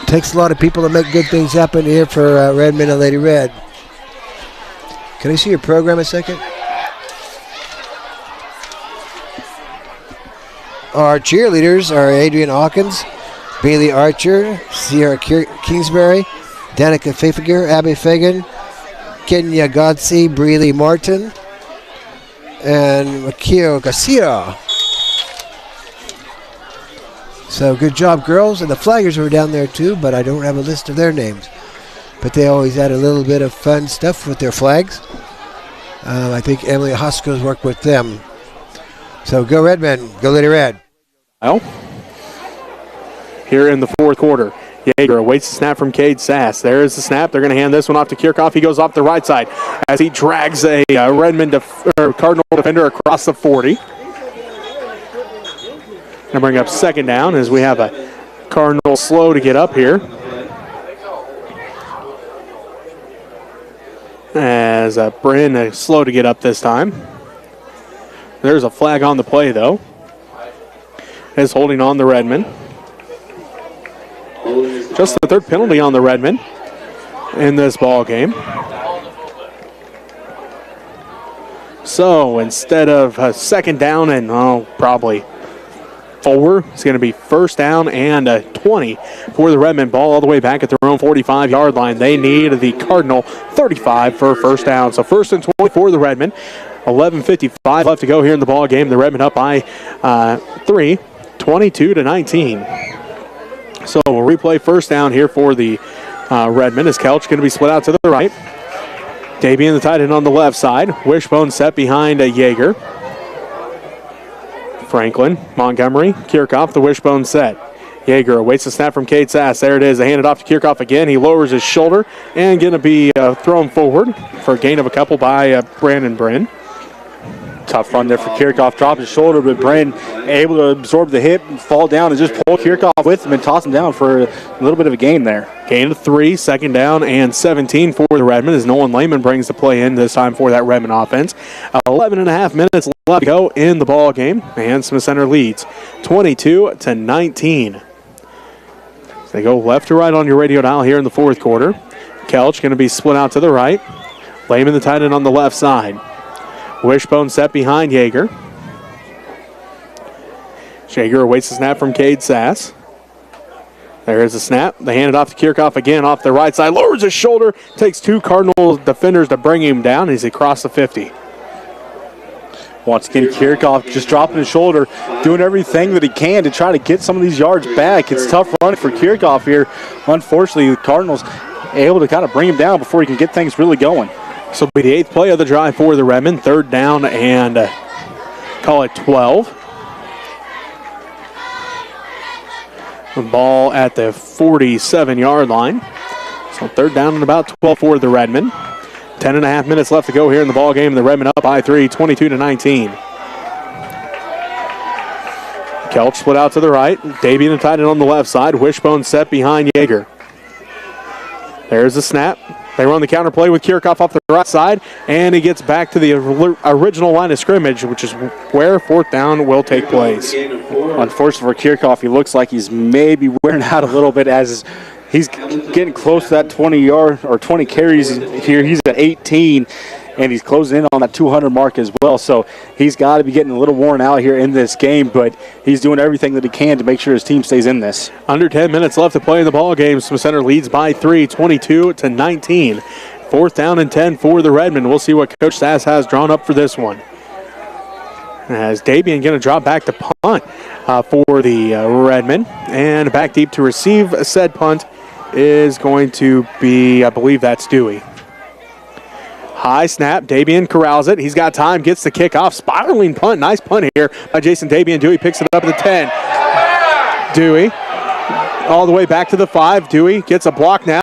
it takes a lot of people to make good things happen here for Redmen and Lady Red. Can I see your program a second? Our cheerleaders are Adrian Hawkins, Bailey Archer, Sierra Kingsbury, Danica Pfeffiger, Abby Fagan, Kenya Godse, Breely Martin, and Makio Garcia. So good job, girls. And the flaggers were down there too, but I don't have a list of their names. But they always add a little bit of fun stuff with their flags. I think Emily Hoskins worked with them. So go Redmen, go Lady Red. Well, here in the fourth quarter, Yeager awaits the snap from Cade Sass. There is the snap. They're going to hand this one off to Kirchhoff. He goes off the right side as he drags a Redmen Cardinal defender across the 40. Going to bring up second down as we have a Cardinal slow to get up here. As Bryn slow to get up this time. There's a flag on the play, though. Is holding on the Redmen. Just the third penalty on the Redmen in this ball game. So instead of a second down and probably 4, it's going to be first down and 20 for the Redmen. Ball all the way back at their own 45-yard line. They need the Cardinal 35 for first down. So first and 20 for the Redmen. 11:55 left to go here in the ball game. The Redmen up by 3, 22-19. So we'll replay first down here for the Redmen as Kelch going to be split out to the right. Davian the tight end on the left side. Wishbone set behind Yeager. Franklin, Montgomery, Kirchhoff, the wishbone set. Yeager awaits the snap from Cade Sass. There it is. They hand it off to Kirchhoff again. He lowers his shoulder and going to be thrown forward for a gain of a couple by Brandon Bryn. Tough run there for Kirchhoff. Dropped his shoulder, but Bryn able to absorb the hit and fall down and just pull Kirchhoff with him and toss him down for a little bit of a gain there. Gain of 3, second down and 17 for the Redmen as Nolan Lehman brings the play in this time for that Redmen offense. 11 and a half minutes left to go in the ball game, and Smith Center leads 22-19. They go left to right on your radio dial here in the fourth quarter. Kelch going to be split out to the right. Lehman the tight end on the left side. Wishbone set behind Yeager. Yeager awaits the snap from Cade Sass. There is a snap. They hand it off to Kirchhoff again off the right side. Lowers his shoulder. Takes 2 Cardinal defenders to bring him down as he crosses the 50. Once again, Kirchhoff just dropping his shoulder, doing everything that he can to try to get some of these yards back. It's tough running for Kirchhoff here. Unfortunately, the Cardinals able to kind of bring him down before he can get things really going. So it'll be the 8th play of the drive for the Redmen. Third down and call it 12. The ball at the 47-yard line. So third down and about 12 for the Redmen. 10 and a half minutes left to go here in the ball game. The Redmen up by 3, 22-19. Kelch split out to the right. Davian tied it on the left side. Wishbone set behind Yeager. There's the snap. They run the counter play with Kirchhoff off the right side, and he gets back to the original line of scrimmage, which is where fourth down will take place. Unfortunately for Kirchhoff, he looks like he's maybe wearing out a little bit as he's getting close to that 20-yard or 20 carries here. He's at 18, and he's closing in on that 200 mark as well. So he's got to be getting a little worn out here in this game, but he's doing everything that he can to make sure his team stays in this. Under 10 minutes left to play in the ball game. Smith Center leads by 3, 22-19. Fourth down and 10 for the Redmen. We'll see what Coach Sass has drawn up for this one. As Davian going to drop back to punt for the Redmen. And back deep to receive said punt is going to be, I believe that's Dewey. High snap, Davian corrals it. He's got time, gets the kickoff. Spiraling punt, nice punt here by Jason Davian. Dewey picks it up at the 10. Dewey all the way back to the 5. Dewey gets a block now.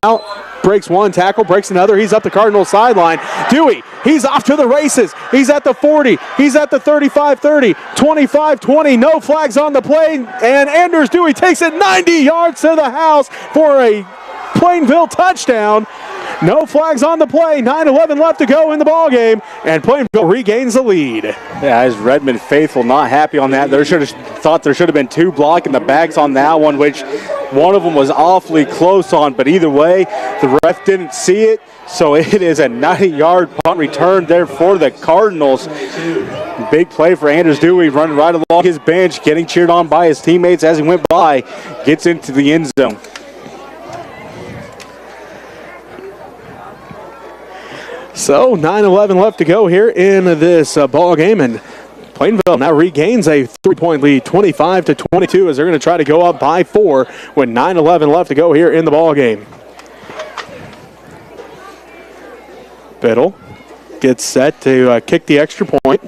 Breaks one tackle, breaks another. He's up the Cardinals sideline. Dewey, he's off to the races. He's at the 40. He's at the 35-30, 25-20. No flags on the play. And Anders Dewey takes it 90 yards to the house for a Plainville touchdown. No flags on the play. 9:11 left to go in the ball game, and Plainville regains the lead. Yeah, as Redmond faithful, not happy on that. There should have been 2 blocking the backs on that one, which one of them was awfully close on. But either way, the ref didn't see it, so it is a 90-yard punt return there for the Cardinals. Big play for Anders Dewey, running right along his bench, getting cheered on by his teammates as he went by, gets into the end zone. So 9:11 left to go here in this ball game, and Plainville now regains a 3-point lead, 25-22, as they're going to try to go up by 4 with 9:11 left to go here in the ball game. Biddle gets set to kick the extra point.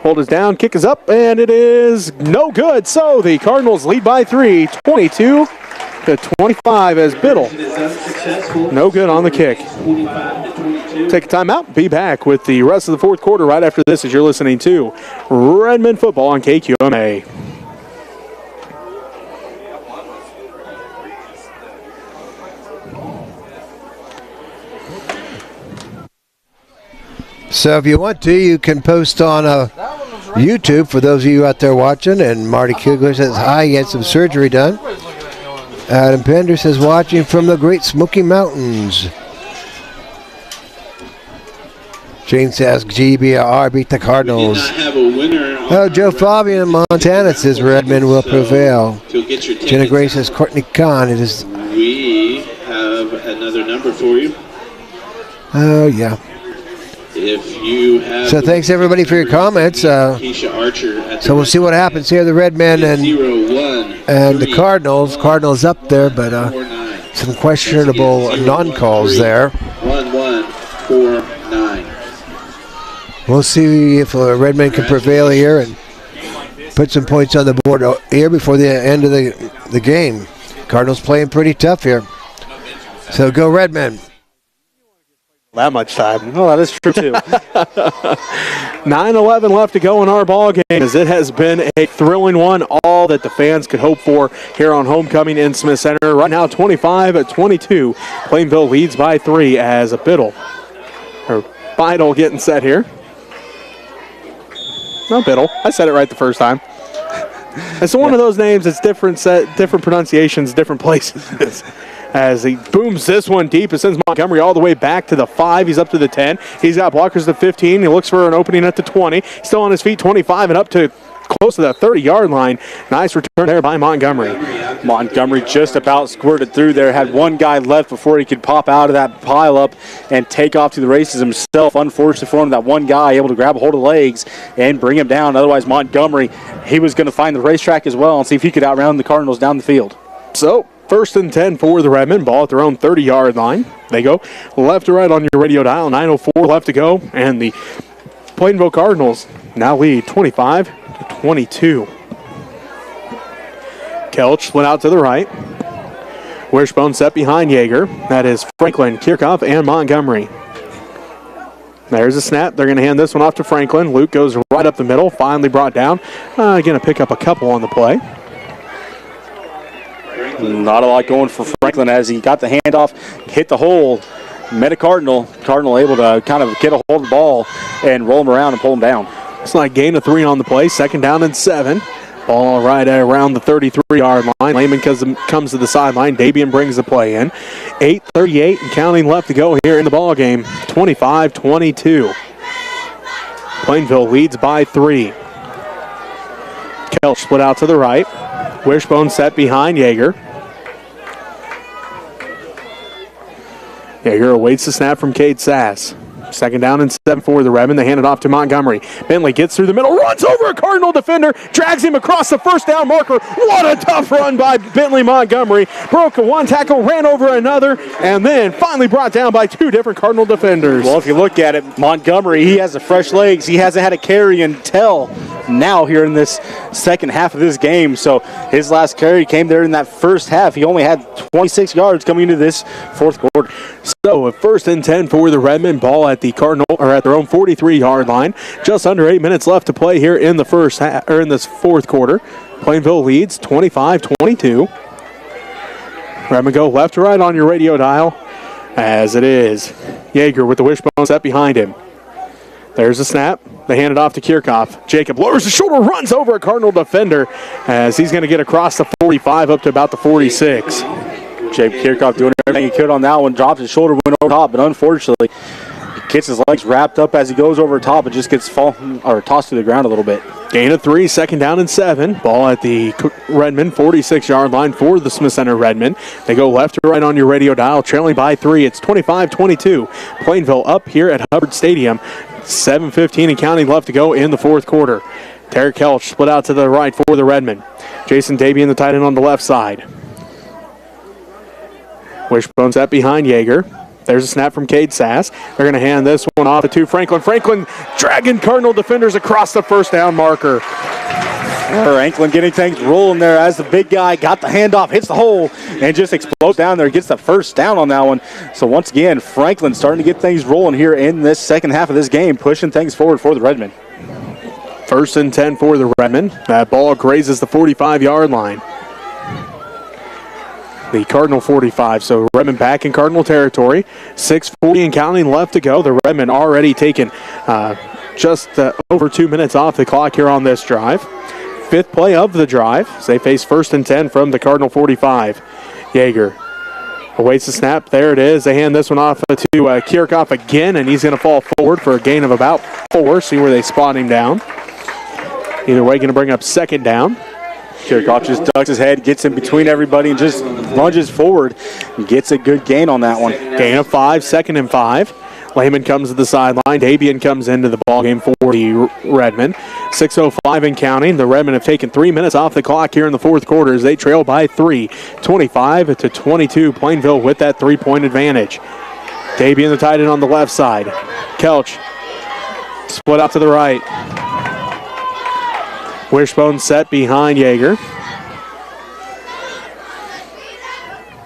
Hold is down, kick is up, and it is no good. So the Cardinals lead by 3, 22-25 as Biddle. No good on the kick. Take a timeout. Be back with the rest of the fourth quarter right after this as you're listening to Redmen Football on KQMA. So if you want to, you can post on YouTube for those of you out there watching. And Marty Kugler says hi, he had some surgery done. Adam Pender says watching from the Great Smoky Mountains. Jane says GBR beat the Cardinals. Oh, Joe Fabian in Montana says Redmen will prevail. Jenna Gray says Courtney Kahn. It is. We have another number for you. Oh, yeah. If you have so thanks everybody for your comments. So we'll see what happens here. The Redmen and the Cardinals. Cardinals up there, but some questionable non-calls there. 1149. We'll see if Redmen can prevail here and put some points on the board here before the end of the game. Cardinals playing pretty tough here. So go Redmen. That much time. Oh, that is true, too. 9:11 left to go in our ball game, as it has been a thrilling one, all that the fans could hope for here on homecoming in Smith Center. Right now, 25-22. Plainville leads by 3 as a Biddle getting set here. No, Biddle. I said it right the first time. It's one of those names. It's different pronunciations, different places. As he booms this one deep, it sends Montgomery all the way back to the 5. He's up to the 10. He's got blockers to 15. He looks for an opening at the 20. Still on his feet, 25, and up to close to the 30-yard line. Nice return there by Montgomery. Montgomery just about squirted through there. Had one guy left before he could pop out of that pileup and take off to the races himself. Unfortunately for him, that one guy able to grab a hold of the legs and bring him down. Otherwise, Montgomery, he was going to find the racetrack as well and see if he could outrun the Cardinals down the field. So, first and 10 for the Redmen. Ball at their own 30-yard line. They go left to right on your radio dial. 9:04 left to go. And the Plainville Cardinals now lead 25-22. Kelch went out to the right. Wishbone set behind Yeager. That is Franklin, Kirchhoff, and Montgomery. There's a snap. They're going to hand this one off to Franklin. Luke goes right up the middle, finally brought down. Going to pick up a couple on the play. Not a lot going for Franklin as he got the handoff, hit the hole, met a Cardinal. Cardinal able to kind of get a hold of the ball and roll him around and pull him down. It's like gain of 3 on the play. 2nd down and 7. Ball right around the 33-yard line. Lehman comes to the sideline. Dabian brings the play in. 8:38 and counting left to go here in the ball game. 25-22. Plainville leads by 3. Kelch split out to the right. Wishbone set behind Yeager. Yeager awaits the snap from Cade Sass. 2nd down and 7 for the Redmen. They hand it off to Montgomery. Bentley gets through the middle, runs over a Cardinal defender, drags him across the 1st down marker. What a tough run by Bentley Montgomery. Broke one tackle, ran over another, and then finally brought down by 2 different Cardinal defenders. Well, if you look at it, Montgomery, he has the fresh legs. He hasn't had a carry until now here in this second half of this game. So his last carry came there in that first half. He only had 26 yards coming into this fourth quarter. So a 1st and 10 for the Redmen. Ball at the Cardinal or at their own 43-yard line. Just under 8 minutes left to play here in the first half, or in this fourth quarter. Plainville leads 25-22. Redmen go left to right on your radio dial, as it is Yeager with the wishbone set behind him. There's a snap. They hand it off to Kirchhoff. Jacob lowers the shoulder, runs over a Cardinal defender as he's going to get across the 45 up to about the 46. Jake Kirchhoff doing everything he could on that one. Dropped his shoulder, went over top, but unfortunately, he gets his legs wrapped up as he goes over top and just gets tossed to the ground a little bit. Gain of 3, 2nd down and 7. Ball at the Redmen 46-yard line for the Smith Center Redmen. They go left to right on your radio dial, trailing by 3. It's 25-22. Plainville up here at Hubbard Stadium. 7:15 and counting left to go in the fourth quarter. Tarek Kelch split out to the right for the Redmen. Jason Dabian, the tight end, on the left side. Wishbone set behind Yeager. There's a snap from Cade Sass. They're going to hand this one off to Franklin. Franklin dragging Cardinal defenders across the 1st down marker. Franklin getting things rolling there as the big guy got the handoff, hits the hole, and just explodes down there, gets the 1st down on that one. So once again, Franklin starting to get things rolling here in this second half of this game, pushing things forward for the Redmen. 1st and 10 for the Redmen. That ball grazes the 45-yard line. The Cardinal 45, so Redmen back in Cardinal territory. 6:40 and counting left to go. The Redmen already taken just over 2 minutes off the clock here on this drive. 5th play of the drive as they face 1st and 10 from the Cardinal 45. Yeager awaits the snap. There it is. They hand this one off to Kirchhoff again, and he's going to fall forward for a gain of about 4. See where they spot him down. Either way, going to bring up 2nd down. Kirchhoff just ducks his head, gets in between everybody, and just lunges forward and gets a good gain on that one. Gain of 5, 2nd and 5. Lehman comes to the sideline. Dabian comes into the ballgame for the Redmen. 6:05 and counting. The Redmen have taken 3 minutes off the clock here in the fourth quarter as they trail by 3. 25-22. Plainville with that 3-point advantage. Dabian, the tight end, on the left side. Kelch split out to the right. Wishbone set behind Yeager.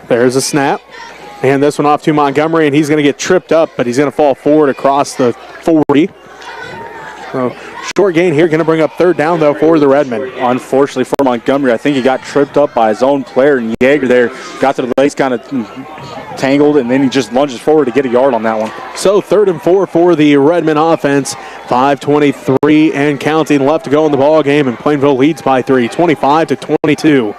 There's a snap. And this one off to Montgomery, and he's going to get tripped up, but he's going to fall forward across the 40. So short gain here, going to bring up 3rd down, though, for the Redmen. Unfortunately for Montgomery, I think he got tripped up by his own player, and Yeager there got the legs kind of tangled, and then he just lunges forward to get a yard on that one. So 3rd and 4 for the Redmen offense. 5:23 and counting left to go in the ball game, and Plainville leads by 3, 25-22.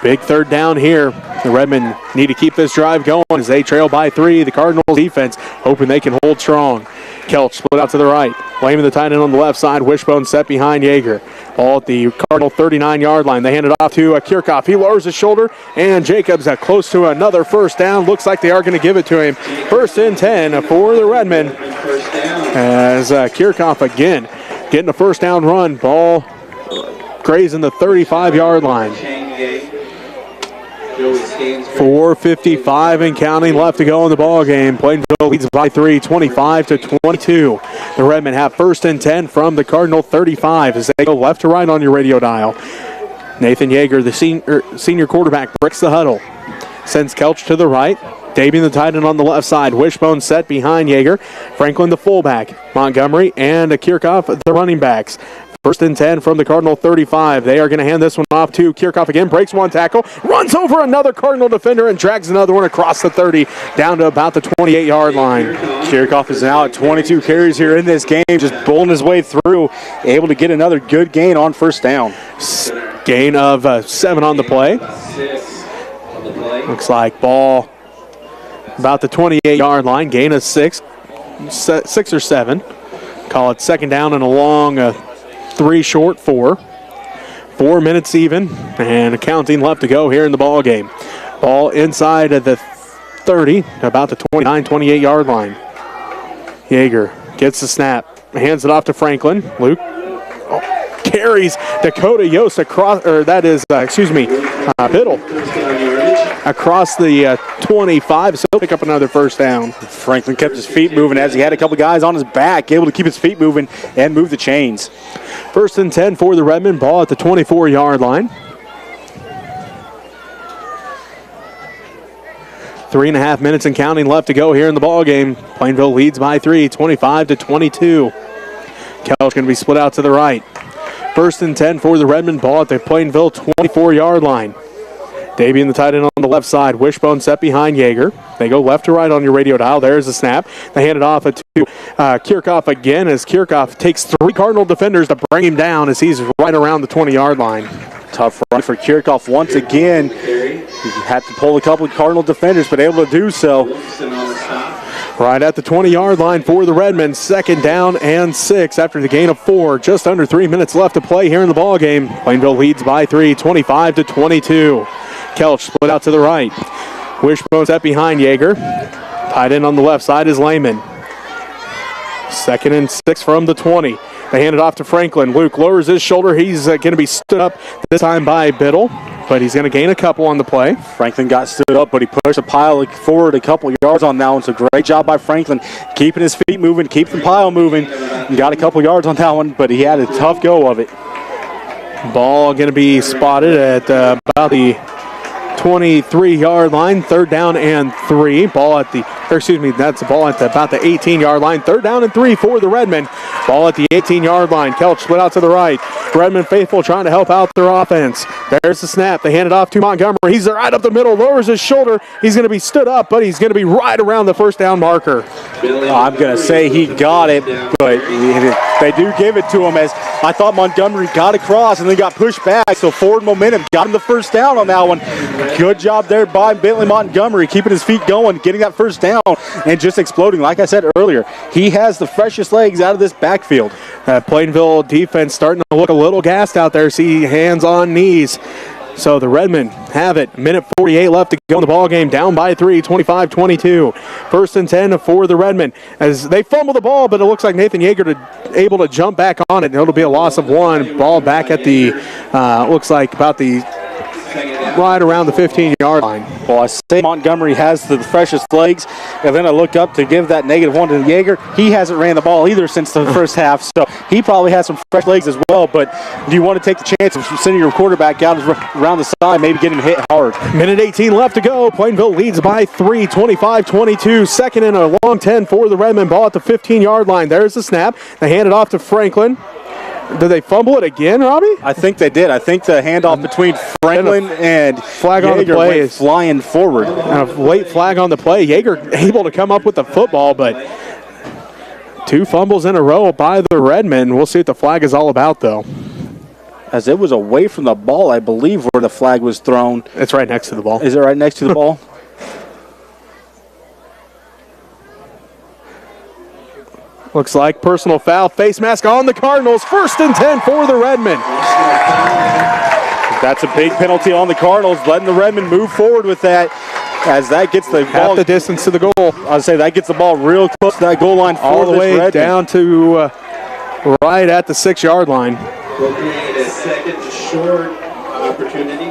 Big 3rd down here. The Redmen need to keep this drive going as they trail by 3. The Cardinals defense hoping they can hold strong. Kelch split out to the right. Lehman, the tight end, on the left side. Wishbone set behind Yeager. Ball at the Cardinal 39-yard line. They hand it off to Kirchhoff. He lowers his shoulder, and Jacobs close to another 1st down. Looks like they are going to give it to him. 1st and 10 for the Redmen. As Kirchhoff again getting a 1st down run. Ball grazing the 35-yard line. 4:55 and counting left to go in the ball game. Plainville leads by 3, 25-22. The Redmen have 1st and 10 from the Cardinal 35 as they go left to right on your radio dial. Nathan Yeager, the senior quarterback, breaks the huddle. Sends Kelch to the right. Davian the tight end on the left side. Wishbone set behind Yeager. Franklin the fullback. Montgomery and Kirchhoff the running backs. First and 10 from the Cardinal 35. They are going to hand this one off to Kirchhoff again. Breaks one tackle. Runs over another Cardinal defender and drags another one across the 30 down to about the 28-yard line. Kirchhoff is now at 22 carries here in this game, just bowling his way through, able to get another good gain on first down. Gain of 7 on the play. Looks like ball about the 28-yard line. Gain of 6 or 7. Call it second down and a long 3 short 4. 4 minutes even and counting left to go here in the ball game. Ball inside of the 30, about the 29, 28-yard line. Yeager gets the snap, hands it off to Franklin. Luke carries Dakota Yost across, or that is, Biddle across the 25, so he'll pick up another first down. Franklin kept his feet moving as he had a couple guys on his back, able to keep his feet moving and move the chains. First and 10 for the Redmen, ball at the 24-yard line. 3.5 minutes and counting left to go here in the ball game. Plainville leads by 3, 25-22. Kelch going to be split out to the right. First and 10 for the Redmen, ball at the Plainville 24-yard line. Davian the tight end on the left side. Wishbone set behind Yeager. They go left to right on your radio dial. There's the snap. They hand it off to Kirchhoff again as Kirchhoff takes 3 Cardinal defenders to bring him down as he's right around the 20-yard line. Tough run for Kirchhoff once again. He had to pull a couple of Cardinal defenders, but able to do so. Right at the 20-yard line for the Redmen. Second down and 6 after the gain of 4. Just under 3 minutes left to play here in the ball game. Plainville leads by 3, 25-22. Kelch split out to the right. Wishbone set behind Yeager. Tight end on the left side is Lehman. Second and 6 from the 20. They hand it off to Franklin. Luke lowers his shoulder. He's going to be stood up this time by Biddle, but he's going to gain a couple on the play. Franklin got stood up, but he pushed a pile forward a couple yards on that one. So great job by Franklin, keeping his feet moving, keeping the pile moving. He got a couple yards on that one, but he had a tough go of it. Ball going to be spotted at about the 23-yard line. Third down and 3. That's the ball at about the 18-yard line. Third down and 3 for the Redmen. Ball at the 18-yard line. Kelch split out to the right. Redmen faithful trying to help out their offense. There's the snap. They hand it off to Montgomery. He's right up the middle, lowers his shoulder. He's going to be stood up, but he's going to be right around the first down marker. I'm going to say he got it, but they do give it to him, as I thought Montgomery got across and then got pushed back. So forward momentum got him the first down on that one. Good job there by Bentley Montgomery, keeping his feet going, getting that first down, and just exploding. Like I said earlier, he has the freshest legs out of this backfield. Plainville defense starting to look a little gassed out there. See hands on knees. So the Redmen have it. Minute 48 left to go in the ball game. Down by 3, 25-22. First and 10 for the Redmen as they fumble the ball, but it looks like Nathan Yeager able to jump back on it. It'll be a loss of 1. Ball back at the, looks like about the right around the 15-yard line. Well, I say Montgomery has the freshest legs, and then I look up to give that -1 to Yeager. He hasn't ran the ball either since the first half, so he probably has some fresh legs as well. But do you want to take the chance of sending your quarterback out around the side, maybe get him hit hard? Minute 18 left to go. Plainville leads by 3, 25-22. Second and a long 10 for the Redmen. Ball at the 15-yard line. There's the snap. They hand it off to Franklin. Did they fumble it again, Robbie? I think they did. I think the handoff between Franklin and flag Yeager on the play is flying forward. A late flag on the play. Yeager able to come up with the football, but 2 fumbles in a row by the Redmen. We'll see what the flag is all about, though. As it was away from the ball, I believe, where the flag was thrown. It's right next to the ball. Is it right next to the ball? Looks like personal foul, face mask on the Cardinals. First and 10 for the Redmen. That's a big penalty on the Cardinals, letting the Redmen move forward with that, as that gets the ball. Half the distance to the goal. I'd say that gets the ball real close to that goal line. All the way down to right at the 6-yard line. We'll create a second short opportunity.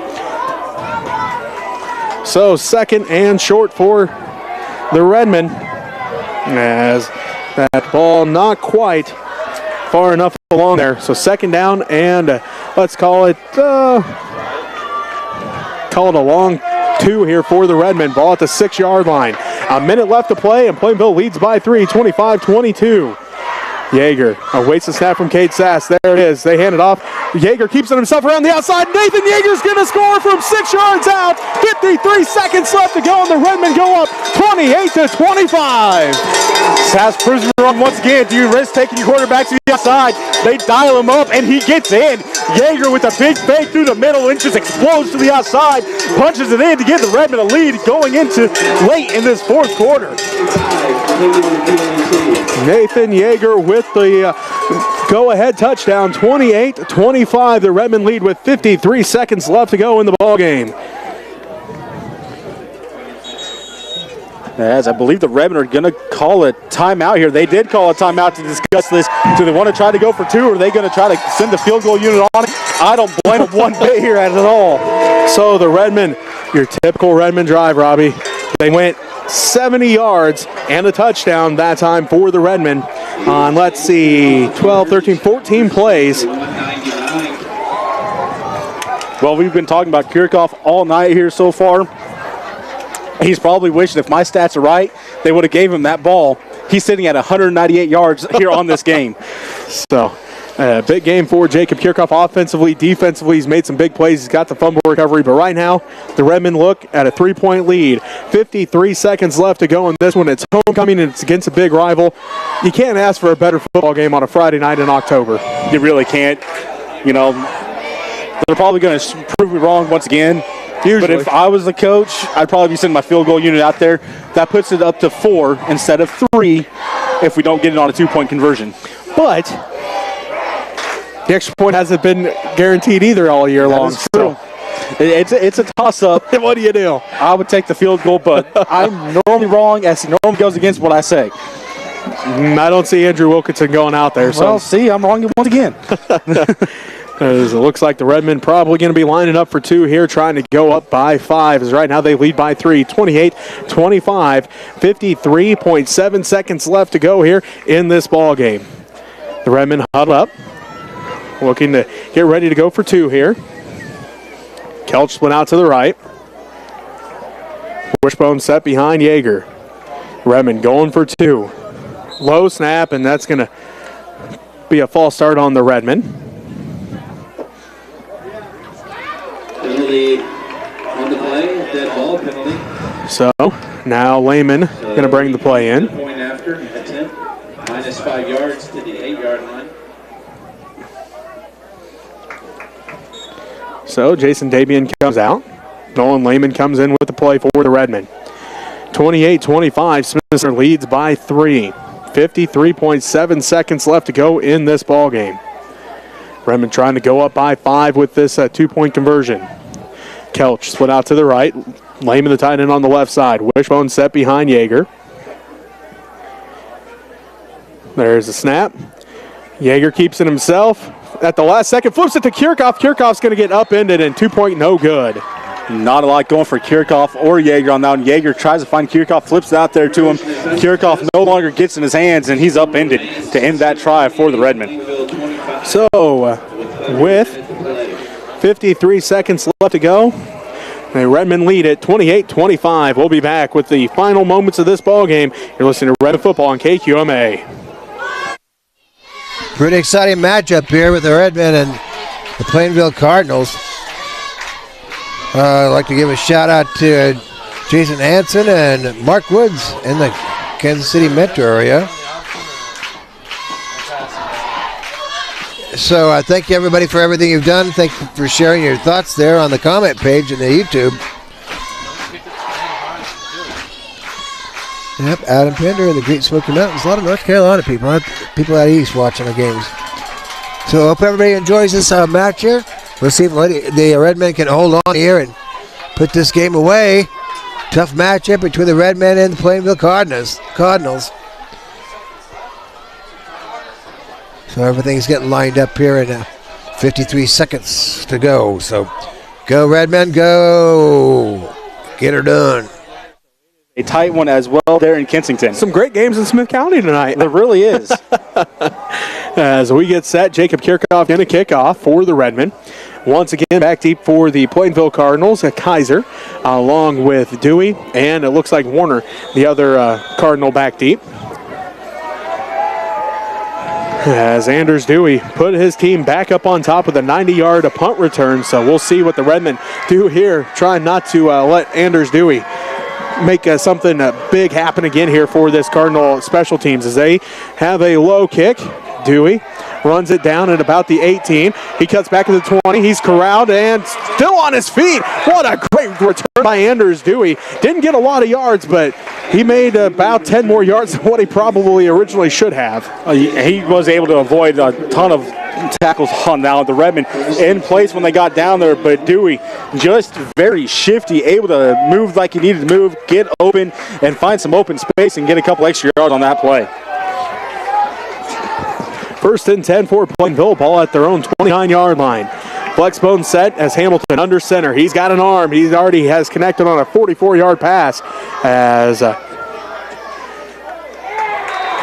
So second and short for the Redmen, as that ball not quite far enough along there. So second down and let's call it a long 2 here for the Redmen. Ball at the 6-yard line. A minute left to play, and Plainville leads by 3, 25-22. Yeager awaits the snap from Cade Sass. There it is. They hand it off. Yeager keeps it himself around the outside. Nathan Yeager's going to score from 6 yards out. 53 seconds left to go, and the Redmen go up 28-25. Sass proves me wrong once again. Do you risk taking your quarterback to the outside? They dial him up, and he gets in. Yeager with a big fake through the middle and just explodes to the outside. Punches it in to give the Redmen a lead going into late in this fourth quarter. Nathan Yeager with the go-ahead touchdown, 28-25. The Redmen lead with 53 seconds left to go in the ballgame. As I believe the Redmen are going to call a timeout here. They did call a timeout to discuss this. Do they want to try to go for 2, or are they going to try to send the field goal unit on it? I don't blame them one bit here at all. So the Redmen, your typical Redmen drive, Robbie. They went 70 yards and a touchdown that time for the Redmen on, let's see, 12, 13, 14 plays. Well, we've been talking about Kirchhoff all night here so far. He's probably wishing, if my stats are right, they would have gave him that ball. He's sitting at 198 yards here on this game. So, big game for Jacob Kirchhoff offensively. Defensively, he's made some big plays. He's got the fumble recovery. But right now, the Redmen look at a 3-point lead. 53 seconds left to go in this one. It's homecoming, and it's against a big rival. You can't ask for a better football game on a Friday night in October. You really can't. You know, they're probably going to prove me wrong once again. Usually. But if I was the coach, I'd probably be sending my field goal unit out there. That puts it up to 4 instead of 3 if we don't get it on a 2-point conversion. But the extra point hasn't been guaranteed either all year long. That's true. It's a toss-up. What do you do? I would take the field goal, but I'm normally wrong as he normally goes against what I say. I don't see Andrew Wilkinson going out there. Well, see, I'm wrong once again. As it looks like the Redmen probably going to be lining up for 2 here, trying to go up by 5. As right now they lead by 3, 28-25, 53.7 seconds left to go here in this ball game. The Redmen huddle up, looking to get ready to go for 2 here. Kelch split out to the right. Wishbone set behind Yeager. Redmen going for 2. Low snap, and that's going to be a false start on the Redmen. Penalty on the play, dead ball penalty. So now Lehman going to bring the play in. Point after attempt, -5 yards to the 8-yard line. So Jason Dabian comes out. Nolan Lehman comes in with the play for the Redmen. 28-25, Smith leads by 3. 53.7 seconds left to go in this ball game. Redmen trying to go up by 5 with this 2-point conversion. Kelch split out to the right. Lehman the tight end on the left side. Wishbone set behind Yeager. There's the snap. Yeager keeps it himself. At the last second, flips it to Kirchhoff. Kirchhoff's going to get upended, and 2-point no good. Not a lot going for Kirchhoff or Yeager on that one. Yeager tries to find Kirchhoff, flips it out there to him. Kirchhoff no longer gets in his hands, and he's upended to end that try for the Redmen. So, with 53 seconds left to go, the Redmen lead at 28-25. We'll be back with the final moments of this ball game. You're listening to Redmen Football on KQMA. Pretty exciting matchup here with the Redmen and the Plainville Cardinals. I'd like to give a shout out to Jason Hansen and Mark Woods in the Kansas City metro area. So thank you everybody for everything you've done. Thank you for sharing your thoughts there on the comment page in the YouTube. Yep, Adam Pender in the Great Smoky Mountains. A lot of North Carolina people, people out east watching the games. So I hope everybody enjoys this match here. We'll see if the Redmen can hold on here and put this game away. Tough matchup between the Redmen and the Plainville Cardinals. So everything's getting lined up here in 53 seconds to go. So go Redmen, go. Get her done. A tight one as well there in Kensington. Some great games in Smith County tonight. There really is. As we get set, Jacob Kirchhoff in a kickoff for the Redmen. Once again, back deep for the Plainville Cardinals, Kaiser, along with Dewey, and it looks like Warner, the other Cardinal, back deep. As Anders Dewey put his team back up on top with a 90-yard punt return, so we'll see what the Redmen do here, trying not to let Anders Dewey make something big happen again here for this Cardinal special teams as they have a low kick. Dewey runs it down at about the 18. He cuts back to the 20. He's corralled and still on his feet. What a great return by Anders Dewey. Didn't get a lot of yards, but he made about 10 more yards than what he probably originally should have. He was able to avoid a ton of tackles on now the Redmen in place when they got down there, but Dewey just very shifty, able to move like he needed to move, get open, and find some open space and get a couple extra yards on that play. First and 10 for Plainville, ball at their own 29-yard line. Flexbone set as Hamilton under center. He's got an arm. He already has connected on a 44-yard pass as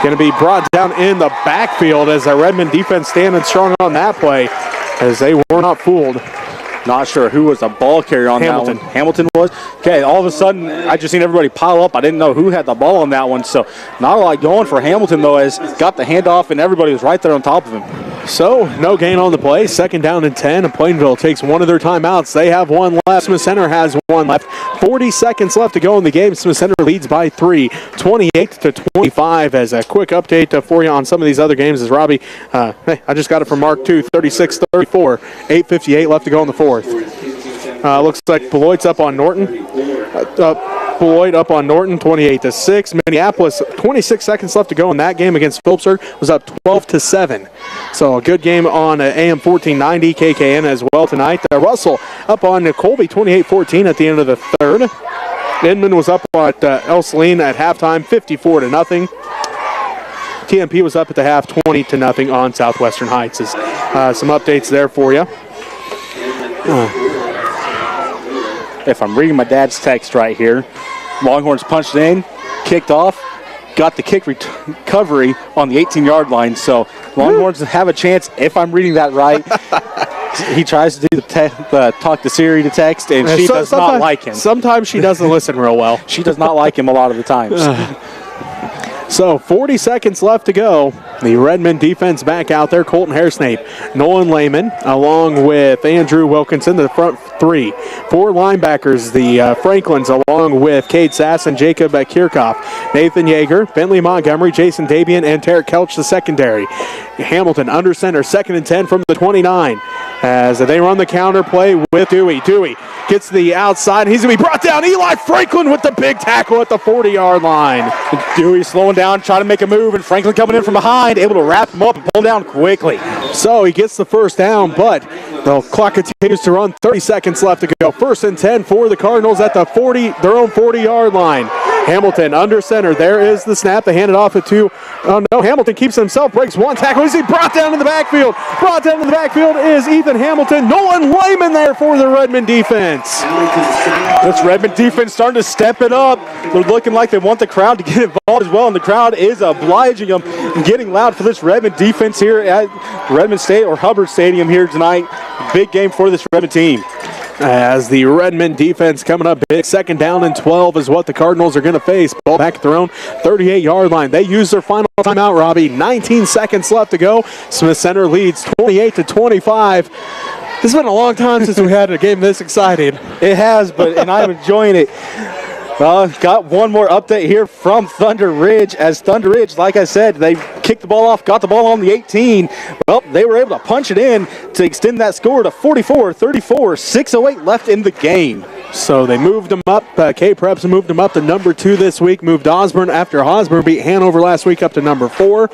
going to be brought down in the backfield as the Redmen defense standing strong on that play as they were not fooled. Not sure who was the ball carrier on Hamilton. that one. Hamilton was. Okay, all of a sudden, I just seen everybody pile up. I didn't know who had the ball on that one, so not a lot going for Hamilton, though, as got the handoff and everybody was right there on top of him. So, no gain on the play. Second down and 10, and Plainville takes one of their timeouts. They have one left. Smith Center has one left. 40 seconds left to go in the game. Smith Center leads by 3, 28-25. As a quick update for you on some of these other games is Robbie. Hey, I just got it from Mark, too. 36-34. 8:58 left to go in the fourth. Looks like Beloit's up on Norton. Beloit up on Norton, 28-6. Minneapolis, 26 seconds left to go in that game against Phillipsburg, was up 12-7. So a good game on AM 1490 KKN as well tonight. Russell up on Colby, 28-14 at the end of the third. Inman was up at El Saline at halftime, 54-0. TMP was up at the half, 20-0 on Southwestern Heights. Some updates there for you. If I'm reading my dad's text right here, Longhorns punched in, kicked off, got the kick recovery on the 18-yard line. So Longhorns have a chance, if I'm reading that right. He tries to do the talk to Siri to text, and she does not like him. Sometimes she doesn't listen real well. She does not like him a lot of the times. So 40 seconds left to go. The Redmen defense back out there. Colton Hairsnape, Nolan Lehman, along with Andrew Wilkinson, the front three. 4 linebackers, the Franklins, along with Cade Sass and Jacob Kirchhoff. Nathan Yeager, Bentley Montgomery, Jason Dabian, and Tarek Kelch, the secondary. Hamilton under center, 2nd and 10 from the 29. As they run the counter play with Dewey. Dewey gets the outside. He's going to be brought down. Eli Franklin with the big tackle at the 40-yard line. Dewey slowing down, trying to make a move, and Franklin coming in from behind, able to wrap him up and pull him down quickly. So he gets the first down, but the clock continues to run. 30 seconds left to go. 1st and 10 for the Cardinals at the 40, their own 40-yard line. Hamilton under center. There is the snap. They hand it off to Hamilton keeps it himself, breaks one tackle. Is he brought down in the backfield? Brought down in the backfield is Ethan Hamilton. Nolan Lehman there for the Redmen defense. This Redmen defense starting to step it up. They're looking like they want the crowd to get involved as well, and the crowd is obliging them and getting loud for this Redmen defense here at Redmen State or Hubbard Stadium here tonight. Big game for this Redmen team. As the Redmen defense coming up big. 2nd down and 12 is what the Cardinals are going to face. Ball back at their own 38-yard line. They use their final timeout, Robbie. 19 seconds left to go. Smith Center leads 28-25. This has been a long time since we had a game this exciting. It has, and I'm enjoying it. Got one more update here from Thunder Ridge. As Thunder Ridge, like I said, they kicked the ball off, got the ball on the 18. Well, they were able to punch it in to extend that score to 44-34. 6:08 left in the game. So they moved them up. K-Preps moved them up to number 2 this week. Moved Osborne after Osborne beat Hanover last week up to number 4.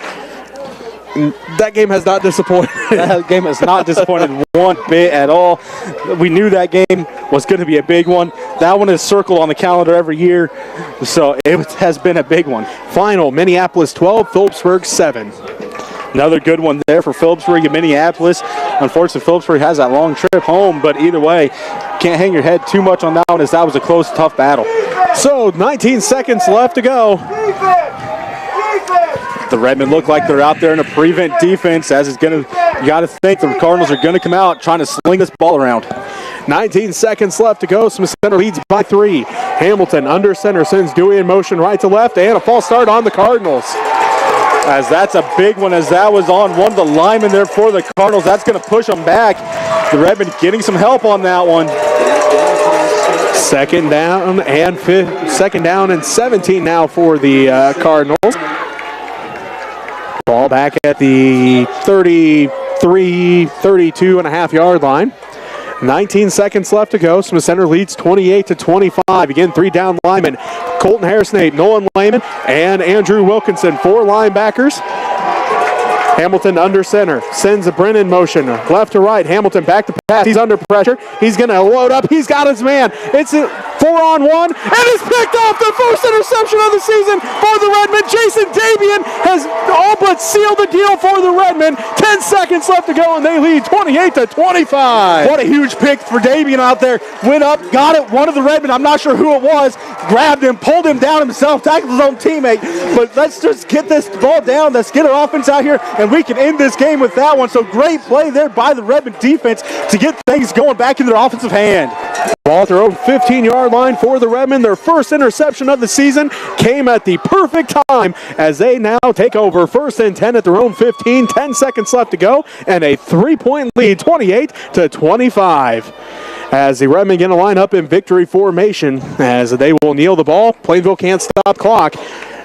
That game has not disappointed. That game has not disappointed one bit at all. We knew that game was going to be a big one. That one is circled on the calendar every year, so it has been a big one. Final, Minneapolis 12, Phillipsburg 7. Another good one there for Phillipsburg and Minneapolis. Unfortunately, Phillipsburg has that long trip home, but either way, can't hang your head too much on that one as that was a close, tough battle. So 19 seconds left to go. The Redmen look like they're out there in a prevent defense, as it's going to, you got to think the Cardinals are going to come out trying to sling this ball around. 19 seconds left to go. Smith Center leads by 3. Hamilton under center sends Dewey in motion right to left, and a false start on the Cardinals. As that's a big one, as that was on one of the linemen there for the Cardinals. That's going to push them back. The Redmen getting some help on that one. Second down and 17 now for the Cardinals. Ball back at the 32 and a half yard line. 19 seconds left to go. Smith Center leads 28-25. Again, 3 down linemen. Colton Harrisnate, Nolan Lehman, and Andrew Wilkinson. 4 linebackers. Hamilton under center. Sends a Brennan motion. Left to right. Hamilton back to pass. He's under pressure. He's going to load up. He's got his man. It's a 4-on-1. And he's picked off the first interception of the season for the Redmen. Jason Davian has all but sealed the deal for the Redmen. 10 seconds left to go, and they lead 28-25. What a huge pick for Davian out there. Went up, got it. One of the Redmen, I'm not sure who it was, grabbed him, pulled him down himself, tackled his own teammate. But let's just get this ball down. Let's get our offense out here, and we can end this game with that one. So great play there by the Redmen defense to get things going back in their offensive hand. Ball at their own 15-yard line for the Redmen. Their first interception of the season came at the perfect time as they now take over 1st and 10 at their own 15. 10 seconds left to go, and a 3-point lead, 28-25. As the Redmen get to line up in victory formation as they will kneel the ball. Plainville can't stop clock.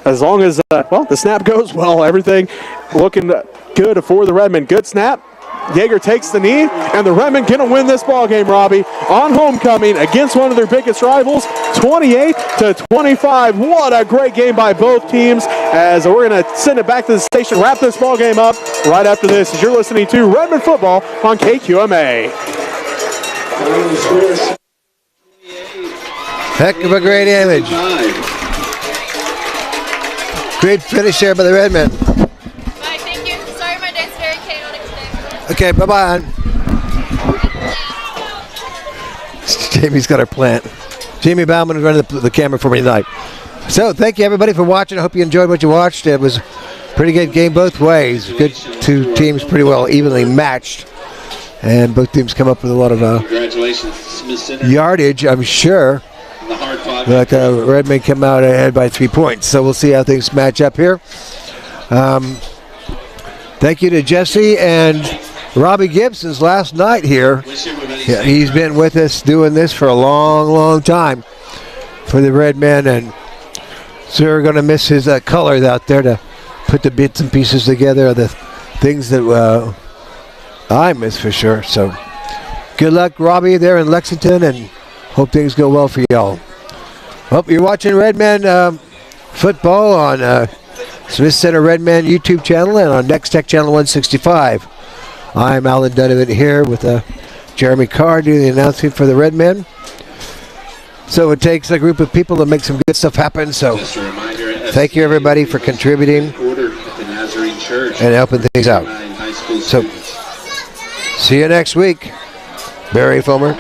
As long as, the snap goes well, everything looking good for the Redmen. Good snap. Yeager takes the knee, and the Redmen going to win this ball game, Robbie, on homecoming against one of their biggest rivals, 28-25. What a great game by both teams, as we're going to send it back to the station, wrap this ball game up right after this, as you're listening to Redmen Football on KQMA. Heck of a great image. Great finish there by the Redmen. Bye, thank you. Sorry my day's very chaotic today. Okay, bye-bye. Jamie's got our plant. Jamie Bauman is running the camera for me tonight. So, thank you, everybody, for watching. I hope you enjoyed what you watched. It was a pretty good game both ways. Good 2 teams, pretty well evenly matched. And both teams come up with a lot of Congratulations, Smith Center. yardage, I'm sure. The hard fought But Redmen come out ahead by 3 points. So we'll see how things match up here. Thank you to Jesse and Robbie Gibson's last night here. Yeah, he's been with us doing this for a long, long time for the Redmen. And so we're going to miss his color out there to put the bits and pieces together of the things that I miss for sure. So good luck, Robbie, there in Lexington, and hope things go well for y'all. Hope you're watching Redmen football on Smith Center Redmen YouTube channel and on Next Tech Channel 165. I'm Alan Donovan here with Jeremy Carr doing the announcement for the Redmen. So it takes a group of people to make some good stuff happen. So thank you, everybody, for contributing and helping things out. So see you next week. Barry Fulmer.